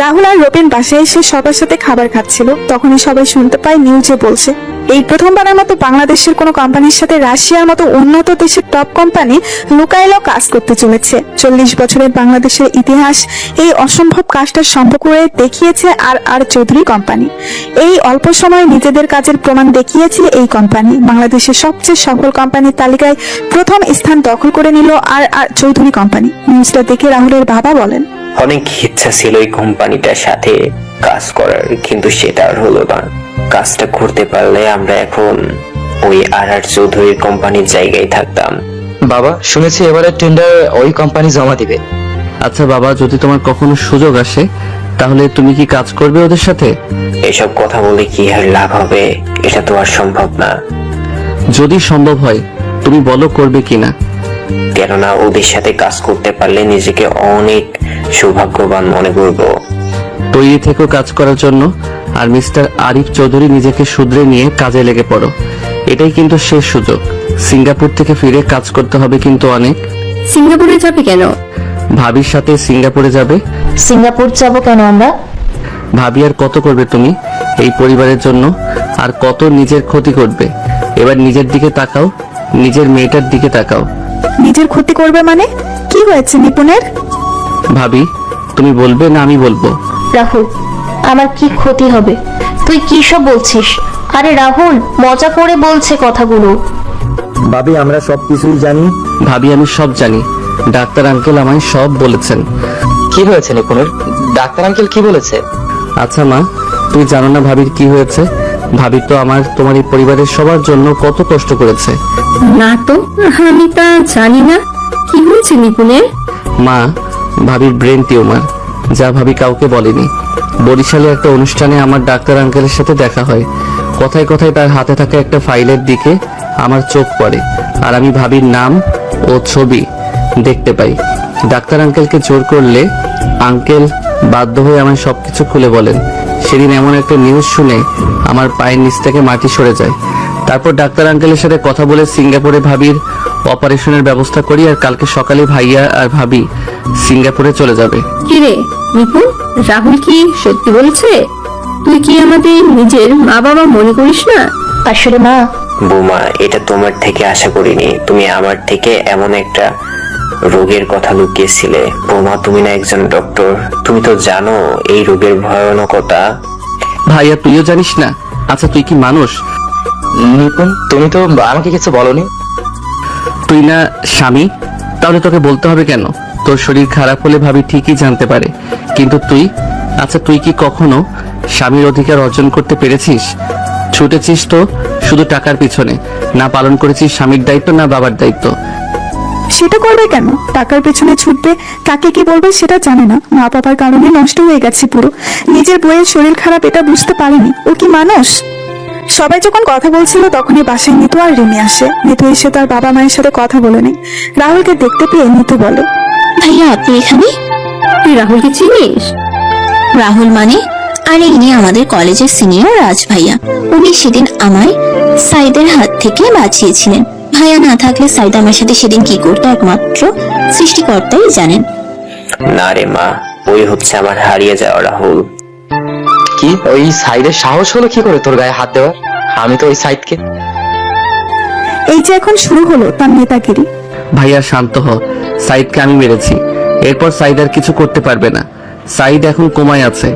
রাহুল আর রবিন বাসায় এসে সবার সাথে খাবার খাচ্ছিল। তখনই সবাই শুনতে পায় নিউজে বলছে, এই প্রথমবারের মতো বাংলাদেশের কোনো কোম্পানির সাথে রাশিয়ার মতো উন্নত দেশের টপ কোম্পানি লুকাইলো কাজ করতে চলেছে। 40 বছরের বাংলাদেশের ইতিহাস এই অসম্ভব কাজটা সম্ভব করে দেখিয়েছে আর চৌধুরী কোম্পানি। এই অল্প সময়ে নিজেদের কাজের প্রমাণ দেখিয়েছে এই কোম্পানি। বাংলাদেশের সবচেয়ে সফল কোম্পানির তালিকায় প্রথম স্থান দখল করে নিল আর চৌধুরী কোম্পানি। নিউজটা দেখে রাহুলের বাবা বলেন, অনেক ইচ্ছা ছিল এই কোম্পানিটার সাথে কাজ করার, কিন্তু সেটা আর হলো না। কাজটা করতে পারলে আমরা এখন ওই আর চৌধুরীর কোম্পানির জায়গায় থাকতাম। বাবা, শুনেছি এবারে টেন্ডার ওই কোম্পানি জমা দিবে। আচ্ছা বাবা, যদি তোমার কখনো সুযোগ আসে তাহলে তুমি কি কাজ করবে ওদের সাথে? এসব কথা বলে কি আর লাভ হবে? এটা তো আর সম্ভব না। যদি সম্ভব হয় তুমি বলো করবে কিনা। কেননা ওদের সাথে কাজ করতে পারলে নিজেকে অনেক সৌভাগ্যবান মনে করবো। তৈরি থেকেও কাজ করার জন্য। আর মিস্টার আরিফ চৌধুরী, নিজেকে শুধরে নিয়ে কাজে লেগে পড়ো। এটাই কিন্তু শেষ সুযোগ। সিঙ্গাপুর থেকে ফিরে কাজ করতে হবে কিন্তু অনেক। সিঙ্গাপুরে যাবে কেন? ভাবির সাথে সিঙ্গাপুরে যাবে। সিঙ্গাপুর যাব কেন আমরা? ভাবি আর কত করবে তুমি এই পরিবারের জন্য? আর কত নিজের ক্ষতি করবে? এবার নিজের দিকে তাকাও, নিজের মেয়েটার দিকে তাকাও। নিজের ক্ষতি করবে মানে? কি হয়েছে নিপুণের? ভাবি, তুমি বলবে না আমি বলবো? রাহুল, আমার কি ক্ষতি হবে? তুই কি সব বলছিস? আরে রাহুল মজা করে বলছে কথাগুলো। ভাবি, আমরা সবকিছুই জানি। ভাবি, আমি সব জানি। ডাক্তার আঙ্কেল আমায় সব বলেছেন। কি হয়েছে নিপুণের? ডাক্তার আঙ্কেল কি বলেছে? আচ্ছা মা, তুই জানো না ভাবির কি হয়েছে? ভাবি তো তোমার এই পরিবারের সবার জন্য কত কষ্ট করেছে। না তো, আমি তা জানি না। কি হয়েছে নিপুণের? মা, ভাবির ব্রেন টিউমার, যা ভাবি কাউকে বলেনি। বরিশালে একটা অনুষ্ঠানে আমার ডাক্তার আঙ্কেলের সাথে দেখা হয়। কথায় কথায় তার হাতে থাকা একটা ফাইলের দিকে আমার চোখ পড়ে, আর আমি ভাবির নাম ও ছবি দেখতে পাই। ডাক্তার আঙ্কেলকে জোর করলে আঙ্কেল বাধ্য হয়ে আমায় সবকিছু খুলে বলেন। সেদিন এমন একটা নিউজ শুনে আমার পায়ের নিচ থেকে মাটি সরে যায়। তারপর ডাক্তার আঙ্কেলের সাথে কথা বলে সিঙ্গাপুরে ভাবির অপারেশনের ব্যবস্থা করি, আর কালকে সকালে ভাইয়া আর ভাবি সিঙ্গাপুরে চলে যাবে। কিরে নিপুণ, রাহুল কি সত্যি বলেছে? তুই কি আমাদের নিজের মা বাবা মনে করিস না? আসলে মা, বৌমা, এটা তোমার থেকে আশা করিনি। তুমি আমার থেকে এমন একটা রোগের কথা লুকিয়েছিলে। বৌমা, তুমি না একজন ডক্টর, তুমি তো জানো এই রোগের ভয়ানকতা। ভাইয়া তুইও জানিস না? আচ্ছা তুই কি মানুষ? নিপুণ, তুমি তো আমাকে কিছু বলনি। তুই না স্বামী? তাহলে তোকে বলতে হবে কেন? তোর শরীর খারাপ হলে ভাবি ঠিকই জানতে পারে, কিন্তু তুই, আচ্ছা তুই কি কখনো স্বামীর অধিকার অর্জন করতে পেরেছিস? ছুটেছিস তো শুধু টাকার পিছনে, না পালন করেছিস স্বামীর দায়িত্ব না বাবার দায়িত্ব। সেটা করবে কেন? টাকার পেছনে ছুটবে, কাকে কি বলবে সেটা জানে না। মা বাবার কারণে নষ্ট হয়ে গেছে পুরো। নিজের বইয়ের শরীর খারাপ এটা বুঝতে পারেনি। ও কি মানুষ? সবাই যখন কথা বলছিল তখনই বাসায় নিতু আর রিমি আসে। নিতু এসে তার বাবা মায়ের সাথে কথা বলে নেই। রাহুলকে দেখতে পেয়ে নিতু বলে, ভাইয়া আপনি এখানে? তুই রাহুলকে চিনিস? রাহুল মানে? আরে ইনি আমাদের কলেজের সিনিয়র রাজ ভাইয়া। উনি সেদিন আমায় সাইদের হাত থেকে বাঁচিয়েছিলেন। ভাইয়া না থাকলে সাইদ আমার সাথে সেদিন কি করতো একমাত্র সৃষ্টিকর্তাই জানেন। না রে মা, ওই হচ্ছে আমার হারিয়ে যাওয়া রাহুল। কি ওই সাইডের সাহস হলো কি করে তোর গায়ে হাত দেওয়ার? আমি তো ওই সাইডকে। এই যে এখন শুরু হলো তার নেতাগিরি। ভাইয়া শান্ত হ, সাইদকে আমি মেরেছি, এরপর সাইদ আর কিছু করতে পারবে না। সাইদ এখন কোমায় আছে,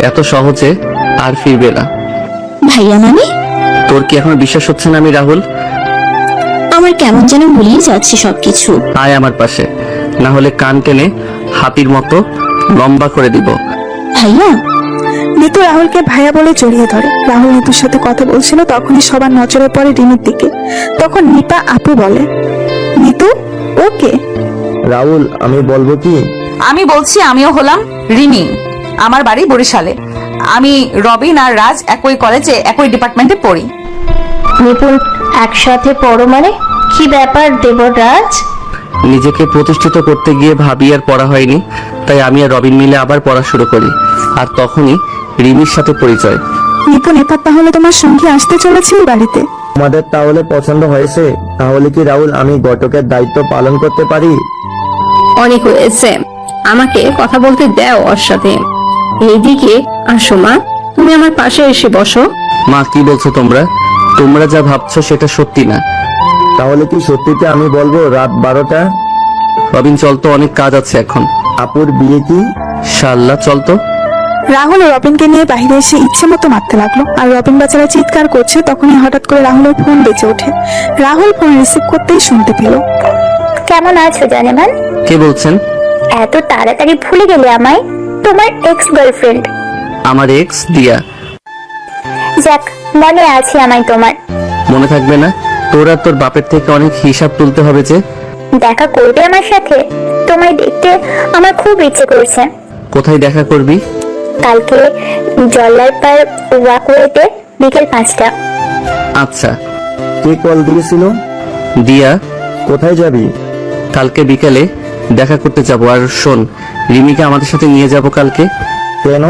এত সহজে আর ফিরবে না। ভাইয়া মানে? তোর কি এখন বিশ্বাস হচ্ছে না আমি রাহুল? আমার কেমন যেন ভুলিয়ে যাচ্ছে সবকিছু। আয় আমার পাশে, না হলে কান টেনে হাতির মতো লম্বা করে দিব। ভাইয়া? নিতু রাহুলকে ভাইয়া বলে জড়িয়ে ধরে। রাহুল নিতুর সাথে কথা বলছিল, তখনই সবার নজরে পড়ে রিমির দিকে। তখন নিপা আপু বলে, নিতু ওকে? রাহুল, আমি বলবো কি? আমি বলছি আমিও হলাম রিমি, আমার বাড়ি বরিশালে। আমি রবিন আর রাজ একই কলেজে একই ডিপার্টমেন্টে পড়ি। নিপুণ, একসাথে পড়ো মানে? কি ব্যাপার দেবরাজ? নিজেকে প্রতিষ্ঠিত করতে গিয়ে ভাবি আর পড়া হয়নি, তাই আমি আর রবিন মিলে আবার পড়া শুরু করি, আর তখনই রিমির সাথে পরিচয়। নিপুণ, এবার তাহলে তোমার সঙ্গে আসতে চলেছিল বাড়িতে? তোমাদের তাহলে পছন্দ হয়েছে? তাহলে কি রাহুল আমি ঘটকের দায়িত্ব পালন করতে পারি? অনেক হয়েছে, আমাকে কথা বলতে দাও ওর সাথে। এইদিকে আসো মা, তুমি আমার পাশে এসে বসো। মা কি বলছো তোমরা? তোমরা যা ভাবছো সেটা সত্যি না। তাহলে কি সত্যিতে আমি বলবো রাত 12টা? রবিন চল তো, অনেক কাজ আছে এখন। আপুর বিয়ে কি? শাল্লা চল তো। রাহুল রবিনকে নিয়ে বাইরে এসে ইচ্ছে মতো মারতে লাগলো, আর রবিন বাচ্চারা চিৎকার করছে। তখনই হঠাৎ করে রাহুলের ফোন বেজে ওঠে। রাহুল ফোন রিসিভ করতেই শুনতে পেল, কেমন আছো জানেমান? কে বলছেন? এত তাড়াতাড়ি ভুলে গেলে আমায়? তোমার এক্স গার্লফ্রেন্ড। আমার এক্স দিয়া। যাক, মনে আছে আমায় তোমার। মনে থাকবে না? তোর আর তোর বাপের থেকে অনেক হিসাব তুলতে হবে যে। দেখা করবে আমার সাথে? তোমায় দেখতে আমার খুব ইচ্ছে করছে। কোথায় দেখা করবি? কালকে জল্লার পার ওয়াকওয়েতে বিকেল 5টা। আচ্ছা। কে কল দিয়েছিল? দিয়া। কোথায় যাবি? কালকে বিকেলে দেখা করতে যাব। আর শোন, রিমিকে আমাদের সাথে নিয়ে যাব কালকে। কেন?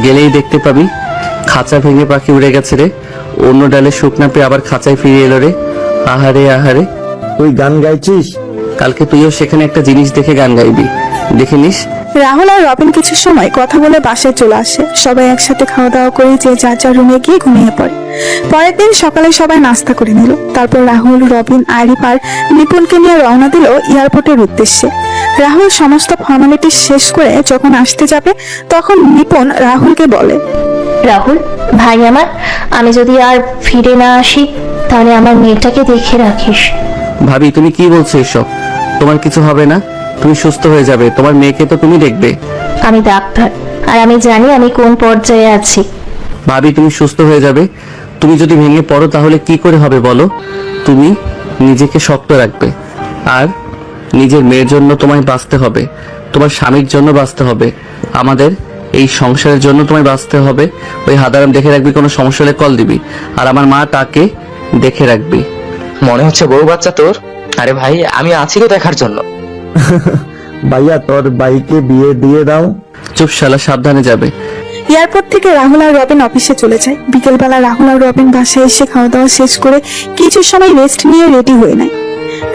গেলেই দেখতে পাবি খাঁচা ভেঙে পাখি উড়ে গেছে রে, অন্য ডালে শুকনা পেয়ে আবার খাঁচায় ফিরে এলো রে। আহারে আহারে। তুই গান গাইছিস? কালকে তুইও সেখানে একটা জিনিস দেখে গান গাইবি, দেখে নিস। রাহুল আর রবিন কিছু সময় কথা বলে বাসায় চলে আসে। সবাই একসাথে খাওয়া দাওয়া করে যে যার যার রুমে গিয়ে ঘুমিয়ে পড়ে। পরের দিন সকালে সবাই নাস্তা করে নিল। তারপর রাহুল, রবিন, আরিফ আর নিপুণকে নিয়ে রওনা দিল এয়ারপোর্টের উদ্দেশ্যে। রাহুল সমস্ত ফর্মালিটি শেষ করে যখন আসতে যাবে, তখন নিপুণ রাহুলকে বলে, রাহুল ভাই আমার, আমি যদি আর ফিরে না আসি তাহলে আমার মেয়েটাকে দেখে রাখিস। ভাবি তুমি কি বলছো এসব? তোমার কিছু হবে না, তুমি সুস্থ হয়ে যাবে। তোমার মেয়েকে তো তুমি দেখবে। আমি ডাক্তার, আর আমি জানি আমি কোন পর্যায়ে আছি। ভাবি তুমি সুস্থ হয়ে যাবে। তুমি যদি ভেঙে পড়ো তাহলে কি করে হবে বলো? তুমি নিজেকে শক্ত রাখবে, আর নিজের মেয়ের জন্য তোমায় বাঁচতে হবে, তোমার স্বামীর জন্য বাঁচতে হবে, আমাদের এই সংসারের জন্য তোমায় বাঁচতে হবে। ওই হাদারাম দেখে রাখবি, কোনো সমস্যা হলে কল দিবি, আর আমার মা তাকে দেখে রাখবি। মনে হচ্ছে বউ বাচ্চা তোর। আরে ভাই, আমি আছি তো দেখার জন্য। ভাইয়া তোর বাইকে বিয়ে দিয়ে দাও। চুপ শালা, সাবধানে যাবে। এয়ারপোর্ট থেকে রাহুল আর রবিন অফিসে চলে যায়। বিকেলবেলা রাহুল আর রবিন বাসায় এসে খাওয়া দাওয়া শেষ করে কিছু সময় রেস্ট নিয়ে রেডি হয়ে নেয়।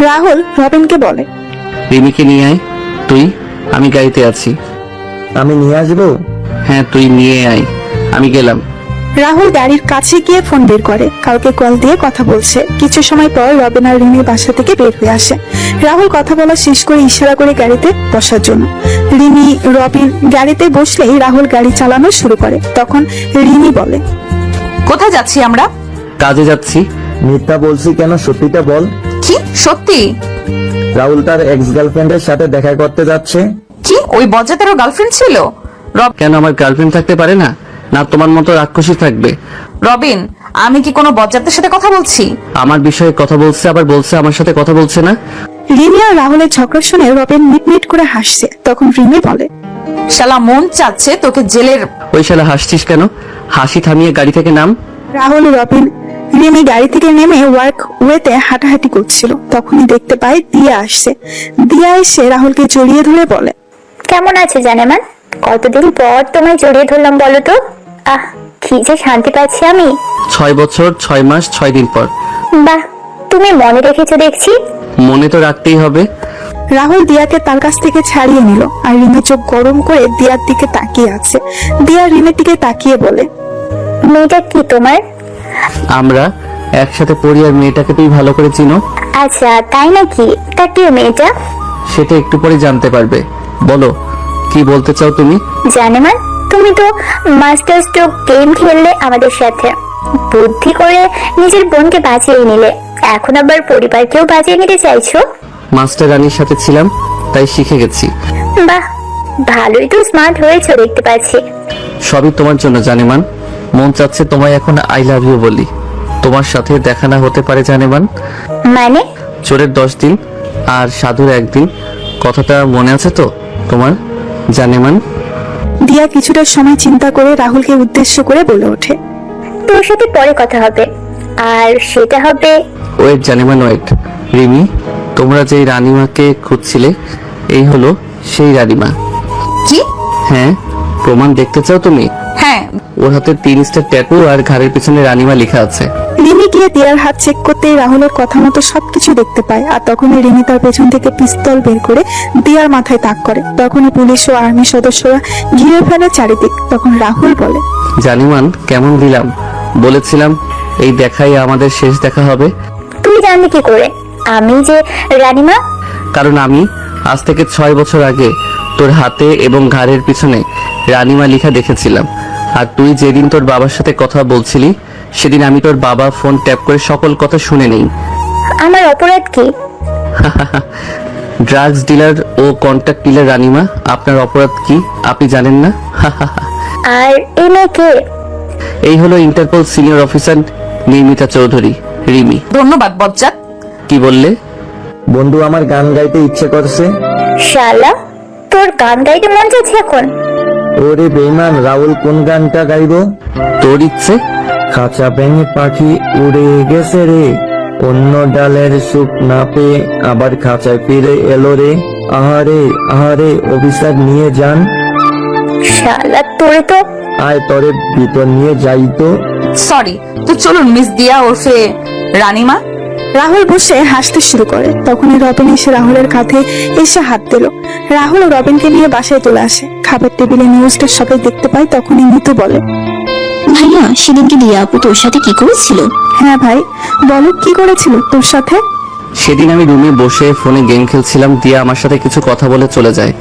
রাহুল রবিনকে বলে, রিমিকে নিয়ে আয় তুই, আমি গাড়িতে আছি। আমি নিয়ে আসবো? হ্যাঁ তুই নিয়ে আয়, আমি গেলাম। রাহুল গাড়ির কাছে গিয়ে ফোন বের করে, কাউকে কল দিয়ে কথা বলছে। কিছু সময় পর রবিন আর রিমি বাসা থেকে বের হয়ে আসে। রাহুল কথা বলা শেষ করে ইশারা করে গাড়িতে বসার জন্য। রিমি রবিন গাড়িতে বসলেই রাহুল গাড়ি চালানো শুরু করে। তখন রিমি বলে, কোথায় যাচ্ছি আমরা? কাজে যাচ্ছি। মিথ্যা বলছি কেন, সত্যিটা বল। কি সত্যি? রাহুল তার এক্স গার্লফ্রেন্ডের সাথে দেখা করতে যাচ্ছে। কি ওই বজ্জাতেরও গার্লফ্রেন্ড ছিল? কেন আমার গার্লফ্রেন্ড থাকতে পারে না? না তোমার মতো রাক্ষসী থাকবে? রবিন, আমি কি কোনো বজ্জাতের সাথে কথা বলছি? আমার বিষয়ে কথা বলছে, আবার বলছে আমার সাথে কথা বলছে না। রিমি আর রাহুলের ঝগড়া শুনে রবিন মিটমিট করে হাসছে। তখন রিমি বলে, শালা মন চাচ্ছে তোকে জেলের। ওই শালা হাসছিস কেন? হাসি থামিয়ে গাড়ি থেকে নাম। রাহুল রবিন রিমি গাড়ি থেকে নেমে ওয়ার্ক ওয়েতে হাঁটাহাঁটি করছিল। তখনই দেখতে পায় দিয়া আসছে। দিয়া এসে রাহুলকে জড়িয়ে ধরে বলে, কেমন আছে জানেমান? কতদিন পর তোমায় জড়িয়ে ধরলাম বলো তো। আহ, কি যে শান্তি পাচ্ছি আমি। 6 বছর 6 মাস 6 দিন পর। বাহ, তুমি মনে রেখেছো দেখছি। মনে তো রাখতেই হবে। রাহুল দিয়াকে তার কাছ থেকে ছাড়িয়ে নিল আর রিমি চোখ গরম করে দিয়ার দিকে তাকিয়ে আছে। দিয়া রিমির দিকে তাকিয়ে বলে, মেয়েটা কি তোমার? আমরা একসাথে পড়ি আর মেয়েটাকে তুই ভালো করে চিনো। আচ্ছা তাই নাকি? তা কি মেয়েটা? সেটা একটু পরে জানতে পারবে। বলো কি বলতে চাও তুমি? জানেমান, তুমি তো মাস্টার স্ট্রোক গেম খেললে আমাদের সাথে, বুদ্ধি করে নিজের বোনকে বাঁচিয়ে নিলে, এখন আবার পরিবারকেও বাঁচিয়ে নিতে চাইছো। মাস্টার রানীর সাথে ছিলাম তাই শিখে গেছি। বাহ, ভালোই তো স্মার্ট হয়েছো দেখতে পাচ্ছি। সবই তোমার জন্য জানেমান। মন চাচ্ছে তোমায় এখন আই লাভ ইউ বলি। তোমার সাথে দেখা না হতে পারে জানেমান। মানে? চোরের 10 দিন আর সাধুর 1 দিন, কথাটা মনে আছে তো তোমার জানেমান? দিয়া কিছুটা সময় চিন্তা করে রাহুলকে উদ্দেশ্য করে বলে ওঠে, তোর সাথে পরে কথা হবে, আর সেটা হবে। Wait জানেমান wait. রিমি, তোমরা যেই রানীমাকে খুঁজছিলে এই হলো সেই রানীমা। কি? হ্যাঁ, প্রমাণ দেখতে চাও তুমি? হ্যাঁ। ওর হাতে 3 স্টার ট্যাটু আর ঘাড়ের পিছনে রানীমা লেখা আছে। রিমি গিয়ে দিয়ার হাত চেক করতেই রাহুলের কথা মতো সবকিছু দেখতে পায়। আর তখনই রিমি তার পেছন থেকে পিস্তল বের করে দিয়ার মাথায় তাক করে। তখনই পুলিশ ও আর্মি সদস্যরা ঘিরে ফেলে চারিদিক। তখন রাহুল বলে, জানিমান কেমন দিলাম? বলেছিলাম এই দেখাই আমাদের শেষ দেখা হবে। তুই জানলি কি করে আমি যে রানীমা? কারণ আমি আজ থেকে 6 বছর আগে তোর হাতে এবং ঘাড়ের পিছনে রানীমা লেখা দেখেছিলাম। আর তুই যেদিন তোর বাবার সাথে কথা বলছিলি সেদিন আমি তোর বাবা ফোন ট্যাপ করে সকল কথা শুনে নেই। আমার অপরাধ কি? ড্রাগস ডিলার ও কন্ট্রাক্ট ডিলার রানীমা, আপনার অপরাধ কি আপনি জানেন না? আর এই মেয়ে কে? এই হলো Interpol senior officer Nirmita Chowdhury, Rimi. ধন্যবাদ বজ্জাত। কি বললে? বন্ধু, আমার গান গাইতে ইচ্ছে করছে। শালা, তোর গান গাইতে মন যাচ্ছে এখন? ওরে বেঈমান, রাহুল কোন গানটা গাইবো? তোর ইচ্ছে? খাঁচা ভেঙে পাখি উড়ে গেছে রে, অন্য ডালের সুখ না পেয়ে আবার খাঁচায় ফিরে এলো রে। আহারে আহারে, অফিসার নিয়ে যান। শালা, তোরে তো। আয় তরে ভিতর নিয়ে যাই তো। সরি, তো চলুন মিস দিয়া ওরফে রানীমা। রাহুল বসে হাসতে শুরু করে। তখনই রবিন এসে রাহুলের কাঁধে এসে হাত দিল। রাহুল রবিনকে নিয়ে বাসায় চলে আসে। খাবার টেবিলে নিউজটা সবাই দেখতে পায়। তখনই মিতু বলে, ভাইয়া, সেদিনকে দিয়া আপু তোর সাথে কি করেছিল? হ্যাঁ ভাই, বলো কি করেছিল তোর সাথে? সেদিন আমি রুমে বসে ফোনে গেম খেলছিলাম। দিয়া আমার সাথে কিছু কথা বলে চলে যায়।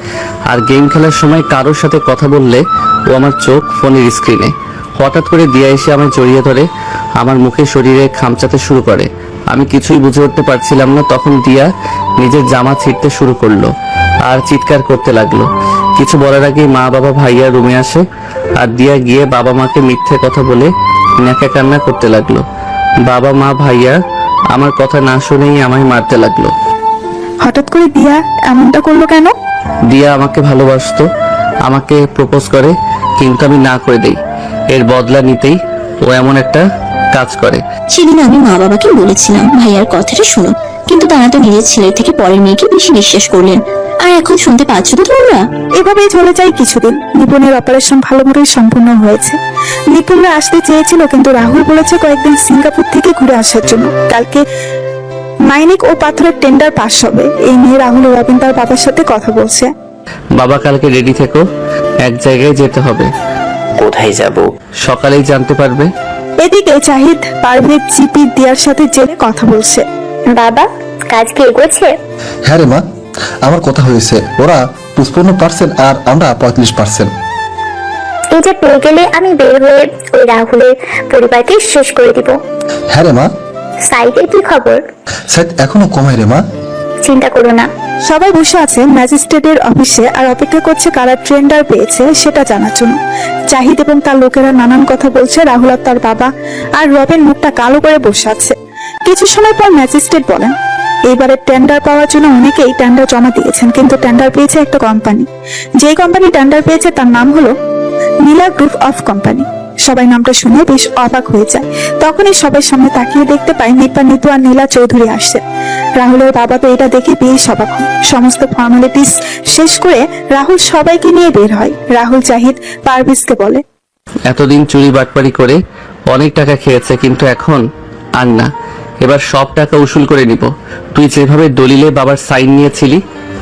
আর গেম খেলার সময় কারোর সাথে কথা বললে ও আমার চোখ ফোনের স্ক্রিনে। হঠাৎ করে দিয়া এসে আমায় জড়িয়ে ধরে আমার মুখে শরীরে খামচাতে শুরু করে। আমি কিছুই বুঝে উঠতে পারছিলাম না। তখন দিয়া নিজের জামা ছিঁড়তে শুরু করলো আর চিৎকার করতে লাগলো। কিছু বলার আগেই মা বাবা ভাইয়া রুমে আসে। আর দিয়া গিয়ে বাবা মাকে মিথ্যে কথা বলে ন্যাকা কান্না করতে লাগলো। বাবা মা ভাইয়া আমার কথা না শুনেই আমায় মারতে লাগলো। হঠাৎ করে দিয়া এমনটা করলো কেন? দিয়া আমাকে ভালোবাসতো, আমাকে প্রপোজ করে, কিন্তু আমি না করে দেই। এর বদলা নিতেই ও এমন একটা কাজ করে। সেদিন আমি মা বাবাকে বলেছিলাম ভাইয়ার কথাটা শুনো, কিন্তু তারা তো নিজের ছেলের থেকে পরের মেয়েকে বেশি বিশ্বাস করলেন। আর এখন শুনতে পাচ্ছ তো তোমরা? এভাবেই চলে যায় কিছুদিন। নিপুণের অপারেশন ভালো মতোই সম্পূর্ণ হয়েছে। নিপুণরা আসতে চেয়েছিল, কিন্তু রাহুল বলেছে কয়েকদিন সিঙ্গাপুর থেকে ঘুরে আসার জন্য। কালকে মাইনিক ও পাথরের টেন্ডার পাস হবে। এই নিয়ে রাহুল ও রবিন তার বাবার সাথে কথা বলছে। বাবা কালকে রেডি থেকো, এক জায়গায় যেতে হবে। কোথায় যাব? সকালেই জানতে পারবে। এদিকে জাহিদ পারভেজ জিপি দিয়ার সাথে জেলে কথা বলছে। বাবা, কাজ কি এগোচ্ছে? হ্যাঁ রে মা, আমার কথা হয়েছে। ওরা 55% আর আমরা 45%। এই যে পেয়ে গেলে আমি বের হয়ে ওই রাহুলের পরিবারকে শেষ করে দিব। হ্যাঁ রে মা। সাইডের কি খবর? সাইদ এখনো কমায় রে মা। চিন্তা করো না। সবাই বসে আছে ম্যাজিস্ট্রেটের অফিসে আর অপেক্ষা করছে কারা টেন্ডার পেয়েছে সেটা জানার জন্য। জাহিদ এবং তার লোকেরা নানান কথা বলছে। রাহুল আর তার বাবা আর রবিন মুখটা কালো করে বসে আছে। কিছু সময় পর ম্যাজিস্ট্রেট বলেন, এইবারে টেন্ডার পাওয়ার জন্য অনেকেই টেন্ডার জমা দিয়েছেন, কিন্তু টেন্ডার পেয়েছে একটা কোম্পানি। যে কোম্পানি টেন্ডার পেয়েছে তার নাম হলো নীলা গ্রুপ অফ কোম্পানি। সবাই নামটা শুনে বেশ অবাক হয়ে যায়। তখনই সবাই সামনে তাকিয়ে দেখতে পায় নিপা, নিতু আর নীলা চৌধুরী আসছে। রাহুলের বাবা তো এটা দেখে বেশ অবাক হন। সমস্ত ফর্মালিটিস শেষ করে রাহুল সবাইকে নিয়ে বের হয়। রাহুল জাহিদ পারভেজকে বলে, এতদিন চুরি বাটপারি করে অনেক টাকা খেয়েছে, কিন্তু এখন আর না। এবার সব টাকা উসুল করে নিব। তুই যেভাবে দলিলে বাবার সাইন নিয়েছিলি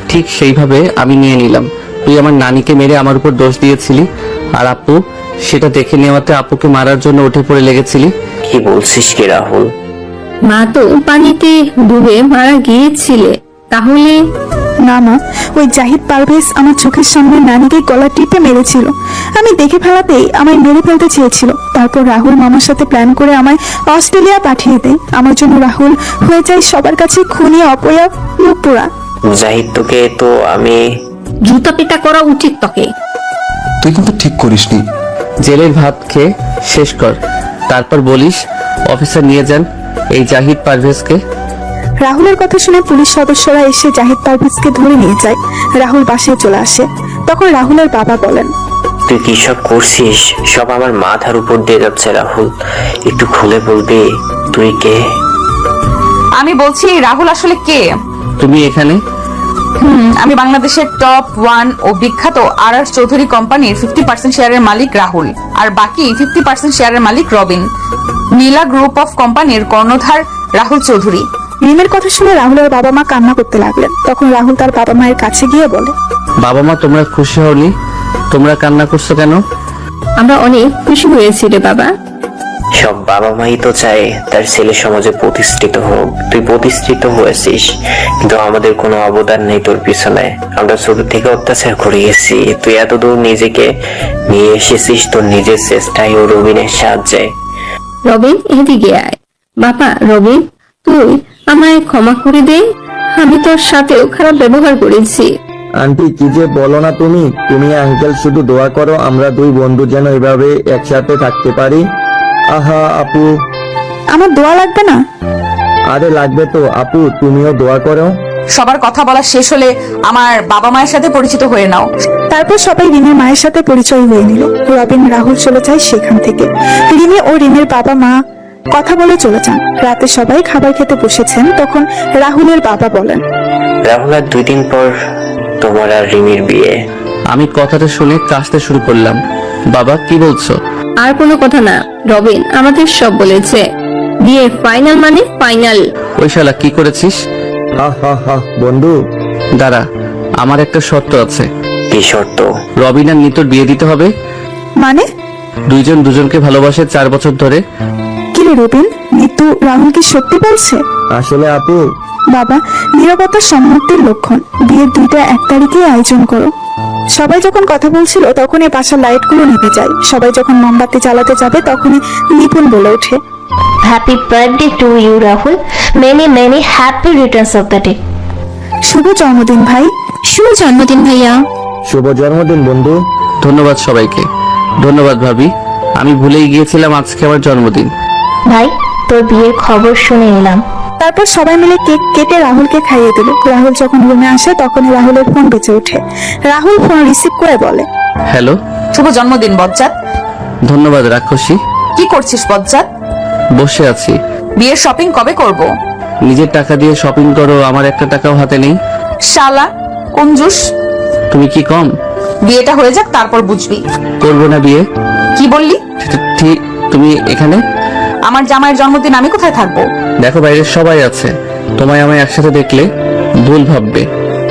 ঠিক সেইভাবে আমি নিয়ে নিলাম। তুই আমার নানিকে মেরে আমার উপর দোষ দিয়েছিলি, আর আপু সেটা দেখে নেওয়াতে আপুকে মারার জন্য উঠে পড়ে লেগেছিলি। কি বলছিস কি রাহুল? মা তো পানিতে ডুবে মারা গিয়েছিলে, তাহলে? না মা, ওই জাহিদ পারভেজ আমার চোখের সামনে নানিকে গলা টিপে মেরেছিল। আমি দেখে ফেলাতেই আমায় মেরে ফেলতে চেয়েছিল। তারপর রাহুল মামার সাথে প্ল্যান করে আমায় অস্ট্রেলিয়া পাঠিয়ে দেয়। আমার জন্য রাহুল হয়ে যায় সবার কাছে খুনি, অপয়া, পুরা। জাহিদ তোকে তো আমি জুতা পেটা করা উচিত তোকে। তুই কিন্তু ঠিক করিসনি। জেলের ভাত খেয়ে শেষ কর, তারপর বলিস অফিসার নিয়ে যান এই জাহিদ পারভেজকে। রাহুলের কথা শুনে পুলিশ সদস্যরা এসে জাহিদ পারভেজকে ধরে নিয়ে যায়। রাহুল বাসায় চলে আসে। তখন রাহুলের বাবা বলেন, তুই কি সব করছিস? সব আমার মাথার উপর দিয়ে যাচ্ছে রাহুল। একটু খুলে বলবি তুই কে? আমি বলছি রাহুল আসলে কে? তুমি এখানে? আমি বাংলাদেশের টপ 1 ও বিখ্যাত আর চৌধুরী কোম্পানির 50% শেয়ারের মালিক রাহুল, আর বাকি 50% শেয়ারের মালিক রবিন। নীলা গ্রুপ অফ কোম্পানির কর্ণধার রাহুল চৌধুরী। রিমের কথা শুনে রাহুলের বাবা মা কান্না করতে লাগলেন। তখন রাহুল তার বাবা মায়ের কাছে গিয়ে বলে, বাবা মা তোমরা খুশি হওনি? তোমরা কান্না করছো কেন? আমরা অনেক খুশি হয়েছি রে বাবা। সব বাবা মাই তো চায় তার ছেলে সমাজে প্রতিষ্ঠিত হোক। তুই প্রতিষ্ঠিত হয়েছিস, কিন্তু আমাদের কোনো অবদান নেই তোর পিছনে। আমরা ছোট থেকে অত্যাচার করে গেছি। তুই এতদূর নিজেকে নিয়ে এসেছিস তোর নিজের চেষ্টায় ও রবিনের সাহায্যে। রবিন, এদিকে আয়। বাবা রবিন, তুই আমায় ক্ষমা করে দে। আমি তোর সাথেও খারাপ ব্যবহার করেছি। আন্টি কি যে বলো না তুমি। তুমি আঙ্কেল শুধু দোয়া করো আমরা দুই বন্ধু যেন এভাবে একসাথে থাকতে পারি। আহা আপু। আমার দোয়া লাগবে না? আরে লাগবে তো আপু, তুমিও দোয়া করো। সবার কথা বলা শেষ হলে আমার বাবা মায়ের সাথে পরিচিত হয়ে নাও। তারপর সবাই রিমের মায়ের সাথে পরিচয় হয়ে নিল। রবিন রাহুল চলে যায় সেখান থেকে। রিমে ও রিমের বাবা মা কথা বলে চলে যান। রাতে সবাই খাবার খেতে বসেছেন। তখন রাহুলের বাবা বলেন, রাহুল আর 2 দিন পর তোমার আর রিমির বিয়ে। আমি কথাটা শুনে কাশতে শুরু করলাম। বাবা কি বলছো? আর কোনো কথা না, রবিন আমাদের সব বলেছে। বিয়ে ফাইনাল মানে ফাইনাল। ওই শালা কি করেছিস? হা হা হা বন্ধু। দাঁড়া, আমার একটা শর্ত আছে। কি শর্ত? রবিন আর নিতুর বিয়ে দিতে হবে। মানে? দুইজন দুজনকে ভালোবাসে 4 বছর ধরে। কি রে রবিন, নিতু রাহুল কি সত্যি বলছে? আসলে আপু বাবা, নীরবতা সম্মতির লক্ষণ। বিয়ের 2টা 1 তারিখে আয়োজন করো। সবাই যখন কথা বলছিল তখনই বাসার লাইটগুলো নিভে যায়। সবাই যখন মোমবাতি জ্বালাতে যাবে তখনই নিপুণ বলে ওঠে, happy birthday to you Rahul, many many happy returns of the day. শুভ জন্মদিন ভাই। শুভ জন্মদিন ভাইয়া। শুভ জন্মদিন বন্ধু। ধন্যবাদ সবাইকে। ধন্যবাদ ভাবি, আমি ভুলেই গিয়েছিলাম আজকে আমার জন্মদিন। ভাই তোর বিয়ের খবর শুনে এলাম। তারপর সবাই মিলে কেক কেটে রাহুলকে খাইয়ে দিল। রাহুল যখন রুমে আসে তখনই রাহুলের ফোন বেজে ওঠে। রাহুল ফোন রিসিভ করে বলে, হ্যালো। শুভ জন্মদিন বজ্জাত। ধন্যবাদ রাক্ষসী। কি করছিস বজ্জাত? বসে আছি। বিয়ের শপিং কবে করব? নিজের টাকা দিয়ে শপিং করো, আমার একটা টাকাও হাতে নেই। শালা, কঞ্জুস। তুমি কি কম? বিয়েটা হয়ে যাক, তারপর বুঝবি। করবো না বিয়ে। কি বললি? ঠিক, তুমি এখানে? আমার জামাইয়ের জন্মদিন আমি কোথায় থাকবো? দেখো বাইরে সবাই আছে, তোমায় আমায় একসাথে দেখলে ভুল ভাববে।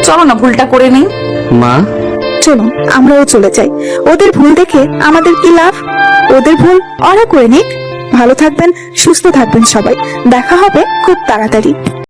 চলো না ভুলটা করে নেই। মা, চলুন আমরাও চলে যাই। ওদের ভুল দেখে আমাদের কি লাভ? ওদের ভুল ওরা করে নিক। ভালো থাকবেন, সুস্থ থাকবেন সবাই। দেখা হবে খুব তাড়াতাড়ি।